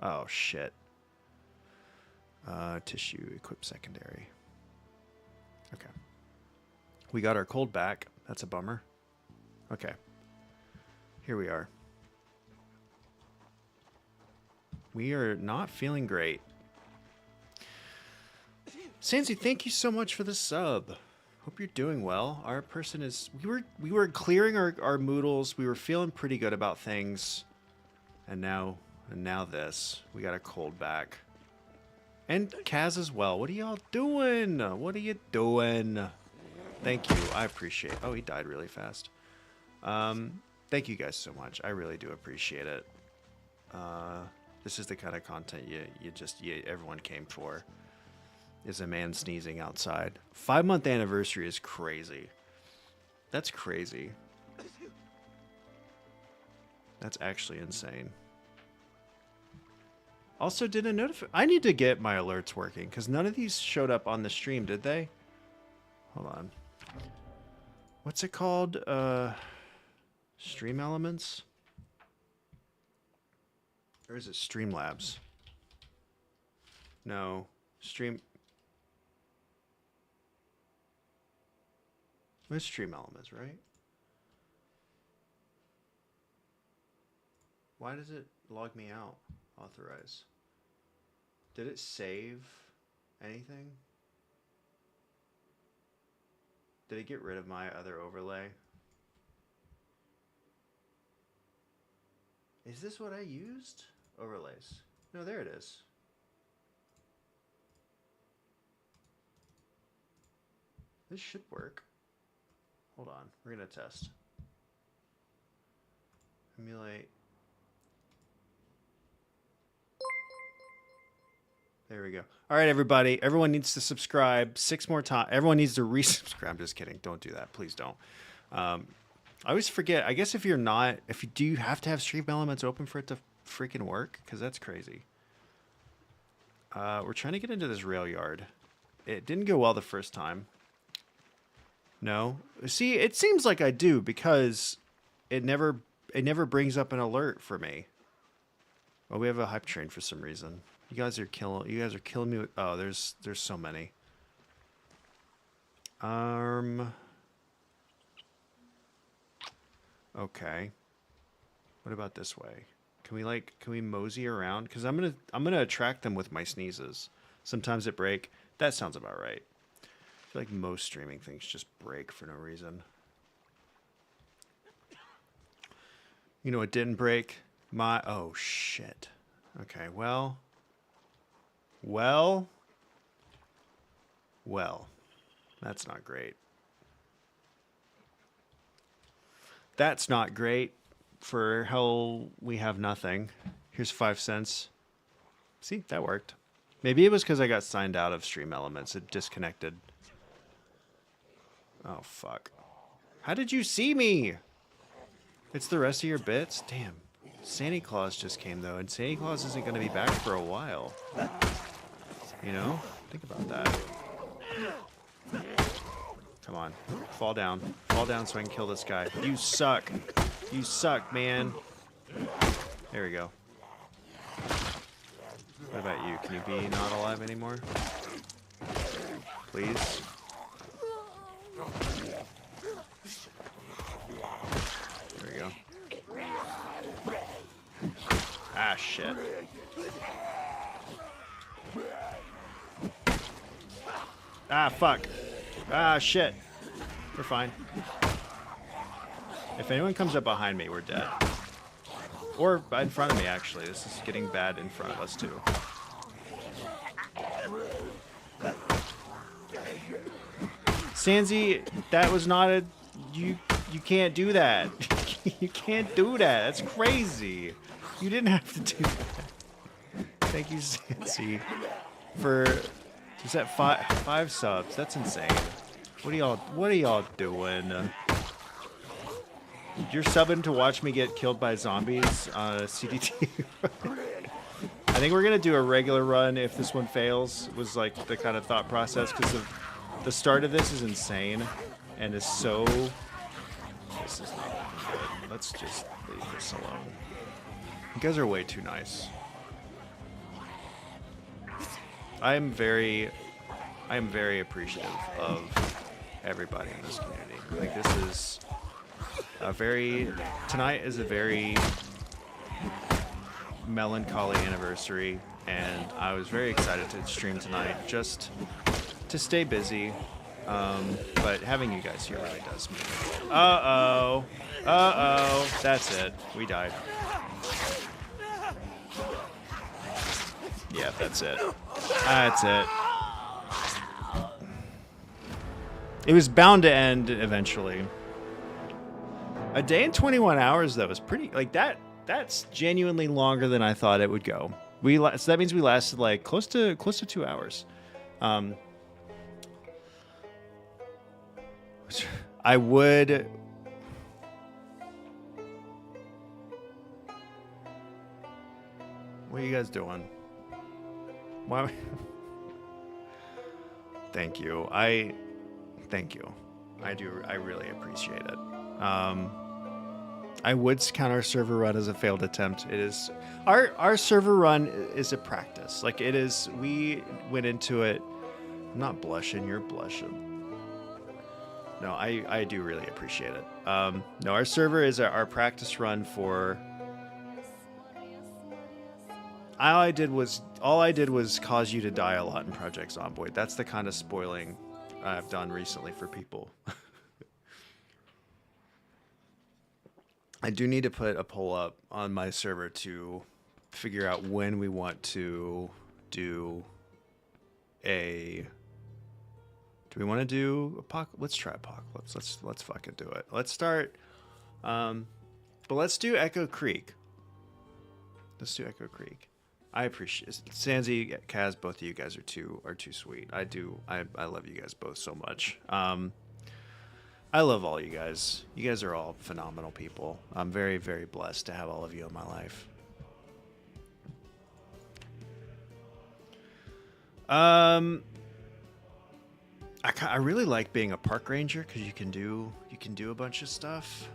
A: Oh, shit. Tissue, equip secondary. Okay. We got our cold back. That's a bummer. Okay. Here we are. We are not feeling great. Sansi, thank you so much for the sub. Hope you're doing well. Our person is... We were clearing our moodles. We were feeling pretty good about things. And now this. We got a cold back. And Kaz as well. What are y'all doing? What are you doing? Thank you. I appreciate... Oh, he died really fast. Thank you guys so much. I really do appreciate it. This is the kind of content everyone came for. Is a man sneezing outside. 5-month anniversary is crazy. That's crazy. That's actually insane. Also, did a notify... I need to get my alerts working, because none of these showed up on the stream, did they? Hold on. What's it called? Stream Elements? Or is it Streamlabs? No. Stream... It's Stream Elements, right? Why does it log me out? Authorize. Did it save anything? Did it get rid of my other overlay? Is this what I used? Overlays. No, there it is. This should work. Hold on, we're gonna test. Emulate. There we go. All right, everybody. Everyone needs to subscribe 6 more times. Everyone needs to resubscribe. I'm just kidding. Don't do that. Please don't. I always forget. I guess if you're not, do you have to have Stream Elements open for it to freaking work? Because that's crazy. We're trying to get into this rail yard. It didn't go well the first time. No. See, it seems like I do because it never brings up an alert for me. Oh, we have a hype train for some reason. You guys are killing me with... Oh, there's so many. Okay. What about this way? Can we mosey around? Because I'm gonna attract them with my sneezes. Sometimes it break. That sounds about right. I feel like most streaming things just break for no reason. You know, it didn't break. Oh shit. Okay, well. That's not great. That's not great for how we have nothing. Here's 5 cents. See, that worked. Maybe it was because I got signed out of Stream Elements. It disconnected. Oh, fuck. How did you see me? It's the rest of your bits? Damn. Santa Claus just came, though, and Santa Claus isn't going to be back for a while. You know? Think about that. Come on. Fall down. Fall down so I can kill this guy. You suck. You suck, man. There we go. What about you? Can you be not alive anymore? Please? There we go. Ah, shit. Ah, fuck. Ah, shit. We're fine. If anyone comes up behind me, we're dead. Or in front of me, actually. This is getting bad in front of us, too. Sansi, that was not a... You can't do that. You can't do that. That's crazy. You didn't have to do that. Thank you, Sansi, for... Is that five subs? That's insane. What are y'all doing? You're subbing to watch me get killed by zombies on a CDT. I think we're gonna do a regular run if this one fails. Was like the kind of thought process because of the start of this is insane and is so. This is not looking good. Let's just leave this alone. You guys are way too nice. I am very appreciative of everybody in this community. Like this is tonight is a very melancholy anniversary, and I was very excited to stream tonight just to stay busy. But having you guys here really does mean. Uh-oh. Uh-oh. That's it. We died. Yeah, that's it. That's it. It was bound to end eventually. A day and 21 hours, though, is pretty... Like, that's genuinely longer than I thought it would go. So that means we lasted, like, close to 2 hours. I would... What are you guys doing? Why? Thank you. Thank you. I really appreciate it. I would count our server run as a failed attempt. It is our server run is a practice. Like it is. We went into it. I'm not blushing. You're blushing. No, I do really appreciate it. No, our server is our practice run for. All I did was cause you to die a lot in Project Zomboid. That's the kind of spoiling I've done recently for people. I do need to put a poll up on my server to figure out when we want to do a... Do we want to do Apocalypse? Let's try Apocalypse. Let's fucking do it. Let's start... but let's do Echo Creek. Let's do Echo Creek. I appreciate it. Sanzi, Kaz, both of you guys are too sweet. I love you guys both so much. I love all you guys. You guys are all phenomenal people. I'm very, very blessed to have all of you in my life. I really like being a park ranger because you can do a bunch of stuff.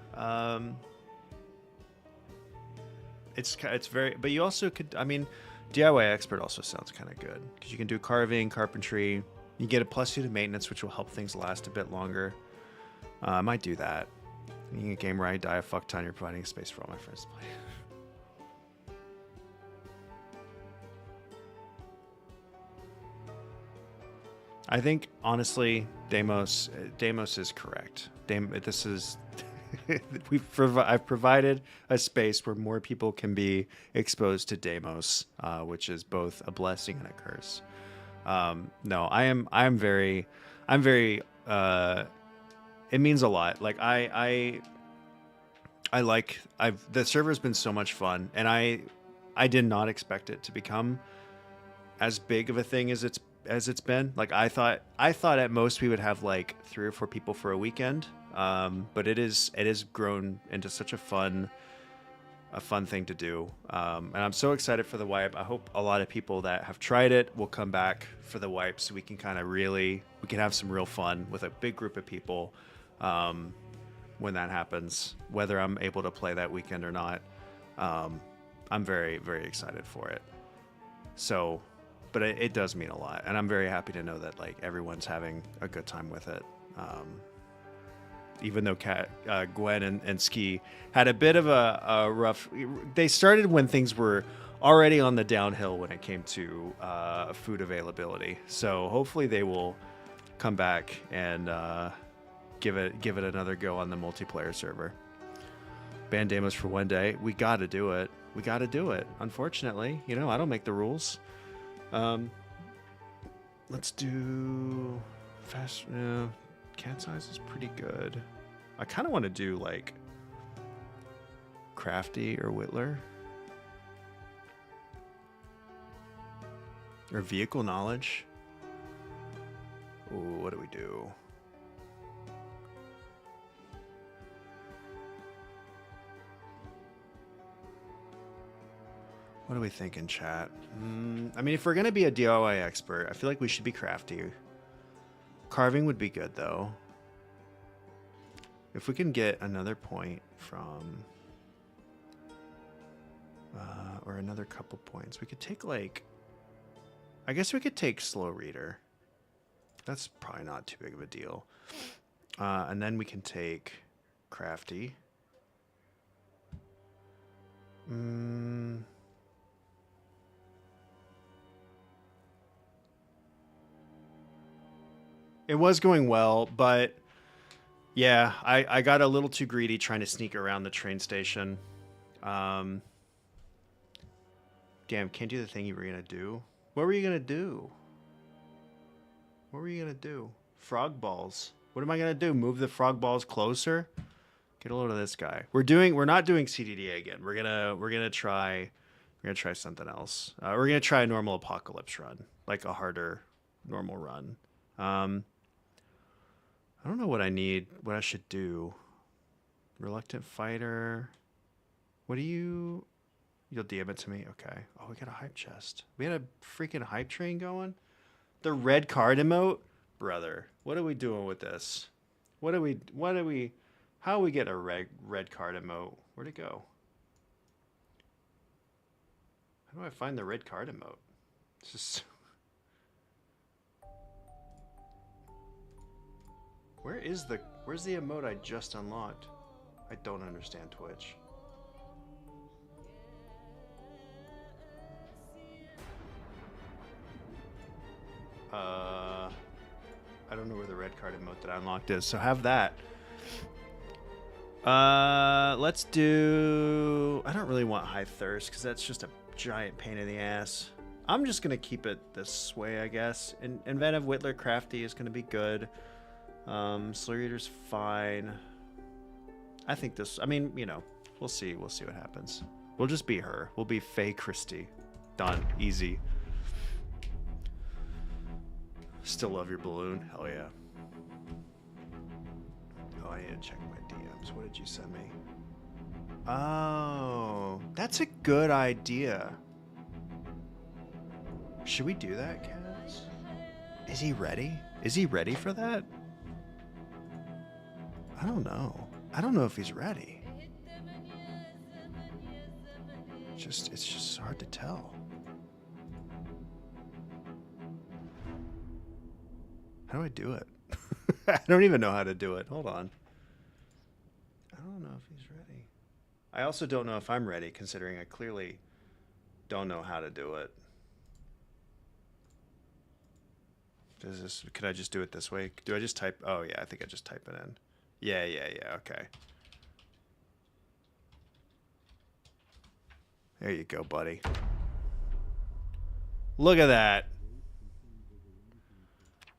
A: It's very, but you also could. I mean, DIY expert also sounds kind of good because you can do carving, carpentry. You get a +2 to maintenance, which will help things last a bit longer. I might do that. Being a game where I die a fuck ton, you're providing a space for all my friends to play. I think honestly, Deimos is correct. This is I've provided a space where more people can be exposed to Deimos, which is both a blessing and a curse. No, I'm very it means a lot. Like the server's been so much fun, and I did not expect it to become as big of a thing as it's been. Like I thought at most we would have like 3 or 4 people for a weekend. But it has grown into such a fun thing to do. And I'm so excited for the wipe. I hope a lot of people that have tried it will come back for the wipe so we can we can have some real fun with a big group of people. When that happens, whether I'm able to play that weekend or not, I'm very, very excited for it. So, but it does mean a lot, and I'm very happy to know that like everyone's having a good time with it. Even though Gwen and Ski had a bit of a rough... They started when things were already on the downhill when it came to food availability. So hopefully they will come back and give it another go on the multiplayer server. Ban Deimos for one day. We got to do it. We got to do it. Unfortunately, I don't make the rules. Let's do fast... Cat size is pretty good. I kind of want to do like Crafty or Whittler. Or Vehicle Knowledge. Ooh, what do we do? What do we think in chat? I mean, if we're going to be a DIY expert, I feel like we should be Crafty. Carving would be good, though. If we can get another point from... or another couple points. We could take, like... I guess we could take Slow Reader. That's probably not too big of a deal. And then we can take Crafty. It was going well, but yeah, I got a little too greedy trying to sneak around the train station. Um, Damn, can't do the thing you were gonna do. What were you gonna do? What were you gonna do? Frog balls. What am I gonna do? Move the frog balls closer? Get a load of this guy. We're not doing CDDA again. We're gonna try something else. We're gonna try a normal apocalypse run, like a harder normal run. Um, I don't know what I need. What I should do. Reluctant fighter. What do you? You'll DM it to me. Okay. Oh, we got a hype chest. We had a freaking hype train going. The red card emote, brother. What are we doing with this? What are we? How are we get a red card emote? Where'd it go? How do I find the red card emote? It's just. Where's the emote I just unlocked? I don't understand Twitch. I don't know where the red card emote that I unlocked is, so have that. Let's do... I don't really want high thirst, because that's just a giant pain in the ass. I'm just going to keep it this way, I guess. Inventive Whittler Crafty is going to be good. Slur Eater's fine. I think this... I mean, you know, we'll see. We'll see what happens. We'll just be her. We'll be Faye Christie. Done. Easy. Still love your balloon. Hell yeah. Oh, I need to check my DMs. What did you send me? Oh, that's a good idea. Should we do that, Kaz? Is he ready? Is he ready for that? I don't know. I don't know if he's ready. It's just hard to tell. How do I do it? I don't even know how to do it. Hold on. I don't know if he's ready. I also don't know if I'm ready, considering I clearly don't know how to do it. Could I just do it this way? Do I just type? Oh, yeah, I think I just type it in. Yeah, okay. There you go, buddy. Look at that.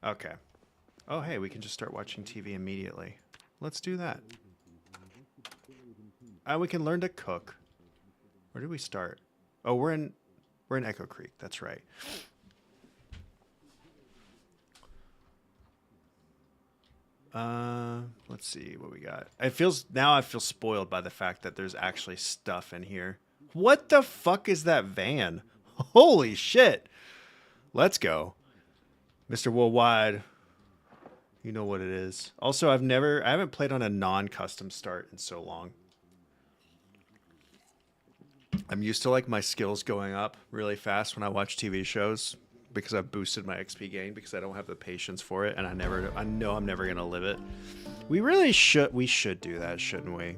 A: Okay. Oh, hey, we can just start watching TV immediately. Let's do that. We can learn to cook. Where did we start? Oh, we're in Echo Creek. That's right. Let's see what we got. I feel spoiled by the fact that there's actually stuff in here. What the fuck is that van? Holy shit. Let's go. Mr. Worldwide. You know what it is. Also, I haven't played on a non-custom start in so long. I'm used to like my skills going up really fast when I watch TV shows because I've boosted my XP gain because I don't have the patience for it and I know I'm never gonna live it. We should do that, shouldn't we?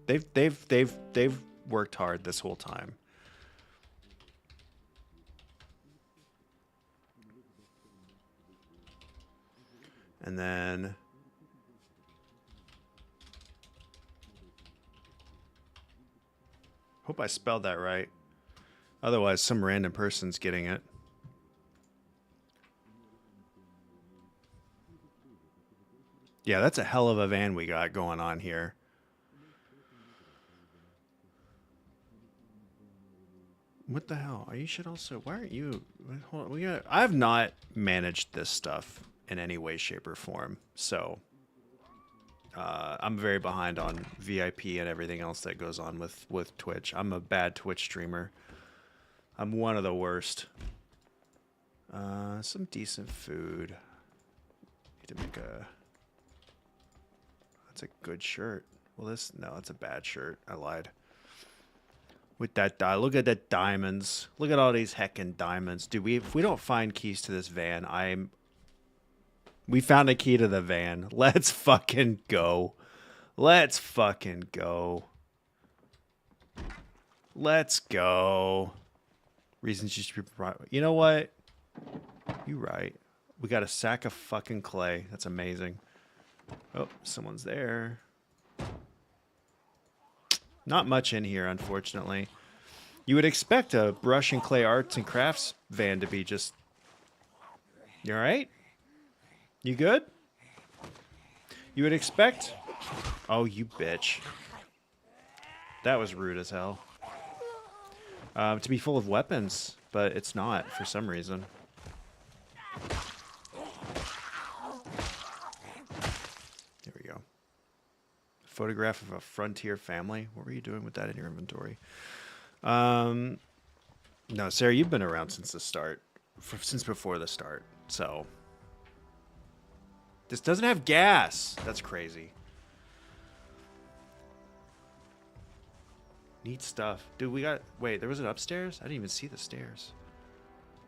A: They've worked hard this whole time. And then hope I spelled that right. Otherwise, some random person's getting it. Yeah, that's a hell of a van we got going on here. What the hell? You should also... Why aren't you... Hold on, I've not managed this stuff in any way, shape, or form. So, I'm very behind on VIP and everything else that goes on with Twitch. I'm a bad Twitch streamer. I'm one of the worst. Some decent food. Need to make a... That's a good shirt. Well, no, it's a bad shirt. I lied. With that look at the diamonds. Look at all these heckin' diamonds. Dude, if we don't find keys to this van, we found a key to the van. Let's fucking go. Let's fucking go. Let's go. Reasons you should be... You know what? You right. We got a sack of fucking clay. That's amazing. Oh, someone's there. Not much in here, unfortunately. You would expect a brush and clay arts and crafts van to be just... You alright? You good? You would expect... Oh, you bitch. That was rude as hell. To be full of weapons, but it's not for some reason. There we go. Photograph of a frontier family. What were you doing with that in your inventory? No, Sarah, you've been around since the start. Since before the start, so... This doesn't have gas! That's crazy. Neat stuff. Dude, we got... Wait, there was an upstairs? I didn't even see the stairs.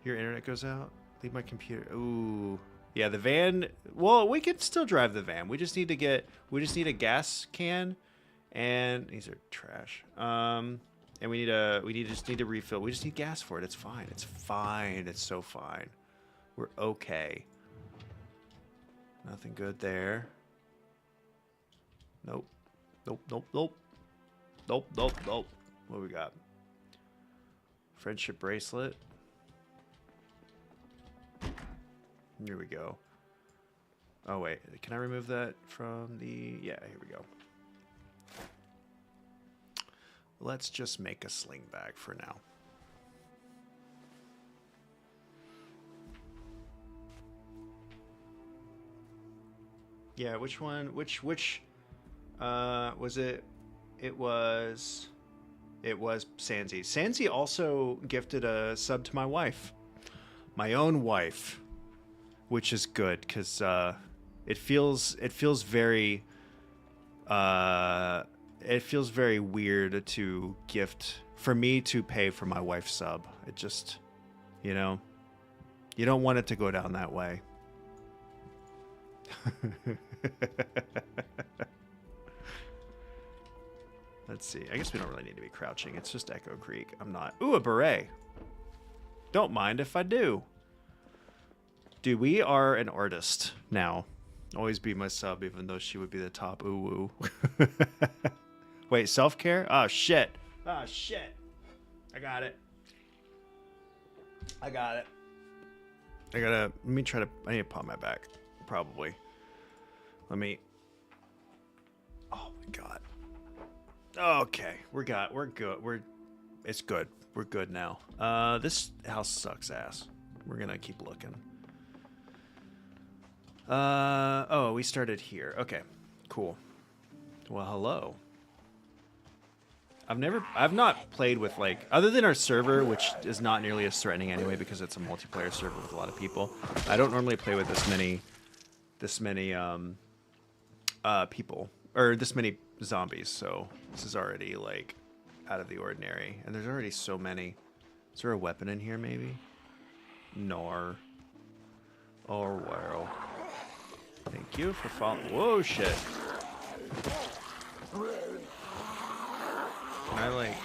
A: Your internet goes out? Leave my computer... Ooh. Yeah, the van... Well, we can still drive the van. We just need to get... We just need a gas can. And... These are trash. And we need a... just need to refill. We just need gas for it. It's fine. It's fine. It's so fine. We're okay. Nothing good there. Nope. Nope, nope, nope. Nope, nope, nope. What we got? Friendship bracelet. Here we go. Oh, wait. Can I remove that from the... Yeah, here we go. Let's just make a sling bag for now. Yeah, which one? Which was it? It was Sansi. Sansi also gifted a sub to my wife. My own wife. Which is good, because it feels very weird to gift, for me to pay for my wife's sub. It just, you know, you don't want it to go down that way. Let's see. I guess we don't really need to be crouching. It's just Echo Creek. I'm not. Ooh, a beret. Don't mind if I do. Dude, we are an artist now. Always be my sub, even though she would be the top. Ooh, woo. Wait, self-care? Oh, shit. Oh, shit. I got it. I gotta... Let me try to... I need to pop my back. Probably. Let me... Oh, my God. Okay. We're good. It's good. We're good now. This house sucks ass. We're gonna keep looking. Oh, we started here. Okay, cool. Well, hello. I've not played with, like, other than our server, which is not nearly as threatening anyway because it's a multiplayer server with a lot of people. I don't normally play with this many people, or this many zombies, so this is already, like, out of the ordinary. And there's already so many. Is there a weapon in here, maybe? Nor. Oh, wow. Thank you for following. Whoa, shit. Can I, like...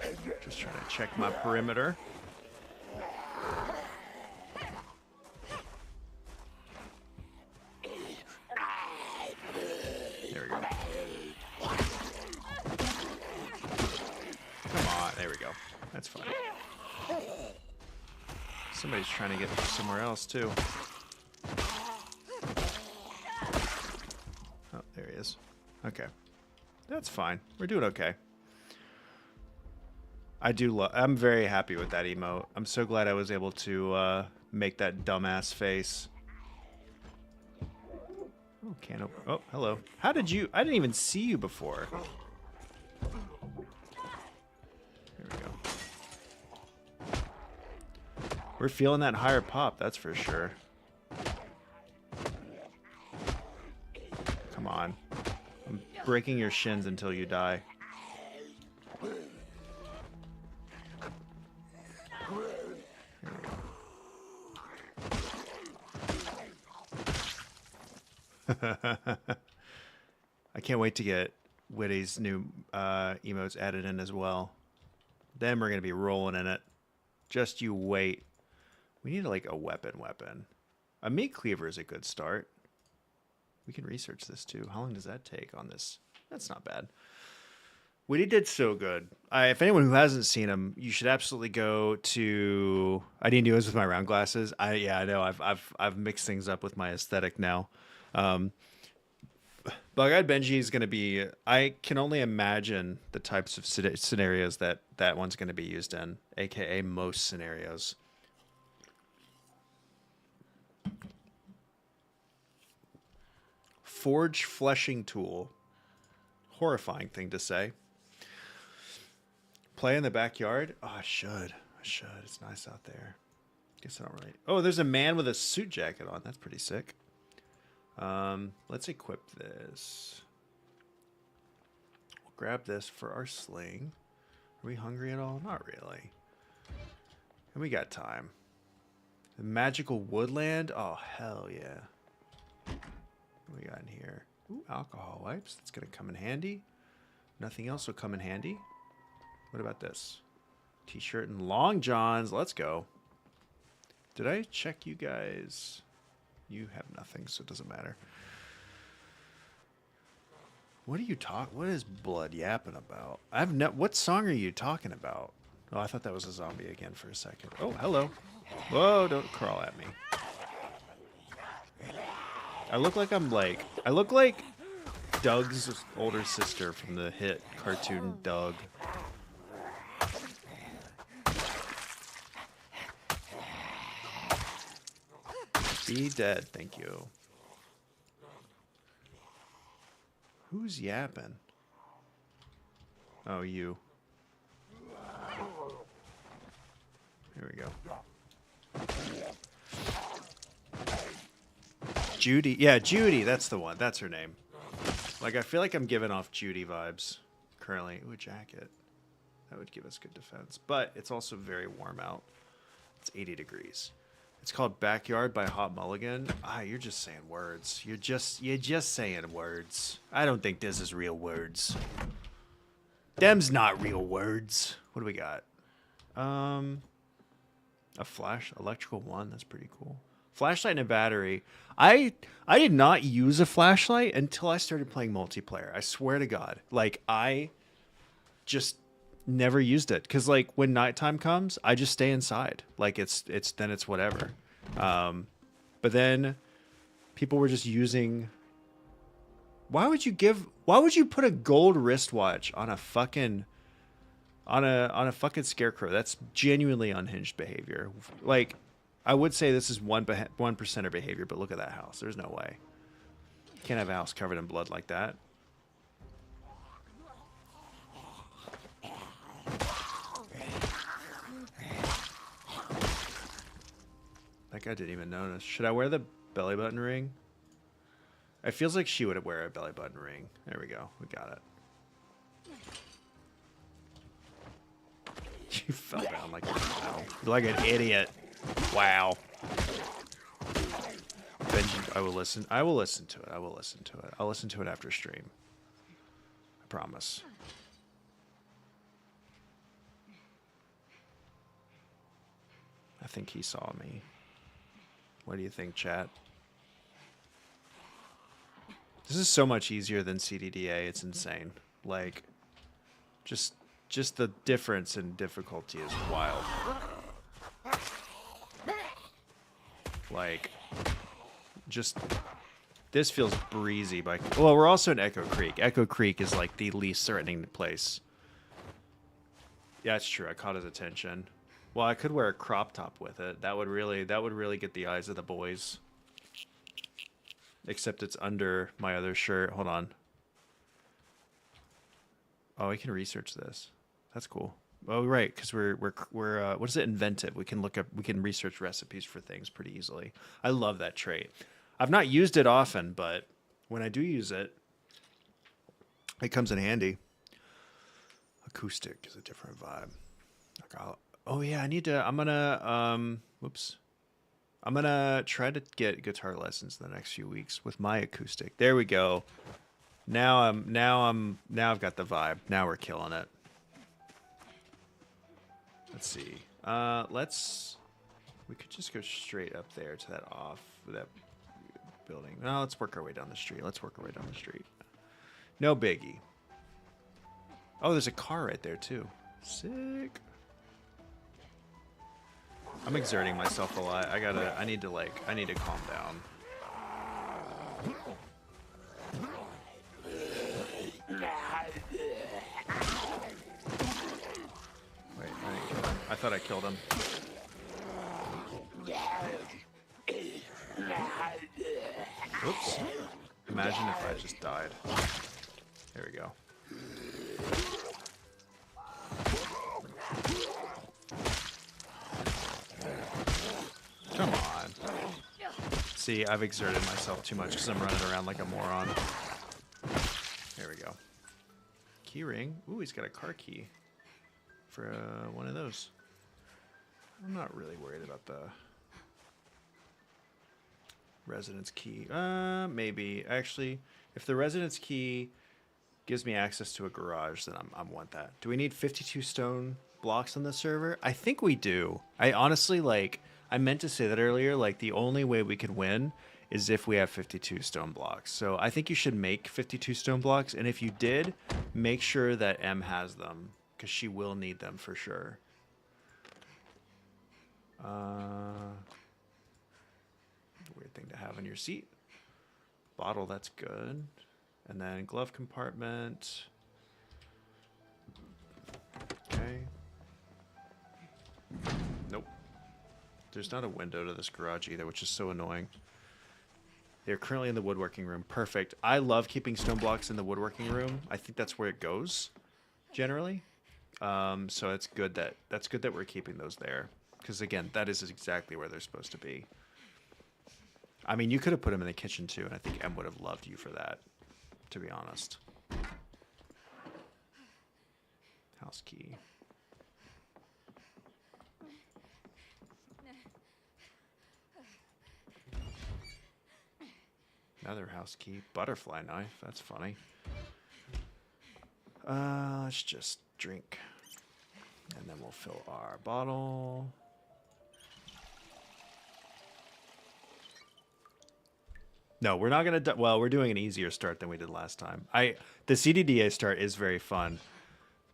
A: There we go. Just trying to check my perimeter. There we go. Come on, there we go. That's fine. Somebody's trying to get somewhere else, too. Oh, there he is. Okay. That's fine. We're doing okay. I'm very happy with that emote. I'm so glad I was able to make that dumbass face. Oh, can't open. Oh, hello. How did you... I didn't even see you before. There we go. We're feeling that higher pop, that's for sure. Come on. I'm breaking your shins until you die. I can't wait to get Witty's new emotes added in as well. Then we're gonna be rolling in it. Just you wait. We need like a weapon. A meat cleaver is a good start. We can research this too. How long does that take on this? That's not bad. Woody did so good. If anyone who hasn't seen him, you should absolutely go to. I didn't do this with my round glasses. Yeah, I know. I've mixed things up with my aesthetic now. Bug-Eyed Benji is going to be. I can only imagine the types of scenarios that one's going to be used in, aka most scenarios. Forge fleshing tool. Horrifying thing to say. Play in the backyard? Oh, I should. It's nice out there. Guess I don't really... Oh, there's a man with a suit jacket on. That's pretty sick. Let's equip this. We'll grab this for our sling. Are we hungry at all? Not really. And we got time. The magical woodland? Oh, hell yeah. What do we got in here? Ooh, alcohol wipes. That's going to come in handy. Nothing else will come in handy. What about this? T-shirt and long johns. Let's go. Did I check you guys? You have nothing, so it doesn't matter. What are you What is Blood yapping about? What song are you talking about? Oh, I thought that was a zombie again for a second. Oh, hello. Whoa, don't crawl at me. I look like I look like Doug's older sister from the hit cartoon Doug. Be dead, thank you. Who's yapping? Oh, you. Here we go. Judy. Yeah, Judy. That's the one. That's her name. Like, I feel like I'm giving off Judy vibes currently. Ooh, a jacket. That would give us good defense. But it's also very warm out. It's 80 degrees. It's called Backyard by Hot Mulligan. Ah, you're just saying words. You're just saying words. I don't think this is real words. Them's not real words. What do we got? A flash, electrical one. That's pretty cool. Flashlight and a battery. I did not use a flashlight until I started playing multiplayer. I swear to God. Like, I just never used it because, like, when nighttime comes, I just stay inside. Like, it's whatever. But then people were just using. Why would you put a gold wristwatch on a fucking scarecrow? That's genuinely unhinged behavior. Like, I would say this is 1% behavior, but look at that house. There's no way. You can't have a house covered in blood like that. That guy didn't even notice. Should I wear the belly button ring? It feels like she would wear a belly button ring. There we go. We got it. You fell down like an idiot. Wow. Benji, I will listen. I will listen to it. I'll listen to it after stream. I promise. I think he saw me. What do you think, chat? This is so much easier than CDDA. It's insane. Like, just the difference in difficulty is wild. Like, just this feels breezy. Well, we're also in Echo Creek. Echo Creek is like the least threatening place. Yeah, it's true. I caught his attention. Well, I could wear a crop top with it. That would really get the eyes of the boys. Except it's under my other shirt. Hold on. Oh, we can research this. That's cool. Oh, right, because we're what is it? Inventive. We can research recipes for things pretty easily. I love that trait. I've not used it often, but when I do use it, it comes in handy. Acoustic is a different vibe. Like, oh yeah, I'm gonna try to get guitar lessons in the next few weeks with my acoustic. There we go. Now I've got the vibe. Now we're killing it. Let's see. We could just go straight up there to that building. No, let's work our way down the street. No biggie. Oh, there's a car right there too. Sick. I'm exerting myself a lot. I need to calm down. Wait, I didn't kill him. I thought I killed him. Oops. Imagine if I just died. There we go. Come on. See, I've exerted myself too much because I'm running around like a moron. There we go. Key ring. Ooh, he's got a car key for one of those. I'm not really worried about the residence key. Maybe. Actually, if the residence key gives me access to a garage, then I want that. Do we need 52 stone blocks on the server? I think we do. I honestly, I meant to say that earlier, the only way we could win is if we have 52 stone blocks. So I think you should make 52 stone blocks, and if you did, make sure that M has them, because she will need them for sure. Weird thing to have in your seat. Bottle, that's good. And then glove compartment. Okay. Nope. There's not a window to this garage either, which is so annoying. They're currently in the woodworking room. Perfect. I love keeping stone blocks in the woodworking room. I think that's where it goes, generally. So it's good that we're keeping those there. Because again, that is exactly where they're supposed to be. I mean, you could have put them in the kitchen too, and I think M would have loved you for that, to be honest. House key. Another house key. Butterfly knife. That's funny. Let's just drink. And then we'll fill our bottle. No, we're not going to... Well, we're doing an easier start than we did last time. The CDDA start is very fun,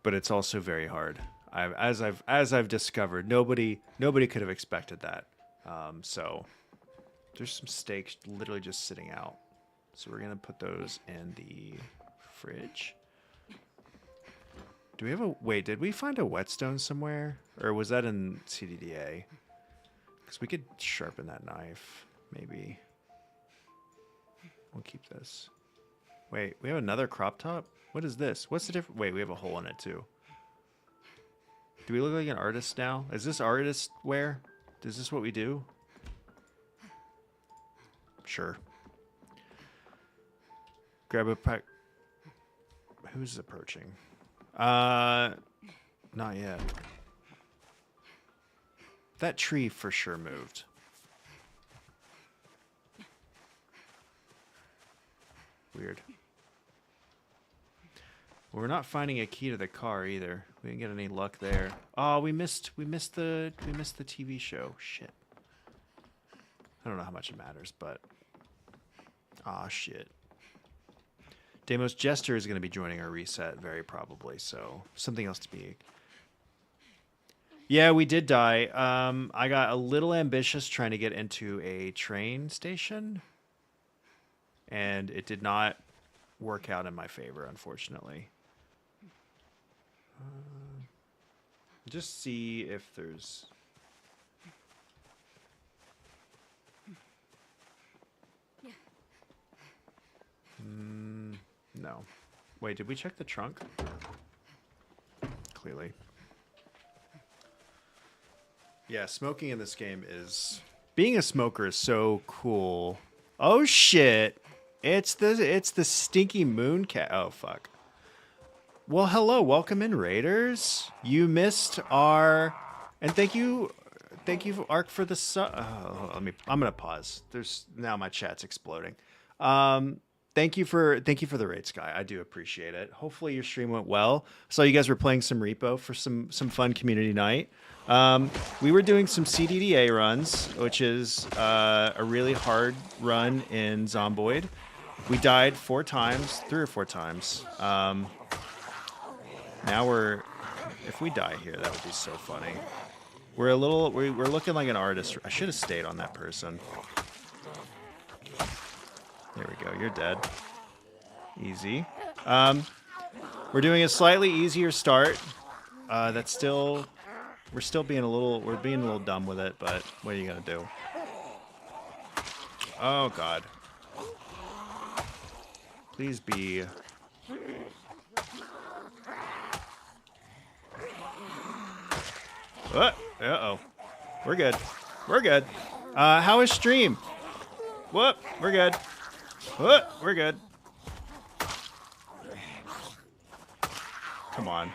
A: but it's also very hard. As I've discovered, nobody could have expected that. So there's some steaks literally just sitting out. So we're going to put those in the fridge. Do we have a... Wait, did we find a whetstone somewhere? Or was that in CDDA? Because we could sharpen that knife, maybe. We'll keep this. Wait, we have another crop top? What is this? What's the difference? Wait, we have a hole in it too. Do we look like an artist now? Is this artist wear? Is this what we do? Sure. Grab a pack. Who's approaching? Not yet. That tree for sure moved. Weird. We're not finding a key to the car either. We didn't get any luck there. Oh, we missed the TV show. Shit. I don't know how much it matters, but ah, shit. Deimos Jester is going to be joining our reset very probably, so something else to be. Yeah, we did die. I got a little ambitious trying to get into a train station, and it did not work out in my favor, unfortunately. Just see if there's... No. Wait, did we check the trunk? Clearly. Yeah, smoking in this game is... Being a smoker is so cool. Oh, shit. It's the stinky moon cat. Oh, fuck. Well, hello. Welcome in, Raiders. You missed our... And thank you, Ark, for the... Oh, I'm going to pause. Now my chat's exploding. thank you for the raid, Sky. I do appreciate it. Hopefully your stream went well. Saw you guys were playing some repo for some fun community night. We were doing some CDDA runs, which is a really hard run in Zomboid. We died 4 times, 3 or 4 times. Now we're, if we die here, that would be so funny. We're looking like an artist. I should have stayed on that person. There we go. You're dead. Easy. We're doing a slightly easier start. We're being a little dumb with it, but what are you gonna do? Oh God. Please be. Uh-oh. We're good. We're good. How is stream? Whoop. We're good. Whoop. We're good. Come on.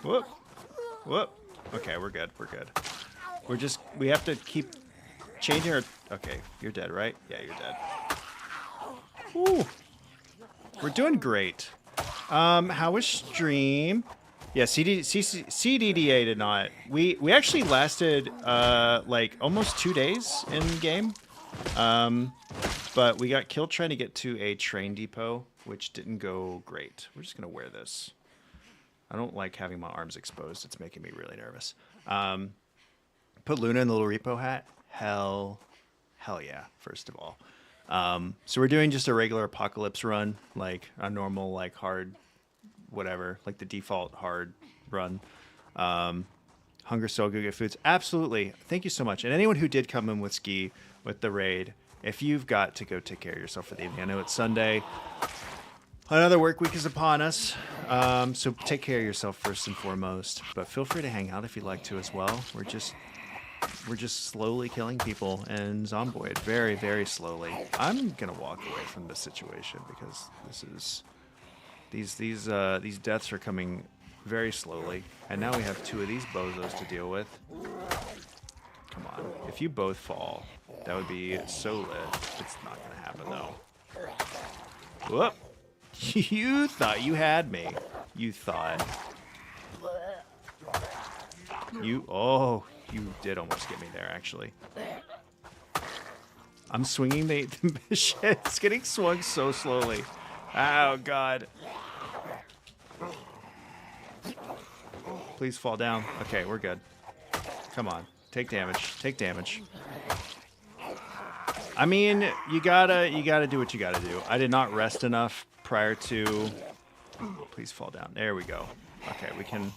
A: Whoop. Whoop. Okay, we're good. We're good. We have to keep changing our... Okay, you're dead, right? Yeah, you're dead. Woo. We're doing great. How was stream? Yeah, CDDA did not. We actually lasted like almost 2 days in game. But we got killed trying to get to a train depot, which didn't go great. We're just gonna wear this. I don't like having my arms exposed. It's making me really nervous. Put Luna in the little repo hat. Hell yeah, first of all. So we're doing just a regular apocalypse run, like a normal, like hard, whatever, like the default hard run. Hunger Soul, go get foods. Absolutely. Thank you so much. And anyone who did come in with Ski with the raid, if you've got to go take care of yourself for the evening, I know it's Sunday. Another work week is upon us. So take care of yourself first and foremost. But feel free to hang out if you'd like to as well. We're just slowly killing people in Zomboid, very, very slowly. I'm gonna walk away from this situation because these deaths are coming very slowly, and now we have 2 of these bozos to deal with. Come on, if you both fall, that would be so lit. It's not gonna happen though. Whoop! You thought you had me. You thought. You did almost get me there, actually. I'm swinging the shit. It's getting swung so slowly. Oh, God. Please fall down. Okay, we're good. Come on. Take damage. Take damage. I mean, you gotta do what you gotta do. I did not rest enough prior to... Please fall down. There we go. Okay, we can...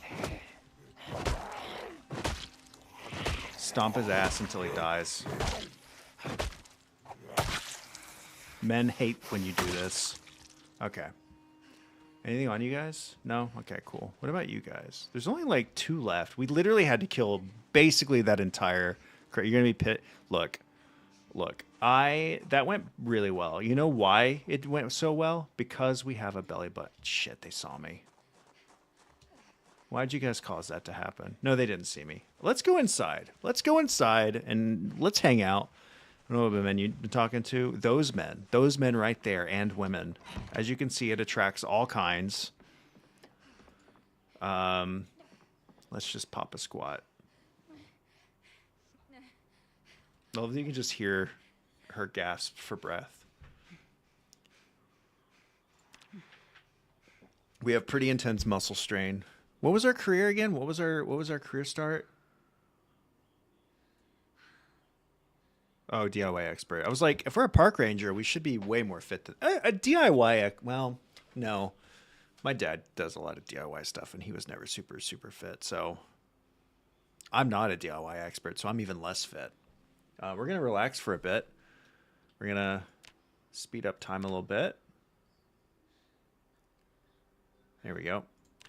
A: stomp his ass until he dies. Men hate when you do this. Okay. Anything on you guys? No? Okay, cool. What about you guys? There's only like 2 left. We literally had to kill basically that entire... You're gonna be pit... Look. That went really well. You know why it went so well? Because we have a belly button. Shit, they saw me. Why'd you guys cause that to happen? No, they didn't see me. Let's go inside. Let's go inside and let's hang out. I don't know what men you've been talking to. Those men right there, and women. As you can see, it attracts all kinds. Let's just pop a squat. Oh, you can just hear her gasp for breath. We have pretty intense muscle strain. What was our career again? What was our career start? Oh, DIY expert. I was like, if we're a park ranger, we should be way more fit than a DIY. Well, no, my dad does a lot of DIY stuff, and he was never super fit. So I'm not a DIY expert, so I'm even less fit. We're gonna relax for a bit. We're gonna speed up time a little bit. There we go.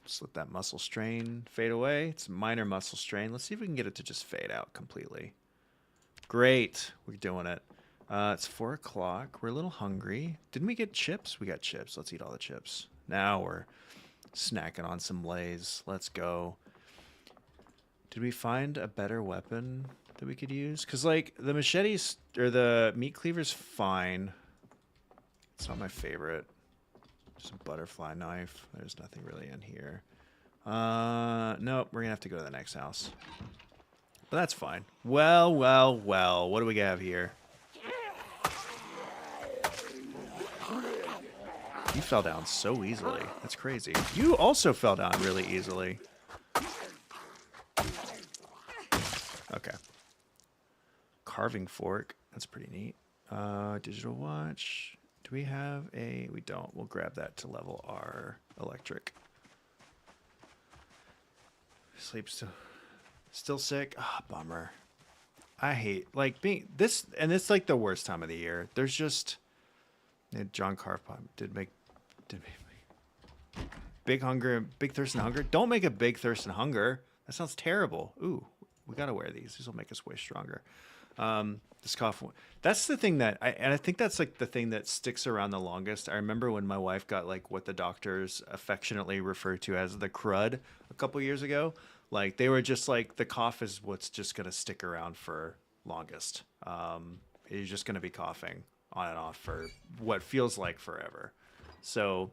A: Just let that muscle strain fade away. It's a minor muscle strain. Let's see if we can get it to just fade out completely. Great. We're doing it. It's 4 o'clock. We're a little hungry. Didn't we get chips? We got chips. Let's eat all the chips. Now we're snacking on some Lay's. Let's go. Did we find a better weapon that we could use? Because, like, the machetes or the meat cleaver's fine. It's not my favorite. Just a butterfly knife. There's nothing really in here. Nope. We're going to have to go to the next house. But that's fine. Well, well, well. What do we have here? You fell down so easily. That's crazy. You also fell down really easily. Okay. Carving fork. That's pretty neat. Digital watch. Do we have a... We don't. We'll grab that to level our electric. Sleep still sick. Ah, bummer. I hate like being this, and it's like the worst time of the year. There's just John Carpop did make big hunger, big thirst and hunger. Don't make a big thirst and hunger. That sounds terrible. Ooh, we gotta wear these. These will make us way stronger. This cough. That's the thing that I think that's like the thing that sticks around the longest. I remember when my wife got like what the doctors affectionately refer to as the crud a couple years ago. Like they were just like the cough is what's just gonna stick around for longest. You're just gonna be coughing on and off for what feels like forever. So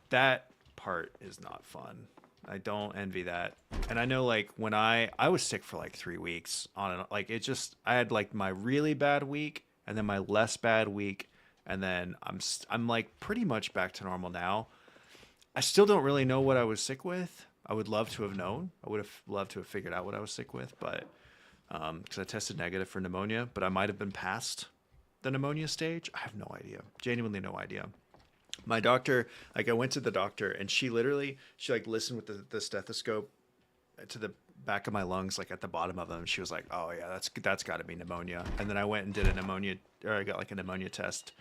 A: that part is not fun. I don't envy that. And I know like when I was sick for like 3 weeks on and like it just I had like my really bad week and then my less bad week and then I'm like pretty much back to normal now. I still don't really know what I was sick with. I would love to have known. I would have loved to have figured out what I was sick with, but because I tested negative for pneumonia, but I might have been past the pneumonia stage. I have no idea. Genuinely no idea. My doctor, like I went to the doctor and she like listened with the stethoscope to the back of my lungs, like at the bottom of them. She was like, oh yeah, that's gotta be pneumonia. And then I went and did I got like a pneumonia test.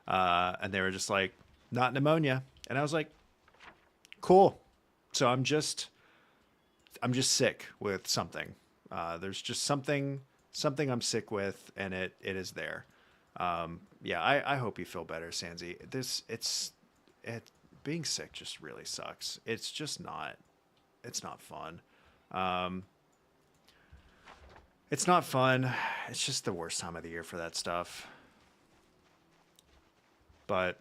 A: And they were just like, not pneumonia. And I was like, cool. So I'm just sick with something. There's just something I'm sick with and it is there. Yeah, I hope you feel better, Sanzi. Being sick just really sucks. It's just not, it's not fun. It's not fun. It's just the worst time of the year for that stuff. But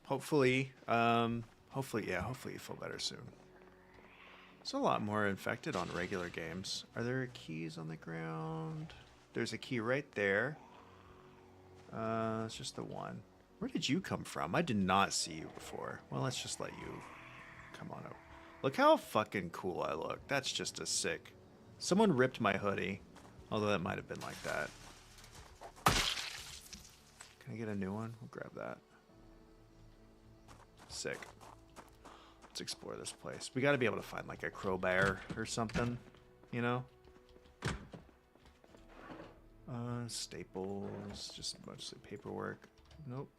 A: hopefully you feel better soon. There's a lot more infected on regular games. Are there keys on the ground? There's a key right there. It's just the one. Where did you come from? I did not see you before. Well, let's just let you come on up. Look how fucking cool I look. That's just a sick. Someone ripped my hoodie. Although that might have been like that. Can I get a new one? We'll grab that. Sick. Let's explore this place. We got to be able to find like a crowbar or something, you know? Staples, just mostly paperwork. Nope.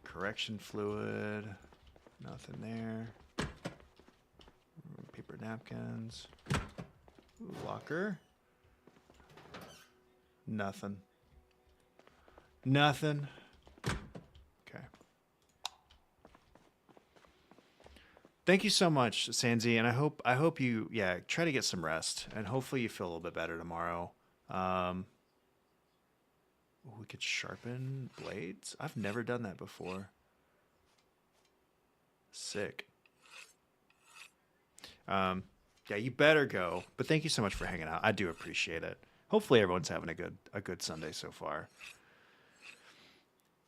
A: Correction fluid. Nothing there. Paper napkins. Ooh, locker. Nothing. Nothing. Okay. Thank you so much, Sanzi, and I hope you try to get some rest, and hopefully you feel a little bit better tomorrow. We could sharpen blades. I've never done that before. Sick. Yeah, you better go. But thank you so much for hanging out. I do appreciate it. Hopefully everyone's having a good Sunday so far.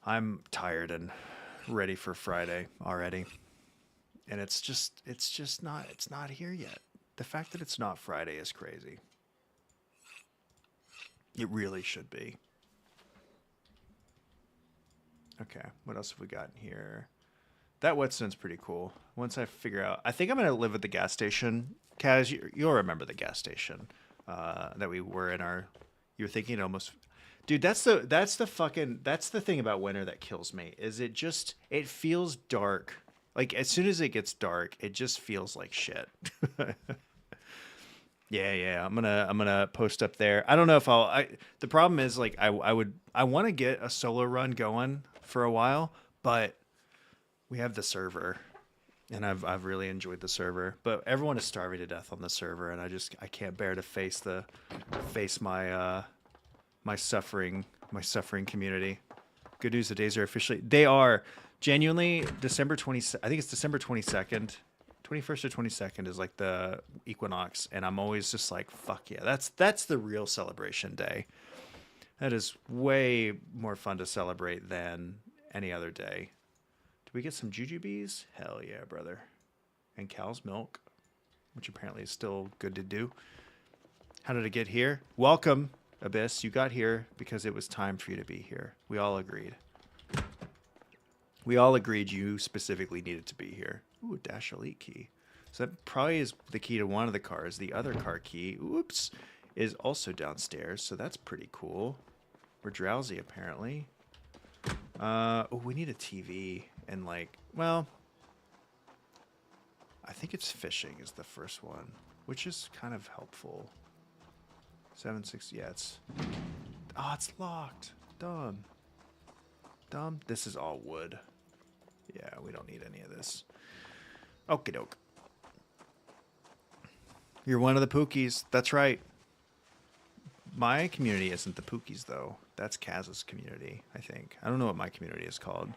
A: I'm tired and ready for Friday already. And it's not here yet. The fact that it's not Friday is crazy. It really should be. Okay, what else have we got in here? That whetstone's pretty cool. Once I figure out, I think I'm gonna live at the gas station. Kaz, you'll remember the gas station that we were in our. You were thinking almost, dude. That's the thing about winter that kills me. Is it feels dark. Like as soon as it gets dark, it just feels like shit. Yeah. I'm gonna post up there. I don't know if the problem is like I want to get a solo run going for a while, but we have the server and I've really enjoyed the server. But everyone is starving to death on the server, and I can't bear to face my suffering community. Good news, the days are officially, they are genuinely December 20, I think it's December 22nd. 21st or 22nd is like the equinox, and I'm always just like, fuck yeah, that's the real celebration day. That is way more fun to celebrate than any other day. Did we get some jujubes? Hell yeah, brother. And cow's milk, which apparently is still good to do. How did it get here? Welcome, Abyss. You got here because it was time for you to be here. We all agreed. We all agreed you specifically needed to be here. Ooh, Dash Elite key. So that probably is the key to one of the cars. The other car key, oops, is also downstairs. So that's pretty cool. We're drowsy, apparently. Oh, we need a TV. And like, well, I think it's fishing is the first one, which is kind of helpful. 760, yeah, it's... Oh, it's locked. Dumb. Dumb. This is all wood. Yeah, we don't need any of this. Okie doke. You're one of the Pookies. That's right. My community isn't the Pookies, though. That's Kaz's community, I think. I don't know what my community is called.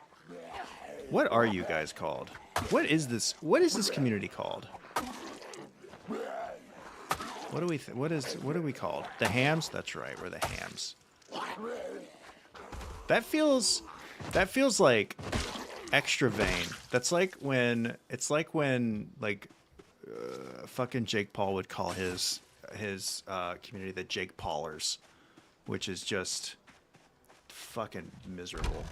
A: What are you guys called? What is this? What is this community called? What are we called? The Hams? That's right, we're the Hams. That feels like extra vain. That's like when fucking Jake Paul would call his community the Jake Paulers, which is just fucking miserable.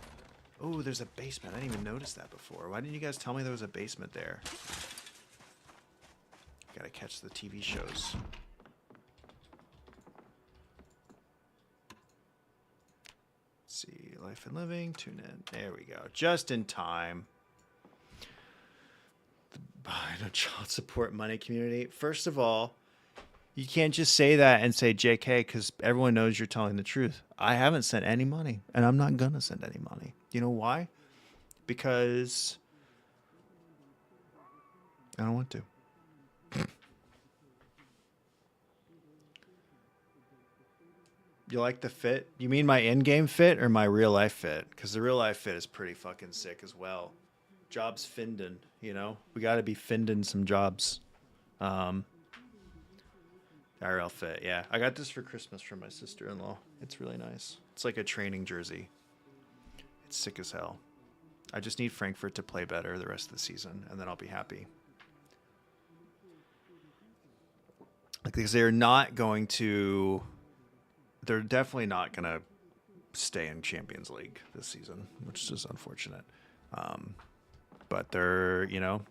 A: Oh, there's a basement. I didn't even notice that before. Why didn't you guys tell me there was a basement there? Gotta catch the TV shows. Let's see, Life and Living, tune in. There we go. Just in time. The child support money community. First of all, you can't just say that and say JK because everyone knows you're telling the truth. I haven't sent any money, and I'm not going to send any money. You know why? Because I don't want to. You like the fit? You mean my in-game fit or my real-life fit? Because the real-life fit is pretty fucking sick as well. Jobs findin', you know? We got to be findin' some jobs. IRL fit, yeah. I got this for Christmas from my sister-in-law. It's really nice. It's like a training jersey. It's sick as hell. I just need Frankfurt to play better the rest of the season, and then I'll be happy. Because they're not going to... They're definitely not going to stay in Champions League this season, which is just unfortunate. But they're, you know,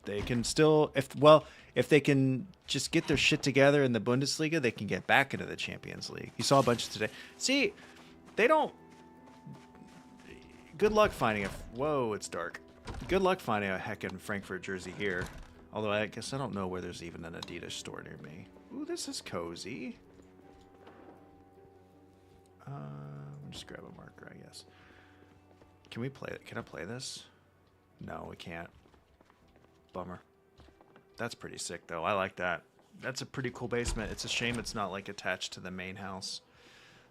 A: they can still, if they can just get their shit together in the Bundesliga, they can get back into the Champions League. You saw a bunch today. See, they don't, good luck finding whoa, it's dark. Good luck finding a heckin' Frankfurt jersey here. Although I guess I don't know where there's even an Adidas store near me. Ooh, this is cozy. Just grab a marker, I guess. Can we play it? Can I play this? No, we can't. Bummer. That's pretty sick, though. I like that. That's a pretty cool basement. It's a shame it's not like attached to the main house.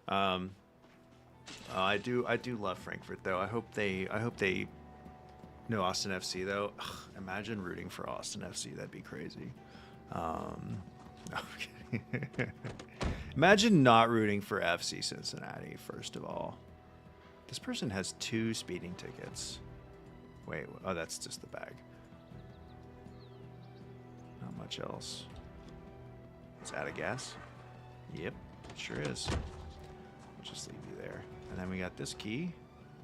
A: I do love Frankfurt, though. I hope they know Austin FC, though. Ugh, imagine rooting for Austin FC. That'd be crazy. No, I'm kidding. Imagine not rooting for FC Cincinnati, first of all. This person has 2 speeding tickets. Wait, oh, that's just the bag. Not much else. Is that a gas? Yep, it sure is. I'll just leave you there. And then we got this key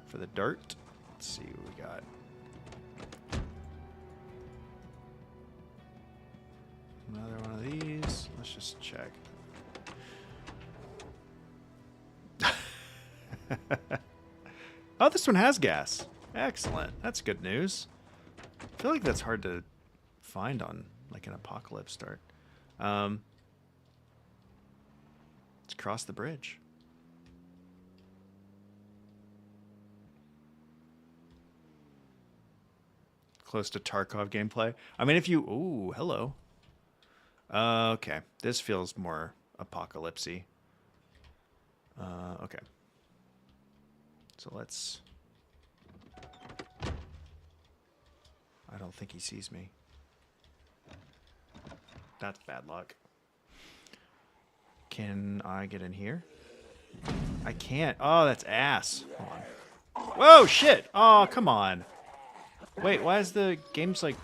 A: for the dart. Let's see what we got. Another one of these. Let's just check. Oh, this one has gas. Excellent. That's good news. I feel like that's hard to find on like an apocalypse start. Let's cross the bridge. close to Tarkov gameplay. I mean, if you... Ooh, hello. Okay, this feels more apocalypsy. Okay. So let's... I don't think he sees me. That's bad luck. Can I get in here? I can't. Oh, that's ass. Hold on. Whoa, shit! Oh, come on. Wait, why is the game's like...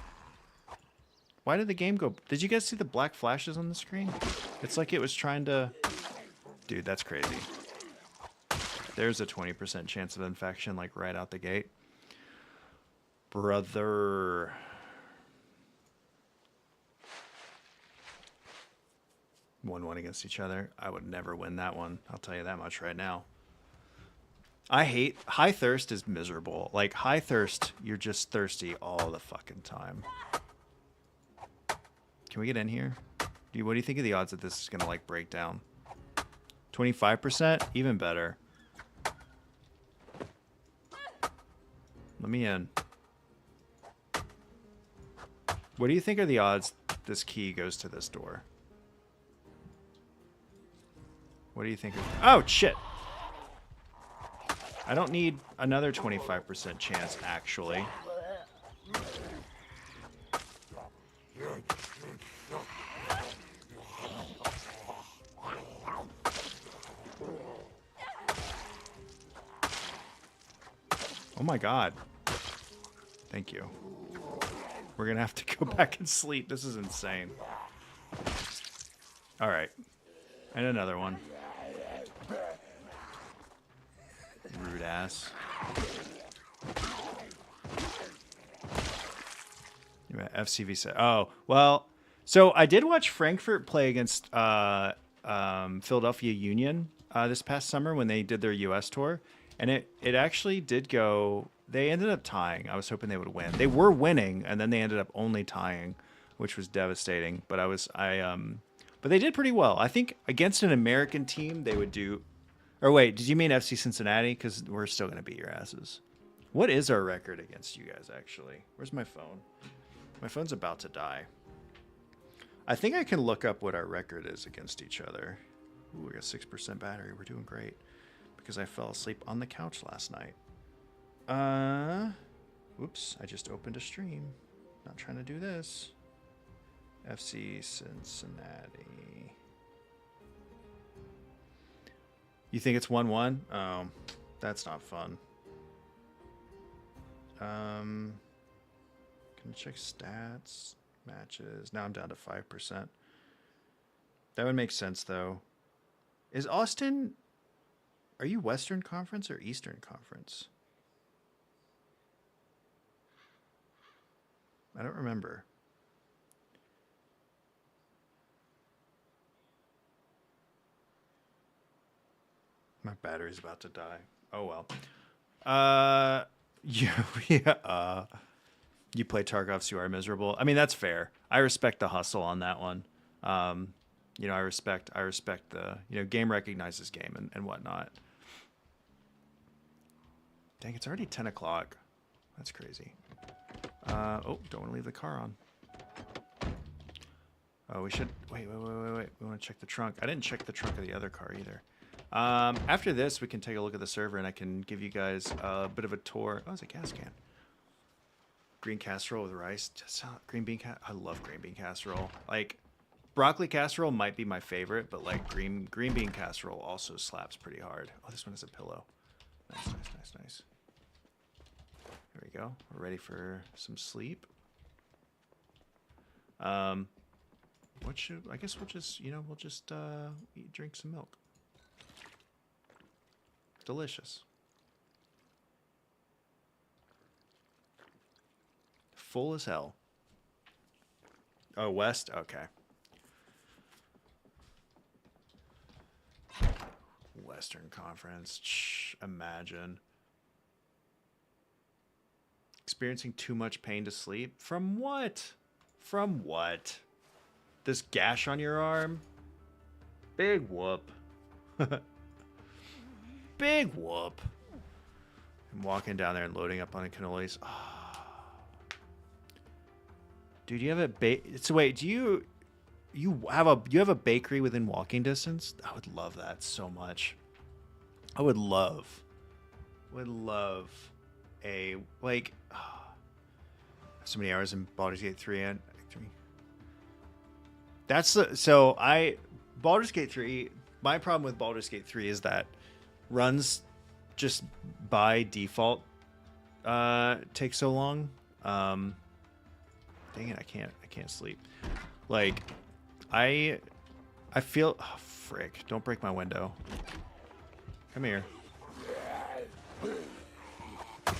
A: Why did the game go... Did you guys see the black flashes on the screen? It's like it was trying to... Dude, that's crazy. There's a 20% chance of infection, like, right out the gate. Brother. 1-1 against each other. I would never win that one. I'll tell you that much right now. I hate... High thirst is miserable. Like, high thirst, you're just thirsty all the fucking time. Can we get in here? What do you think of the odds that this is going to, like, break down? 25%? Even better. Let me in. What do you think are the odds this key goes to this door? What do you think? Oh, shit. I don't need another 25% chance, actually. Oh my god. Thank you. We're gonna have to go back and sleep. This is insane. Alright. And another one. Rude ass. FCV set. Oh, well, so I did watch Frankfurt play against Philadelphia Union this past summer when they did their US tour. And it actually did go... They ended up tying. I was hoping they would win. They were winning, and then they ended up only tying, which was devastating. But but they did pretty well. I think against an American team, they would do... Or wait, did you mean FC Cincinnati? Because we're still going to beat your asses. What is our record against you guys, actually? Where's my phone? My phone's about to die. I think I can look up what our record is against each other. Ooh, we got 6% battery. We're doing great. Because I fell asleep on the couch last night. Whoops, I just opened a stream. Not trying to do this. FC Cincinnati. You think it's 1-1? Oh, that's not fun. Can you check stats? Matches. Now I'm down to 5%. That would make sense, though. Is Austin... Are you Western Conference or Eastern Conference? I don't remember. My battery's about to die. Oh well. You play Tarkov, so you are miserable. I mean, that's fair. I respect the hustle on that one. You know, I respect the, you know, game recognizes game and whatnot. Dang, it's already 10 o'clock. That's crazy. Oh, don't want to leave the car on. Oh, we should... Wait. We want to check the trunk. I didn't check the trunk of the other car either. After this, we can take a look at the server, and I can give you guys a bit of a tour. Oh, it's a gas can. Green casserole with rice. Green bean I love green bean casserole. Like, broccoli casserole might be my favorite, but, like, green bean casserole also slaps pretty hard. Oh, this one has a pillow. Nice. There we go. We're ready for some sleep. What should... I guess we'll just, you know, drink some milk. Delicious. Full as hell. Oh, west? Okay. Western Conference. Imagine. Experiencing too much pain to sleep? From what? From what? This gash on your arm? Big whoop. Big whoop. I'm walking down there and loading up on cannolis. Oh. Dude, you have so wait, you have a bakery within walking distance? I would love that so much. I would love a like so many hours in Baldur's Gate 3 and 3. That's the so I Baldur's Gate 3, my problem with Baldur's Gate 3 is that runs just by default take so long. Dang it, I can't sleep. Like I feel frick, don't break my window. Come here.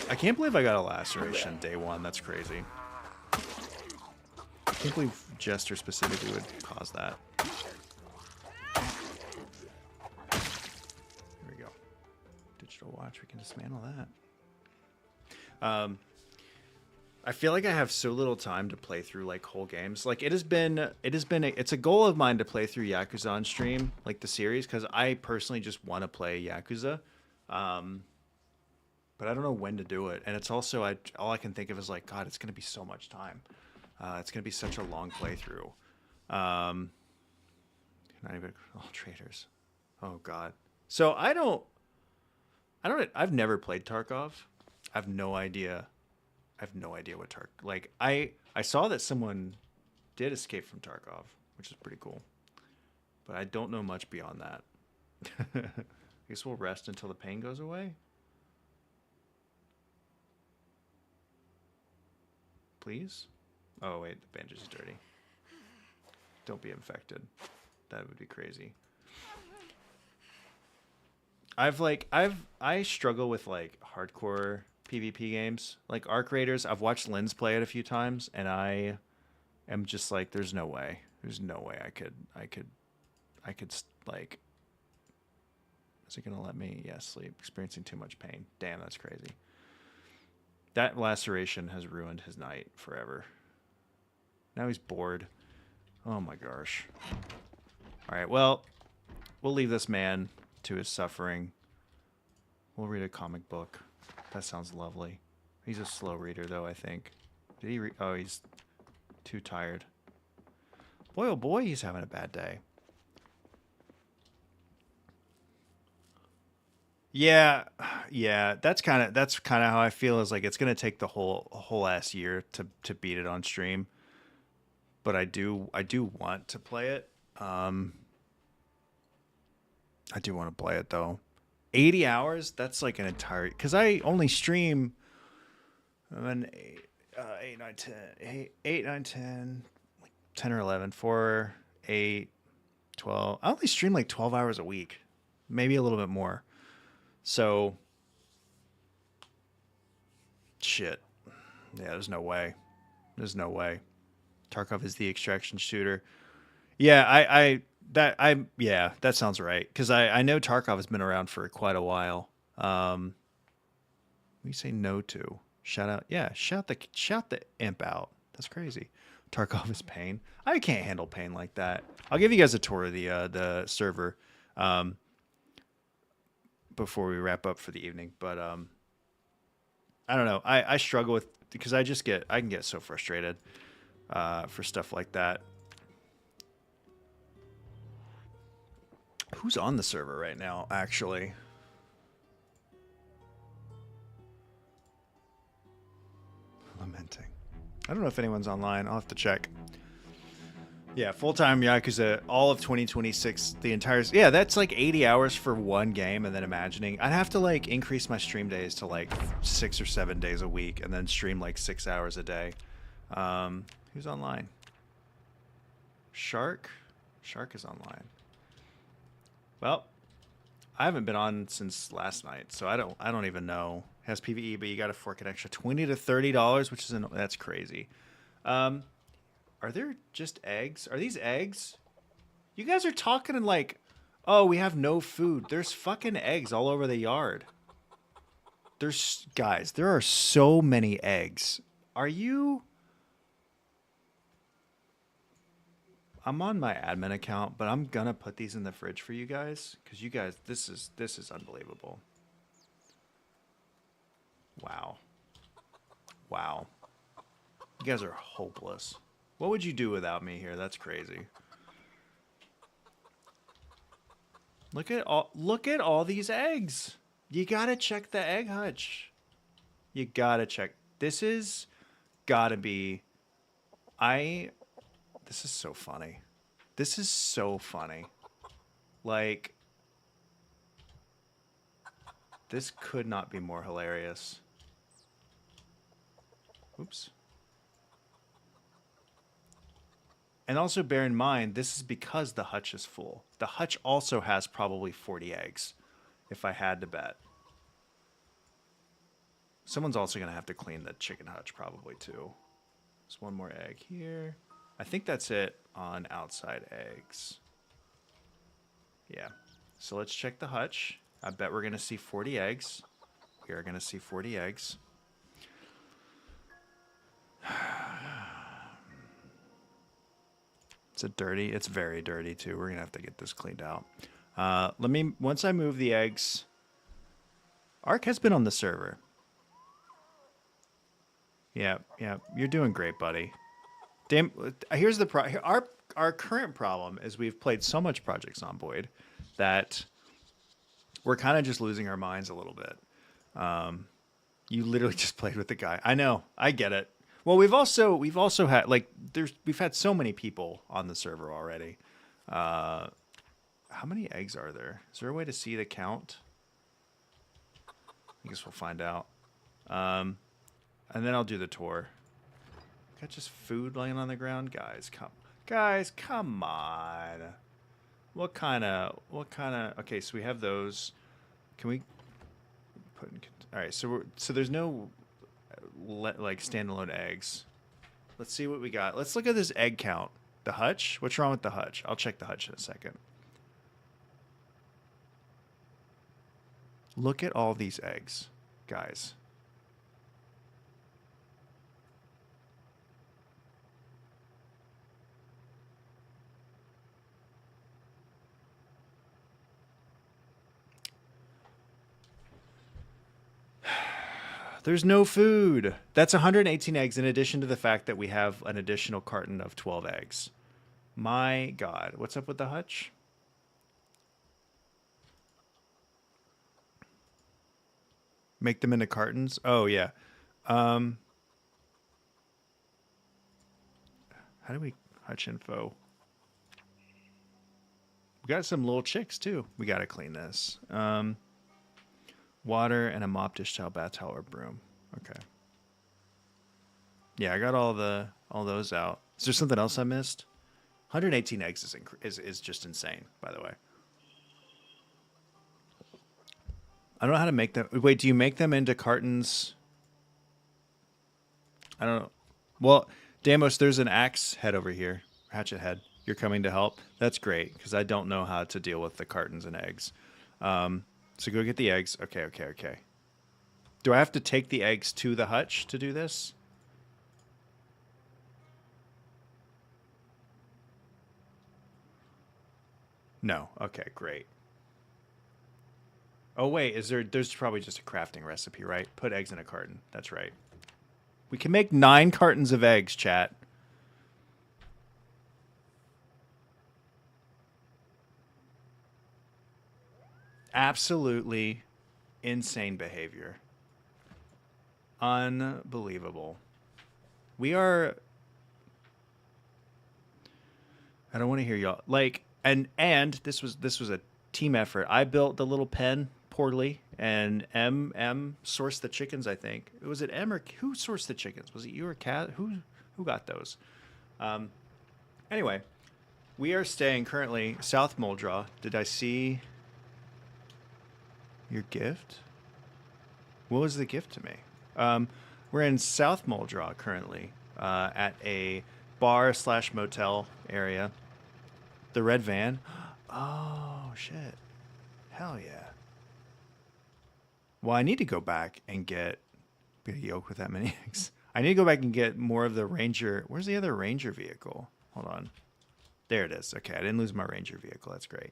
A: I can't believe I got a laceration day one. That's crazy. I can't believe Jester specifically would cause that. Here we go. Digital watch. We can dismantle that. I feel like I have so little time to play through like whole games. Like it's a goal of mine to play through Yakuza on stream, like the series, because I personally just want to play Yakuza. But I don't know when to do it, and it's also all I can think of is like, God, it's gonna be so much time. It's gonna be such a long playthrough. Not even all traders. Oh God. So I've never played Tarkov. I have no idea what like I saw that someone did escape from Tarkov, which is pretty cool, but I don't know much beyond that. I guess we'll rest until the pain goes away. Please? Oh wait, the bandage is dirty. Don't be infected. That would be crazy. I struggle with like hardcore PvP games. Like Arc Raiders, I've watched Linz play it a few times and I am just like, there's no way. There's no way I could like, is it gonna let me? Yeah, sleep. Experiencing too much pain. Damn, that's crazy. That laceration has ruined his night forever. Now he's bored. Oh my gosh. All right, well, we'll leave this man to his suffering. We'll read a comic book. That sounds lovely. He's a slow reader, though, I think. Did he read? Oh, he's too tired. Boy, oh boy, he's having a bad day. Yeah, that's kind of how I feel. Is like it's gonna take the whole ass year to beat it on stream, but I do want to play it. I do want to play it though. 80 hours? That's like an entire because I only stream. 8, 9, 10, 8, 9, 10, like 10 or 11, 4, 8, 12. I only stream like 12 hours a week, maybe a little bit more. So, shit. Yeah, there's no way. There's no way. Tarkov is the extraction shooter. Yeah, yeah, that sounds right. Because I know Tarkov has been around for quite a while. We say no to. Shout out. Yeah, shout the imp out. That's crazy. Tarkov is pain. I can't handle pain like that. I'll give you guys a tour of the server. Before we wrap up for the evening, but I don't know. I struggle with because I can get so frustrated for stuff like that. Who's on the server right now? Actually, lamenting. I don't know if anyone's online. I'll have to check. Yeah, full-time Yakuza, all of 2026, the entire... Yeah, that's like 80 hours for one game, and then imagining... I'd have to, like, increase my stream days to, like, 6 or 7 days a week, and then stream, like, 6 hours a day. Who's online? Shark? Shark is online. Well, I haven't been on since last night, so I don't even know. It has PvE, but you got to fork an extra $20 to $30, which is... That's crazy. Are there just eggs? Are these eggs? You guys are talking in like, oh, we have no food. There's fucking eggs all over the yard. Guys, there are so many eggs. Are you... I'm on my admin account, but I'm gonna put these in the fridge for you guys. Because you guys, this is unbelievable. Wow. Wow. You guys are hopeless. What would you do without me here? That's crazy. Look at all these eggs. You gotta check the egg hutch. You gotta check. This is gotta be. This is so funny. This is so funny. Like, this could not be more hilarious. Oops. And also bear in mind, this is because the hutch is full. The hutch also has probably 40 eggs, if I had to bet. Someone's also going to have to clean the chicken hutch probably too. There's one more egg here. I think that's it on outside eggs. Yeah. So let's check the hutch. I bet we're going to see 40 eggs. We are going to see 40 eggs. Is it dirty? It's very dirty too. We're going to have to get this cleaned out. Once I move the eggs, Ark has been on the server. Yeah, you're doing great, buddy. Damn, here's the our current problem is we've played so much Project Zomboid that we're kind of just losing our minds a little bit. You literally just played with the guy. I know, I get it. Well, we've also had we've had so many people on the server already. How many eggs are there? Is there a way to see the count? I guess we'll find out. And then I'll do the tour. Got just food laying on the ground, guys. Come on. What kind of? Okay, so we have those. Can we put in? All right, so there's no standalone eggs. Let's see what we got. Let's look at this egg count. The hutch. What's wrong with the hutch? I'll check the hutch in a second. Look at all these eggs, guys. There's no food. That's 118 eggs in addition to the fact that we have an additional carton of 12 eggs. My God. What's up with the hutch? Make them into cartons? Oh, yeah. How do we hutch info? We got some little chicks, too. We got to clean this. Water and a mop, dish towel, bath towel, or broom. Okay. Yeah, I got all those out. Is there something else I missed? 118 eggs is just insane, by the way. I don't know how to make them. Wait, do you make them into cartons? I don't know. Well, Damos, there's an axe head over here. Hatchet head. You're coming to help? That's great, because I don't know how to deal with the cartons and eggs. So go get the eggs. Okay. Do I have to take the eggs to the hutch to do this? No. Okay, great. Oh, wait. There's probably just a crafting recipe, right? Put eggs in a carton. That's right. We can make 9 cartons of eggs, chat. Absolutely insane behavior. Unbelievable. We are... I don't want to hear y'all. And this was a team effort. I built the little pen poorly, and M sourced the chickens, I think. Was it M or who sourced the chickens? Was it you or Kat? Who got those? Anyway, we are staying currently South Muldraw. Did I see... your gift? What was the gift to me? We're in South Muldraw currently, at a bar/motel area. The red van. Oh, shit. Hell yeah. Well, I need to go back and get a yoke with that many eggs. I need to go back and get more of the Ranger. Where's the other Ranger vehicle? Hold on. There it is. Okay, I didn't lose my Ranger vehicle. That's great.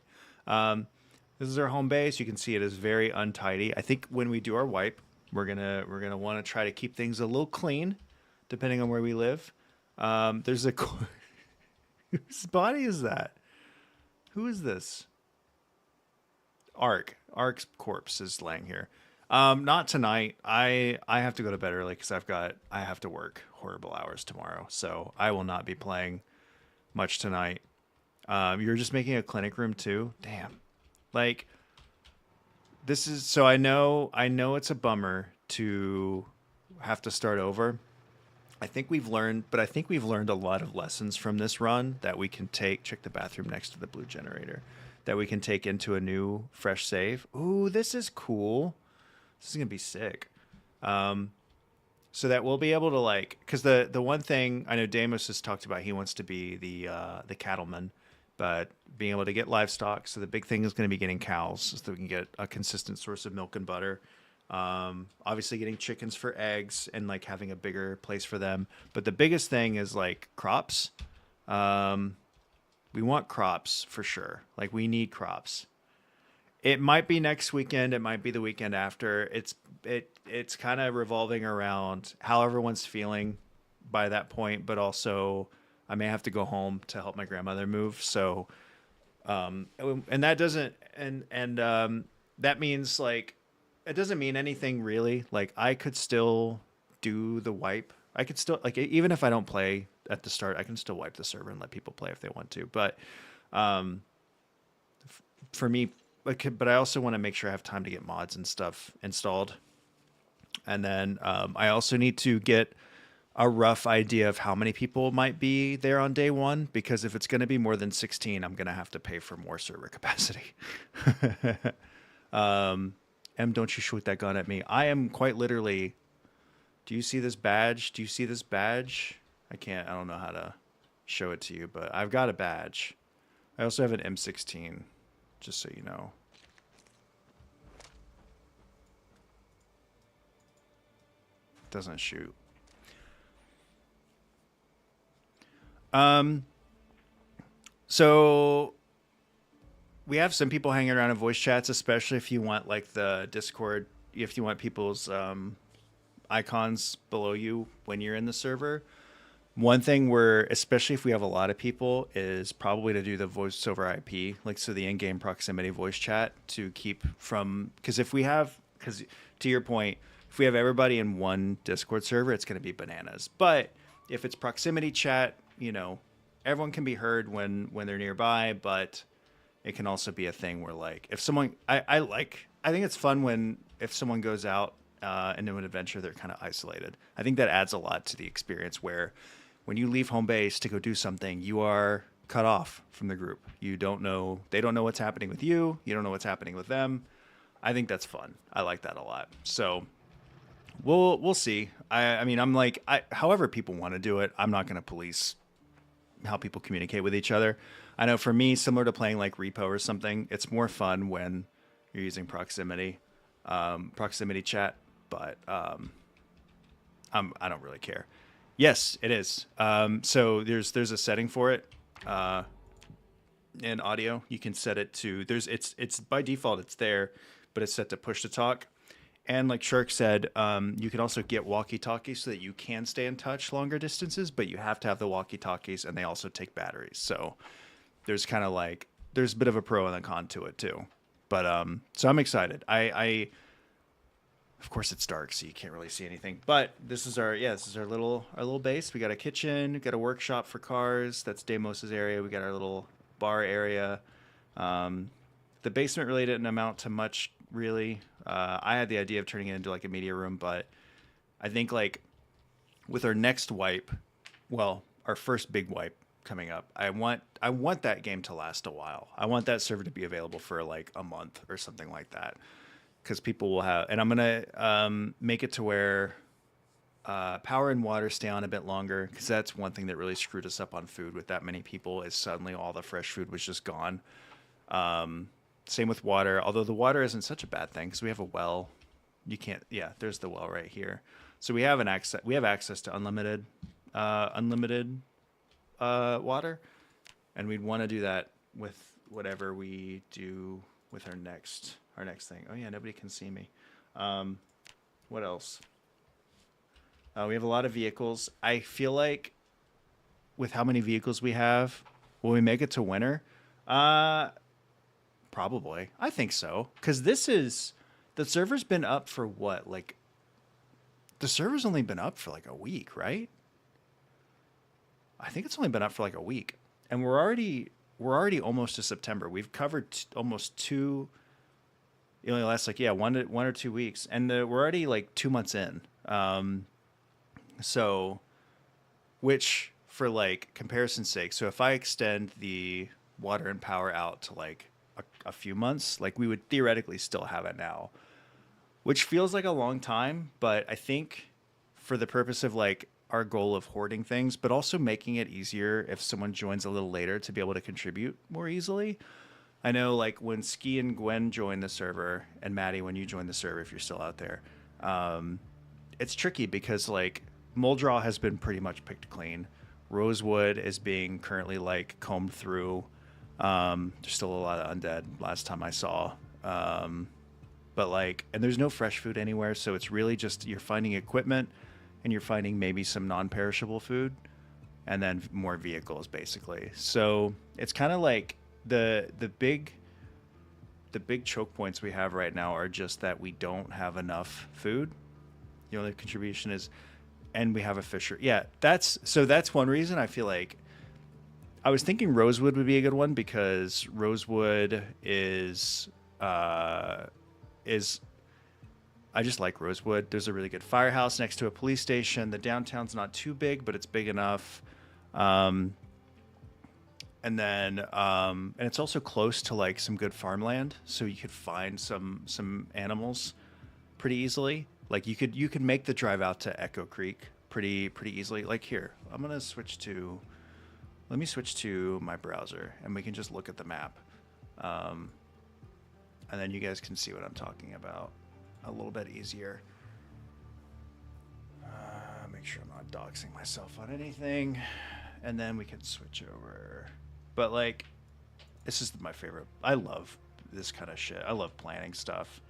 A: This is our home base. You can see it is very untidy. I think when we do our wipe, we're gonna want to try to keep things a little clean, depending on where we live. There's a whose body is that? Who is this? Ark's corpse is laying here. Not tonight. I have to go to bed early because I have to work horrible hours tomorrow, so I will not be playing much tonight. You're just making a clinic room too. Damn. Like this is so I know it's a bummer to have to start over. I think we've learned a lot of lessons from this run that we can take. Check the bathroom next to the blue generator. That we can take into a new fresh save. Ooh, this is cool. This is gonna be sick. So that we'll be able to like, because the one thing I know Damos has talked about, he wants to be the cattleman, but being able to get livestock. So the big thing is going to be getting cows, so that we can get a consistent source of milk and butter. Obviously, getting chickens for eggs and like having a bigger place for them. But the biggest thing is like crops. Um, we want crops for sure. Like we need crops. It might be next weekend. It might be the weekend after. It's kind of revolving around how everyone's feeling by that point, but also I may have to go home to help my grandmother move. So, and that doesn't and that means like it doesn't mean anything really. Like I could still do the wipe. I could still like even if I don't play at the start, I can still wipe the server and let people play if they want to. But um, for me, but I also want to make sure I have time to get mods and stuff installed. And then I also need to get a rough idea of how many people might be there on day one, because if it's going to be more than 16, I'm going to have to pay for more server capacity. Don't you shoot that gun at me. I am quite literally. Do you see this badge? Do you see this badge? I don't know how to show it to you, but I've got a badge. I also have an M16, just so you know. Doesn't shoot. Um, so we have some people hanging around in voice chats, especially if you want like the Discord, if you want people's icons below you when you're in the server. One thing where, especially if we have a lot of people, is probably to do the voice over IP, like so the in-game proximity voice chat to keep from, because to your point, if we have everybody in one Discord server, it's going to be bananas. But if it's proximity chat, everyone can be heard when they're nearby, but it can also be a thing where like if someone, I think it's fun when if someone goes out into an adventure, they're kind of isolated. I think that adds a lot to the experience where when you leave home base to go do something, you are cut off from the group. You don't know, they don't know what's happening with you. You don't know what's happening with them. I think that's fun. I like that a lot. So we'll see. I mean, however people want to do it, I'm not going to police how people communicate with each other. I know for me, similar to playing like Repo or something, it's more fun when you're using proximity chat, but I don't really care. Yes, it is. So there's a setting for it in audio. You can set it to it's by default it's there, but it's set to push to talk. And like Shark said, you can also get walkie-talkies so that you can stay in touch longer distances, but you have to have the walkie-talkies, and they also take batteries. So there's kind of like there's a bit of a pro and a con to it too. But so I'm excited. I of course it's dark, so you can't really see anything. But this is our little base. We got a kitchen, got a workshop for cars. That's Damos's area. We got our little bar area. The basement really didn't amount to much, really. I had the idea of turning it into like a media room, but I think like with our next wipe, well, our first big wipe coming up, I want that game to last a while. I want that server to be available for like a month or something like that, because people will have, and I'm gonna make it to where power and water stay on a bit longer, because that's one thing that really screwed us up on food with that many people. Is suddenly all the fresh food was just gone. Same with water, although the water isn't such a bad thing because we have a well. You can't, yeah, there's the well right here. So we have access to unlimited water, and we'd want to do that with whatever we do with our next thing. Oh yeah, nobody can see me. What else? We have a lot of vehicles. I feel like with how many vehicles we have, will we make it to winter? Uh, Probably. I think so. Because the server's been up for what? Like, the server's only been up for like a week, right? I think it's only been up for like a week. And we're already almost to September. We've covered almost two. It only lasts like, yeah, 1 or 2 weeks. And we're already like 2 months in. So, which for like comparison's sake, so if I extend the water and power out to like a few months, like we would theoretically still have it now, which feels like a long time, but I think for the purpose of like our goal of hoarding things, but also making it easier if someone joins a little later to be able to contribute more easily. I know like when Ski and Gwen joined the server, and Maddie, when you joined the server, if you're still out there, it's tricky because like Moldraw has been pretty much picked clean. Rosewood is being currently like combed through. There's still a lot of undead last time I saw. But like, and there's no fresh food anywhere, so it's really just you're finding equipment and you're finding maybe some non-perishable food and then more vehicles basically. So it's kind of like the big choke points we have right now are just that we don't have enough food. The only contribution is, and we have a fisher. Yeah, that's one reason I feel like I was thinking Rosewood would be a good one because Rosewood is I just like Rosewood. There's a really good firehouse next to a police station. The downtown's not too big, but it's big enough. And then and it's also close to like some good farmland, so you could find some animals pretty easily. Like you could make the drive out to Echo Creek pretty easily. Like here, let me switch to my browser and we can just look at the map. And then you guys can see what I'm talking about a little bit easier. Make sure I'm not doxing myself on anything. And then we can switch over. But like, this is my favorite. I love this kind of shit. I love planning stuff.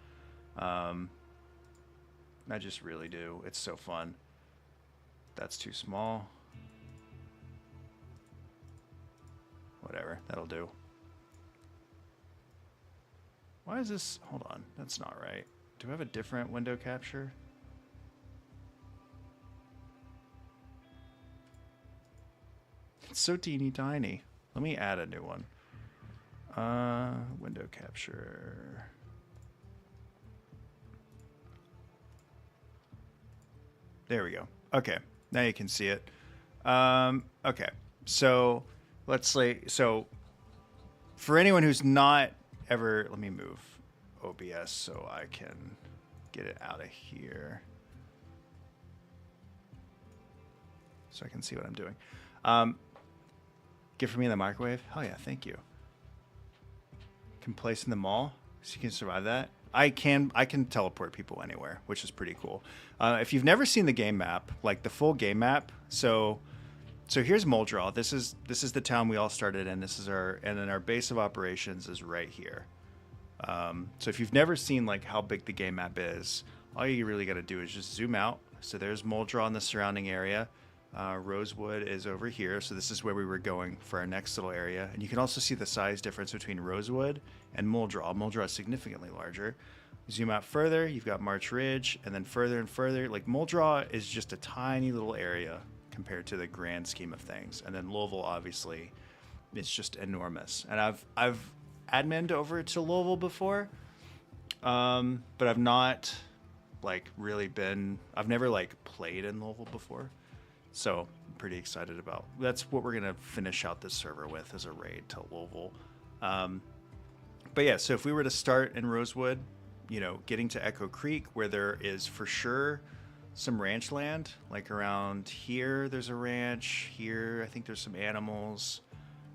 A: I just really do. It's so fun. That's too small. Whatever, that'll do. Why is this? Hold on, that's not right. Do I have a different window capture? It's so teeny tiny. Let me add a new one. Window capture. There we go. Okay, now you can see it. Okay, so let's say, so for anyone who's not ever, let me move OBS so I can get it out of here so I can see what I'm doing. Get for me in the microwave. Hell yeah, thank you. Can place in the mall, so you can survive that. I can teleport people anywhere, which is pretty cool. If you've never seen the game map, like the full game map, so here's Moldraw. This is the town we all started in. And then our base of operations is right here. So if you've never seen like how big the game map is, all you really got to do is just zoom out. So there's Moldraw in the surrounding area. Rosewood is over here, so this is where we were going for our next little area. And you can also see the size difference between Rosewood and Moldraw. Moldraw is significantly larger. Zoom out further, you've got March Ridge, and then further and further. Like Moldraw is just a tiny little area compared to the grand scheme of things. And then Louisville, obviously, is just enormous. And I've adminned over to Louisville before, but I've not like really been. I've never like played in Louisville before. So I'm pretty excited about. That's what we're gonna finish out this server with, as a raid to Louisville. But yeah, so if we were to start in Rosewood, getting to Echo Creek, where there is for sure some ranch land, like around here there's a ranch. Here I think there's some animals.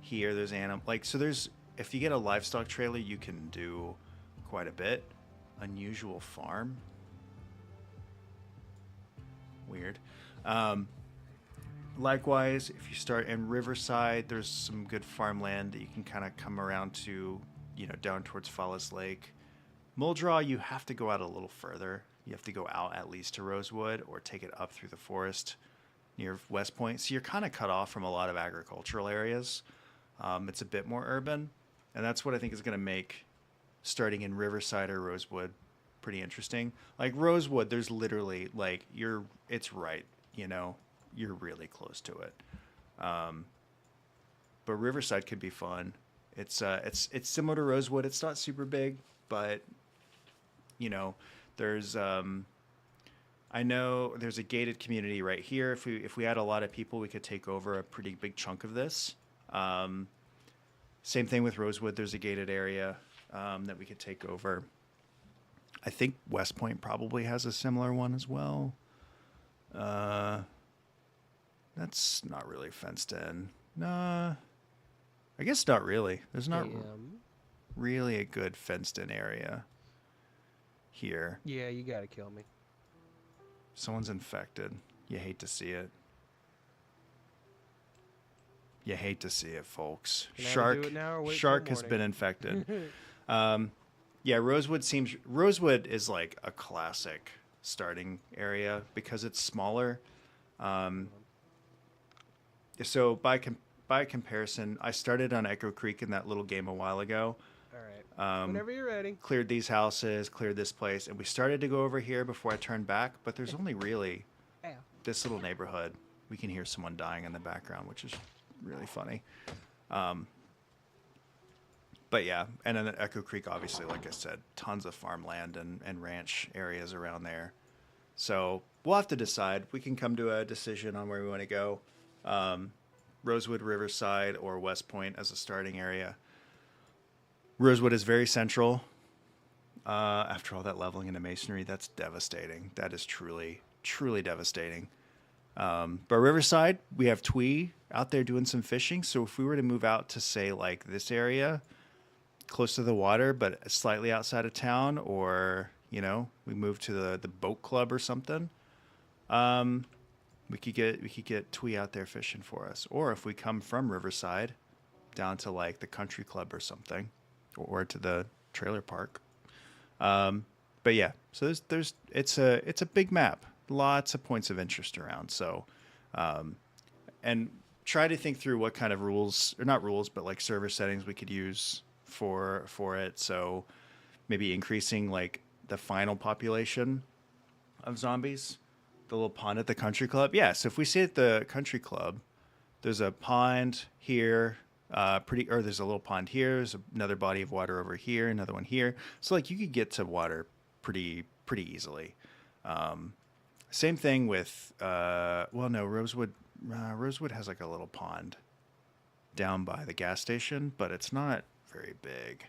A: Here there's so there's, if you get a livestock trailer, you can do quite a bit. Unusual farm. Weird. Likewise, if you start in Riverside, there's some good farmland that you can kind of come around to, down towards Fallis Lake. Moldraw, you have to go out a little further. You have to go out at least to Rosewood or take it up through the forest. near West Point. So you're kind of cut off from a lot of agricultural areas. It's a bit more urban, and that's what I think is going to make starting in Riverside or Rosewood pretty interesting. Like Rosewood, there's literally like it's right, you know, you're really close to it. Um, but Riverside could be fun. It's similar to Rosewood. It's not super big, but you know, there's I know there's a gated community right here. If we had a lot of people, we could take over a pretty big chunk of this. Um, Same thing with Rosewood. There's a gated area that we could take over. I think West Point probably has a similar one as well. Uh, that's not really fenced in. Nah, I guess not really. There's not
B: Damn.
A: really a good fenced in area here.
B: Yeah, you gotta kill me.
A: Someone's infected. You hate to see it. You hate to see it, folks.
B: Can I have to do
A: Shark,
B: it now or wait till
A: shark has
B: morning?
A: been infected. Um, yeah, Rosewood is like a classic starting area because it's smaller. Um, so by comparison, I started on Echo Creek in that little game a while ago.
B: All right.
A: Um,
B: Whenever you're ready.
A: Cleared these houses, cleared this place, and we started to go over here before I turned back. But there's only really
B: Ow.
A: this little neighborhood. We can hear someone dying in the background, which is really funny. Um, but yeah, and then Echo Creek, obviously, like I said, tons of farmland and ranch areas around there. So we'll have to decide. We can come to a decision on where we want to go. Rosewood, Riverside, or West Point as a starting area. Rosewood is very central. After all that leveling into masonry, that's devastating. That is truly, truly devastating. But Riverside, we have Twee out there doing some fishing. So if we were to move out to, say, like this area, close to the water, but slightly outside of town, or, you know, we move to the boat club or something, we could get Twee out there fishing for us. Or if we come from Riverside down to like the country club or something, or to the trailer park. But yeah, so it's a big map, lots of points of interest around. So, and try to think through what kind of rules, or not rules, but like server settings we could use for it. So maybe increasing like the final population of zombies, the little pond at the country club. Yeah, so if we see at the country club, there's a pond here, or there's a little pond here. There's another body of water over here, another one here. So like you could get to water pretty easily. Same thing with well, no, Rosewood has like a little pond down by the gas station, but it's not very big.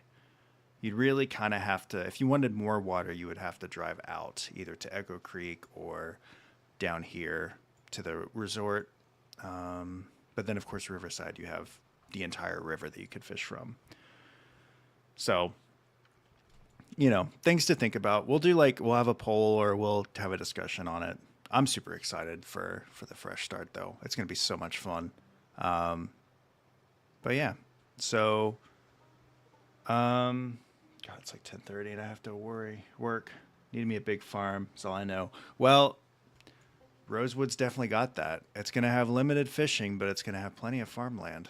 A: You'd really kind of have to, if you wanted more water, you would have to drive out either to Echo Creek or down here to the resort. But then, of course, Riverside, you have the entire river that you could fish from. So, you know, things to think about. We'll have a poll or we'll have a discussion on it. I'm super excited for the fresh start, though. It's going to be so much fun. But yeah, so, God, it's like 10:30 and I have to work. Need me a big farm. That's all I know. Well, Rosewood's definitely got that. It's going to have limited fishing, but it's going to have plenty of farmland.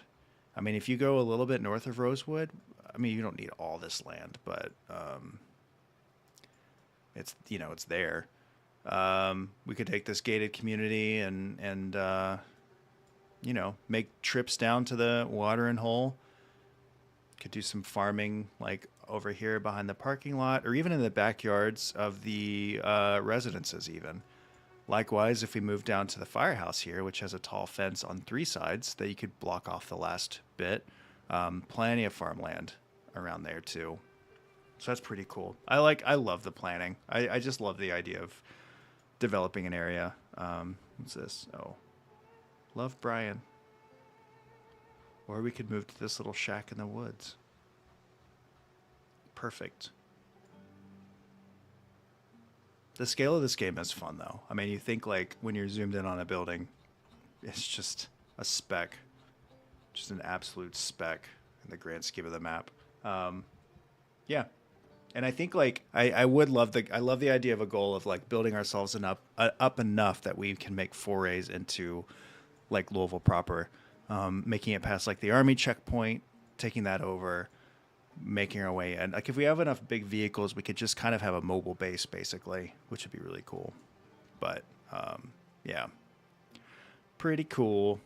A: I mean, if you go a little bit north of Rosewood, I mean, you don't need all this land, but it's there. We could take this gated community and make trips down to the watering hole. Could do some farming like over here behind the parking lot, or even in the backyards of the residences even. Likewise, if we move down to the firehouse here, which has a tall fence on 3 sides that you could block off the last bit, plenty of farmland around there too. So that's pretty cool. I love the planning. I just love the idea of developing an area. What's this? Oh, love Brian. Or we could move to this little shack in the woods. Perfect. The scale of this game is fun, though. I mean, you think like when you're zoomed in on a building, it's just a speck, just an absolute speck in the grand scheme of the map. Yeah, And I think like I would love I love the idea of a goal of like building ourselves up enough that we can make forays into like Louisville proper, making it past like the Army checkpoint, taking that over, making our way in. Like if we have enough big vehicles, we could just kind of have a mobile base basically, which would be really cool. But yeah, pretty cool,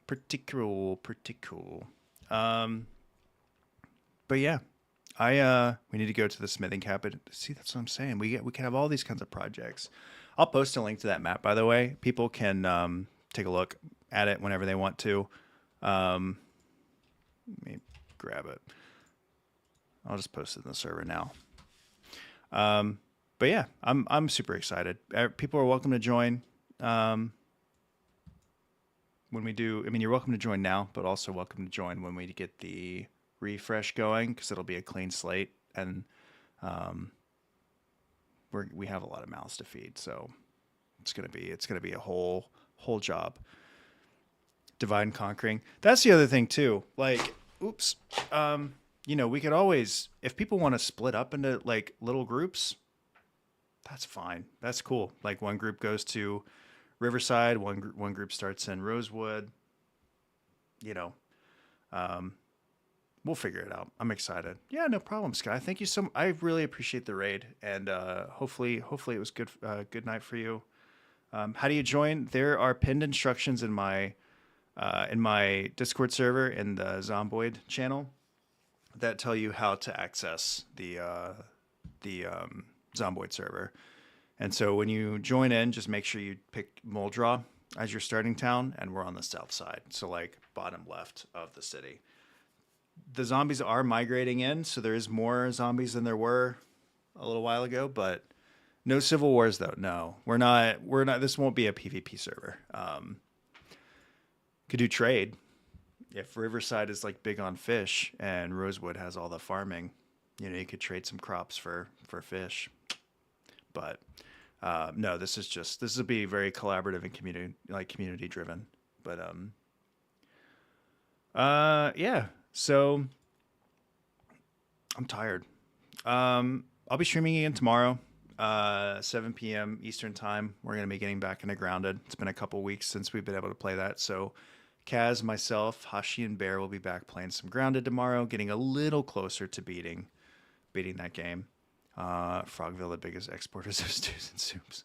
A: pretty cool, pretty cool. Um, but yeah, we need to go to the smithing cabinet. See, that's what I'm saying. We can have all these kinds of projects. I'll post a link to that map, by the way. People can take a look at it whenever they want to. Let me grab it. I'll just post it in the server now. But yeah, I'm super excited. People are welcome to join. When we do, I mean, you're welcome to join now, but also welcome to join when we get the refresh going, because it'll be a clean slate, and we have a lot of mouths to feed, so it's gonna be a whole job. Divide and conquering. That's the other thing too. Like, oops, we could always, if people want to split up into like little groups, that's fine. That's cool. Like one group goes to Riverside, one group starts in Rosewood. You know, we'll figure it out. I'm excited. Yeah, no problem, Sky. Thank you so much. I really appreciate the raid, and hopefully it was good night for you. How do you join? There are pinned instructions in my Discord server in the Zomboid channel that tell you how to access the Zomboid server. And so when you join in, just make sure you pick Muldraw as your starting town, and we're on the south side, so like bottom left of the city. The zombies are migrating in, so there is more zombies than there were a little while ago, but no civil wars though. No, we're not. This won't be a PvP server. Could do trade if Riverside is like big on fish and Rosewood has all the farming. You could trade some crops for fish. But no, this will be very collaborative and community driven. But yeah. So I'm tired. I'll be streaming again tomorrow, 7 p.m. Eastern time. We're gonna be getting back into Grounded. It's been a couple weeks since we've been able to play that, so Kaz, myself, Hashi, and Bear will be back playing some Grounded tomorrow, getting a little closer to beating that game. Frogville, the biggest exporters of stews and soups.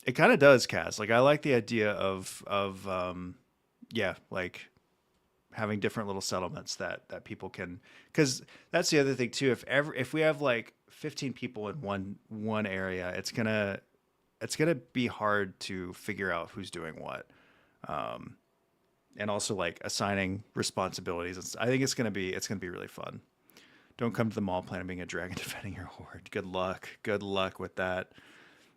A: It kind of does, Kaz. Like I like the idea of yeah, like having different little settlements that people can, because that's the other thing too. If we have like 15 people in one area, it's gonna be hard to figure out who's doing what, and also like assigning responsibilities. I think it's gonna be really fun. Don't come to the mall plan on being a dragon defending your horde. Good luck with that.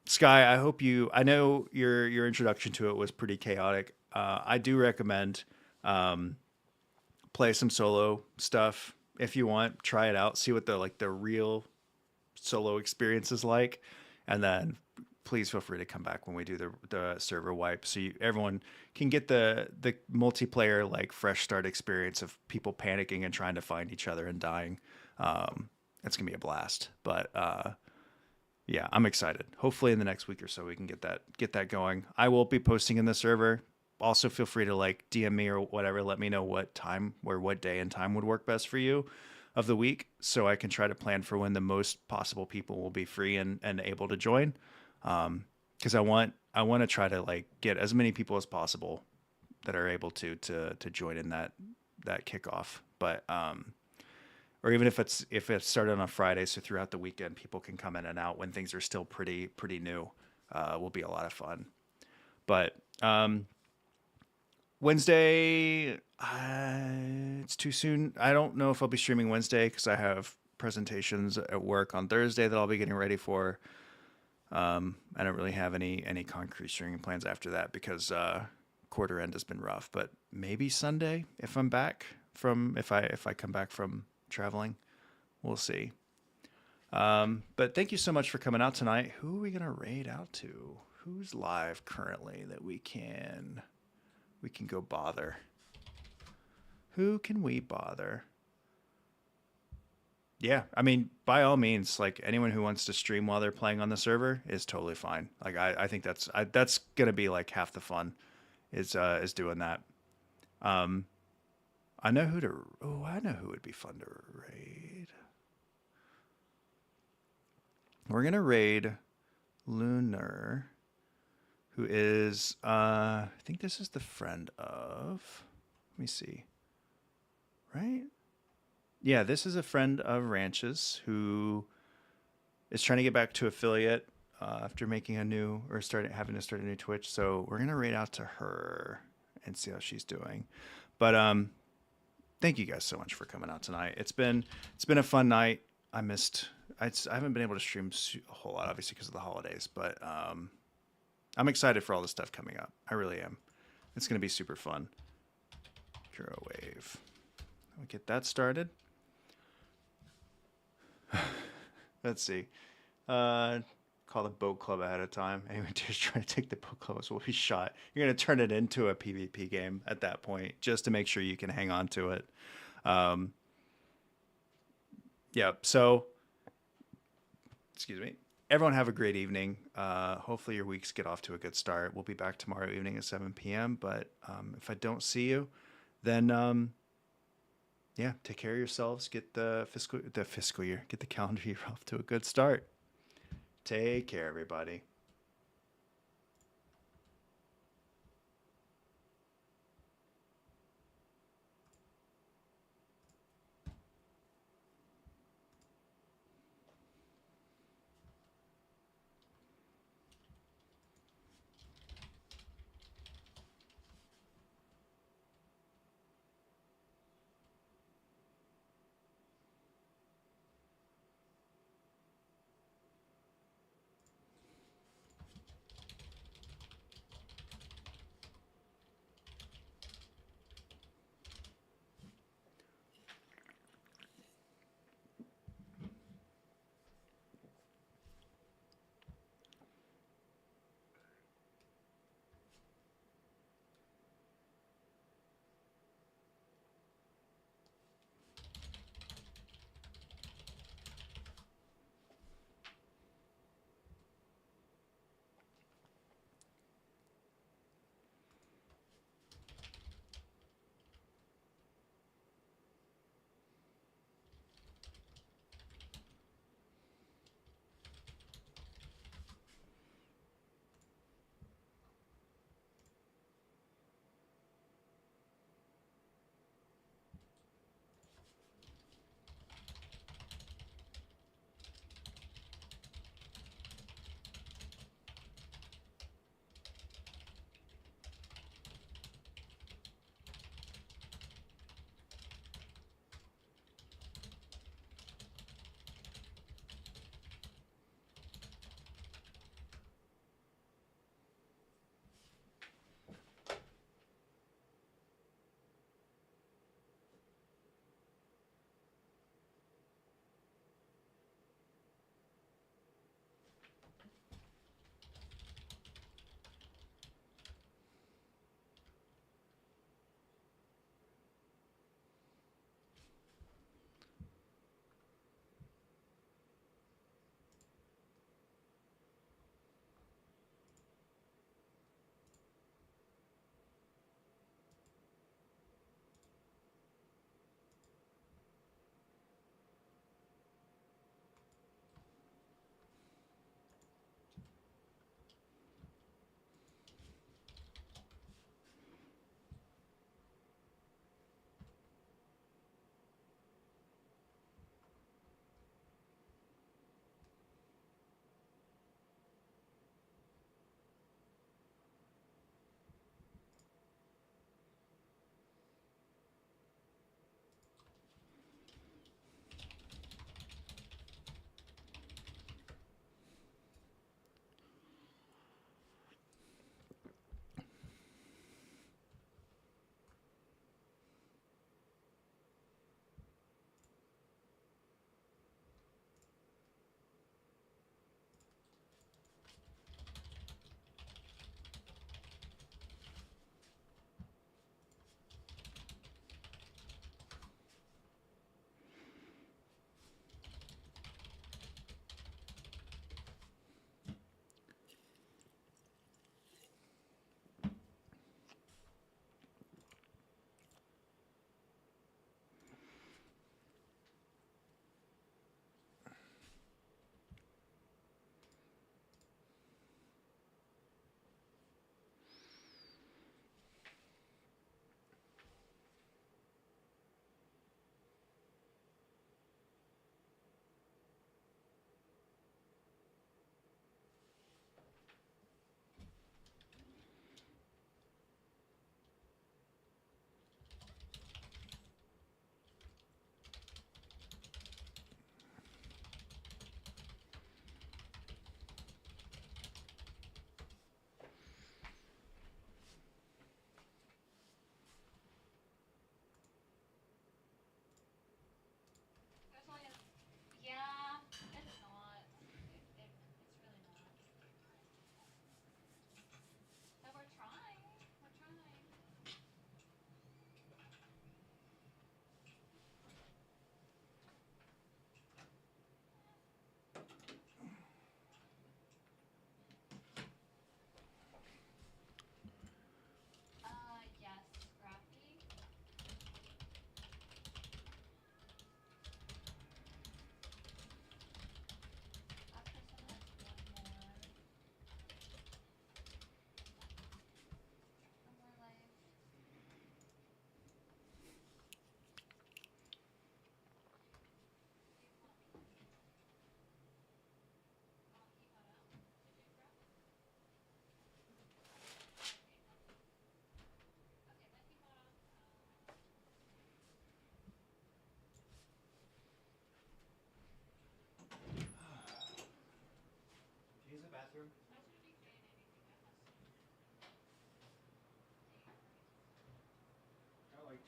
A: Sky, I know your introduction to it was pretty chaotic. I do recommend play some solo stuff if you want. Try it out, see what the real solo experience is like, and then please feel free to come back when we do the server wipe, so everyone can get the multiplayer like fresh start experience of people panicking and trying to find each other and dying. It's gonna be a blast. But yeah, I'm excited. Hopefully in the next week or so we can get that going. I will be posting in the server. Also feel free to like DM me or whatever. Let me know what time or what day and time would work best for you of the week, so I can try to plan for when the most possible people will be free and able to join. Because I want to try to like get as many people as possible that are able to join in that kickoff. But or even if it's started on a Friday, so throughout the weekend people can come in and out when things are still pretty new. Will be a lot of fun. But Wednesday, it's too soon. I don't know if I'll be streaming Wednesday because I have presentations at work on Thursday that I'll be getting ready for. I don't really have any concrete streaming plans after that because quarter end has been rough. But maybe Sunday if I'm back if I come back from traveling, we'll see. But thank you so much for coming out tonight. Who are we gonna raid out to? Who's live currently that we can go bother? Who can we bother? Yeah, I mean, by all means, like anyone who wants to stream while they're playing on the server is totally fine. Like I think that's gonna be like half the fun is doing that. Um, I know who to. Oh, I know who would be fun to raid. We're gonna raid Lunar, who is I think this is the friend of. Let me see. Right? Yeah, this is a friend of Ranch's who is trying to get back to affiliate after making a new or starting having to start a new Twitch. So we're gonna raid out to her and see how she's doing. But thank you guys so much for coming out tonight. It's been a fun night. I missed. I haven't been able to stream a whole lot, obviously because of the holidays. But I'm excited for all the stuff coming up. I really am. It's gonna be super fun. Hero Wave. We get that started. Let's see. Uh, call the boat club ahead of time. Anyone who's trying to take the boat club will be shot. You're going to turn it into a PvP game at that point just to make sure you can hang on to it. Um, yeah, so, excuse me. Everyone have a great evening. Hopefully your weeks get off to a good start. We'll be back tomorrow evening at 7 p.m. But if I don't see you, then yeah, take care of yourselves. Get the fiscal year, get the calendar year off to a good start. Take care, everybody.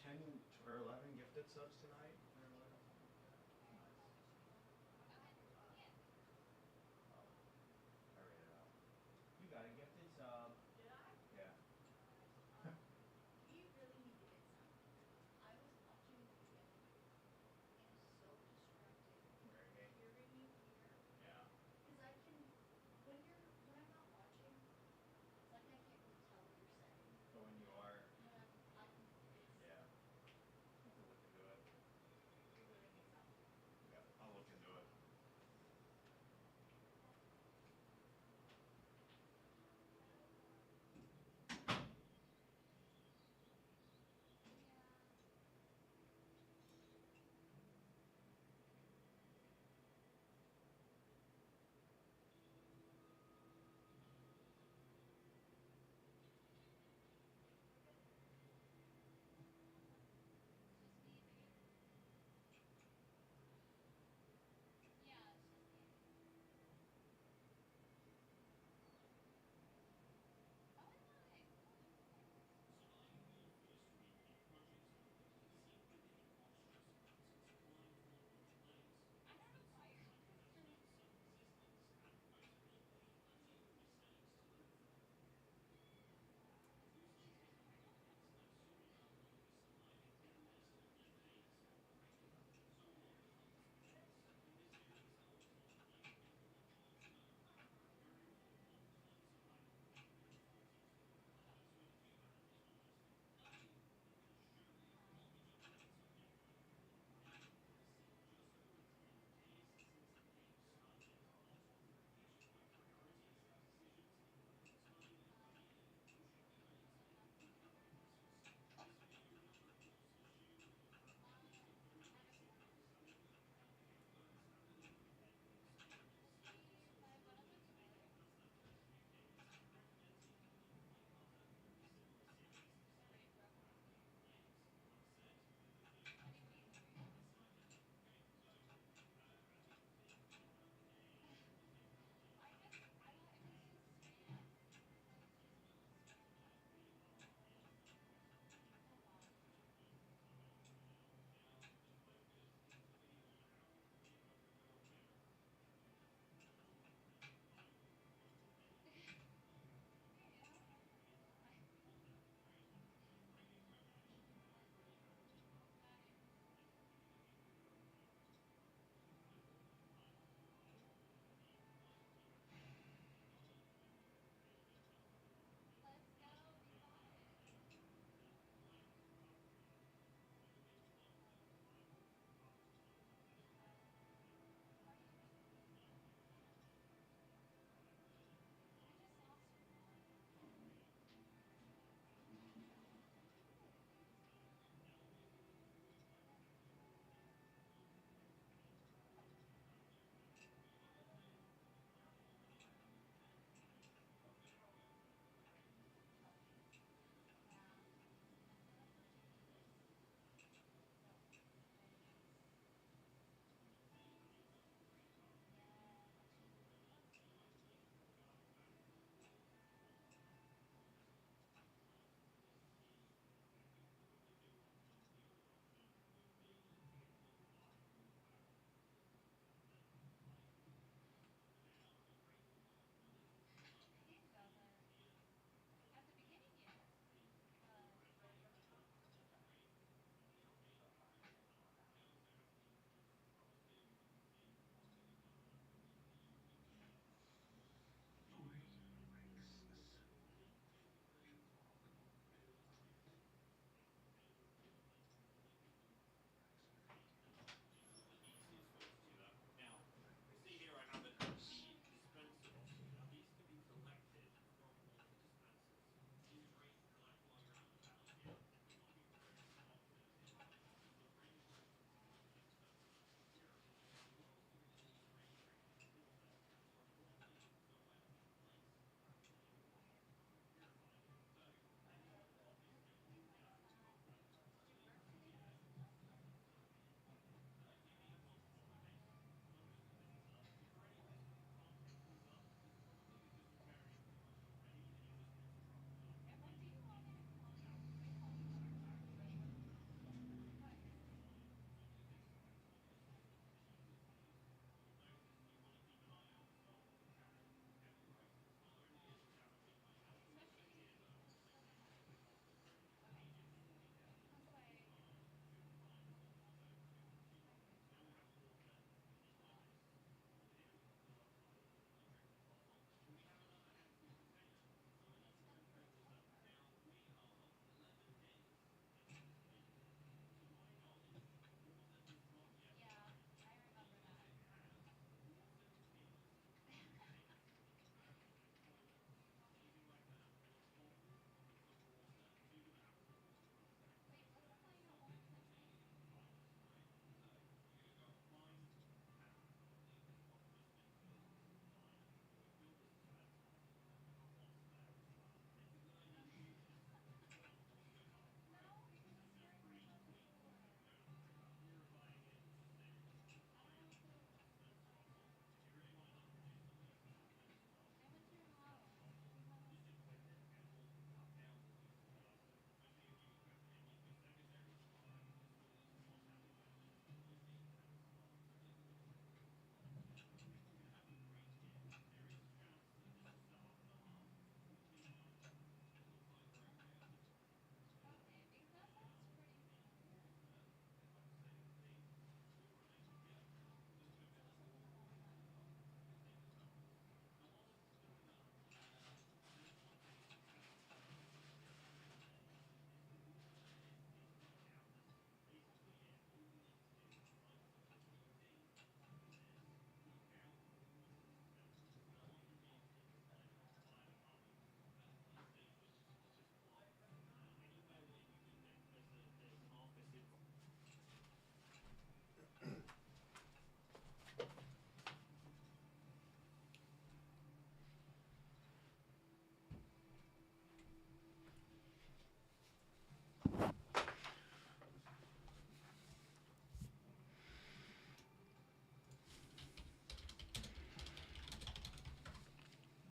A: 10 or 11 gifted subs tonight.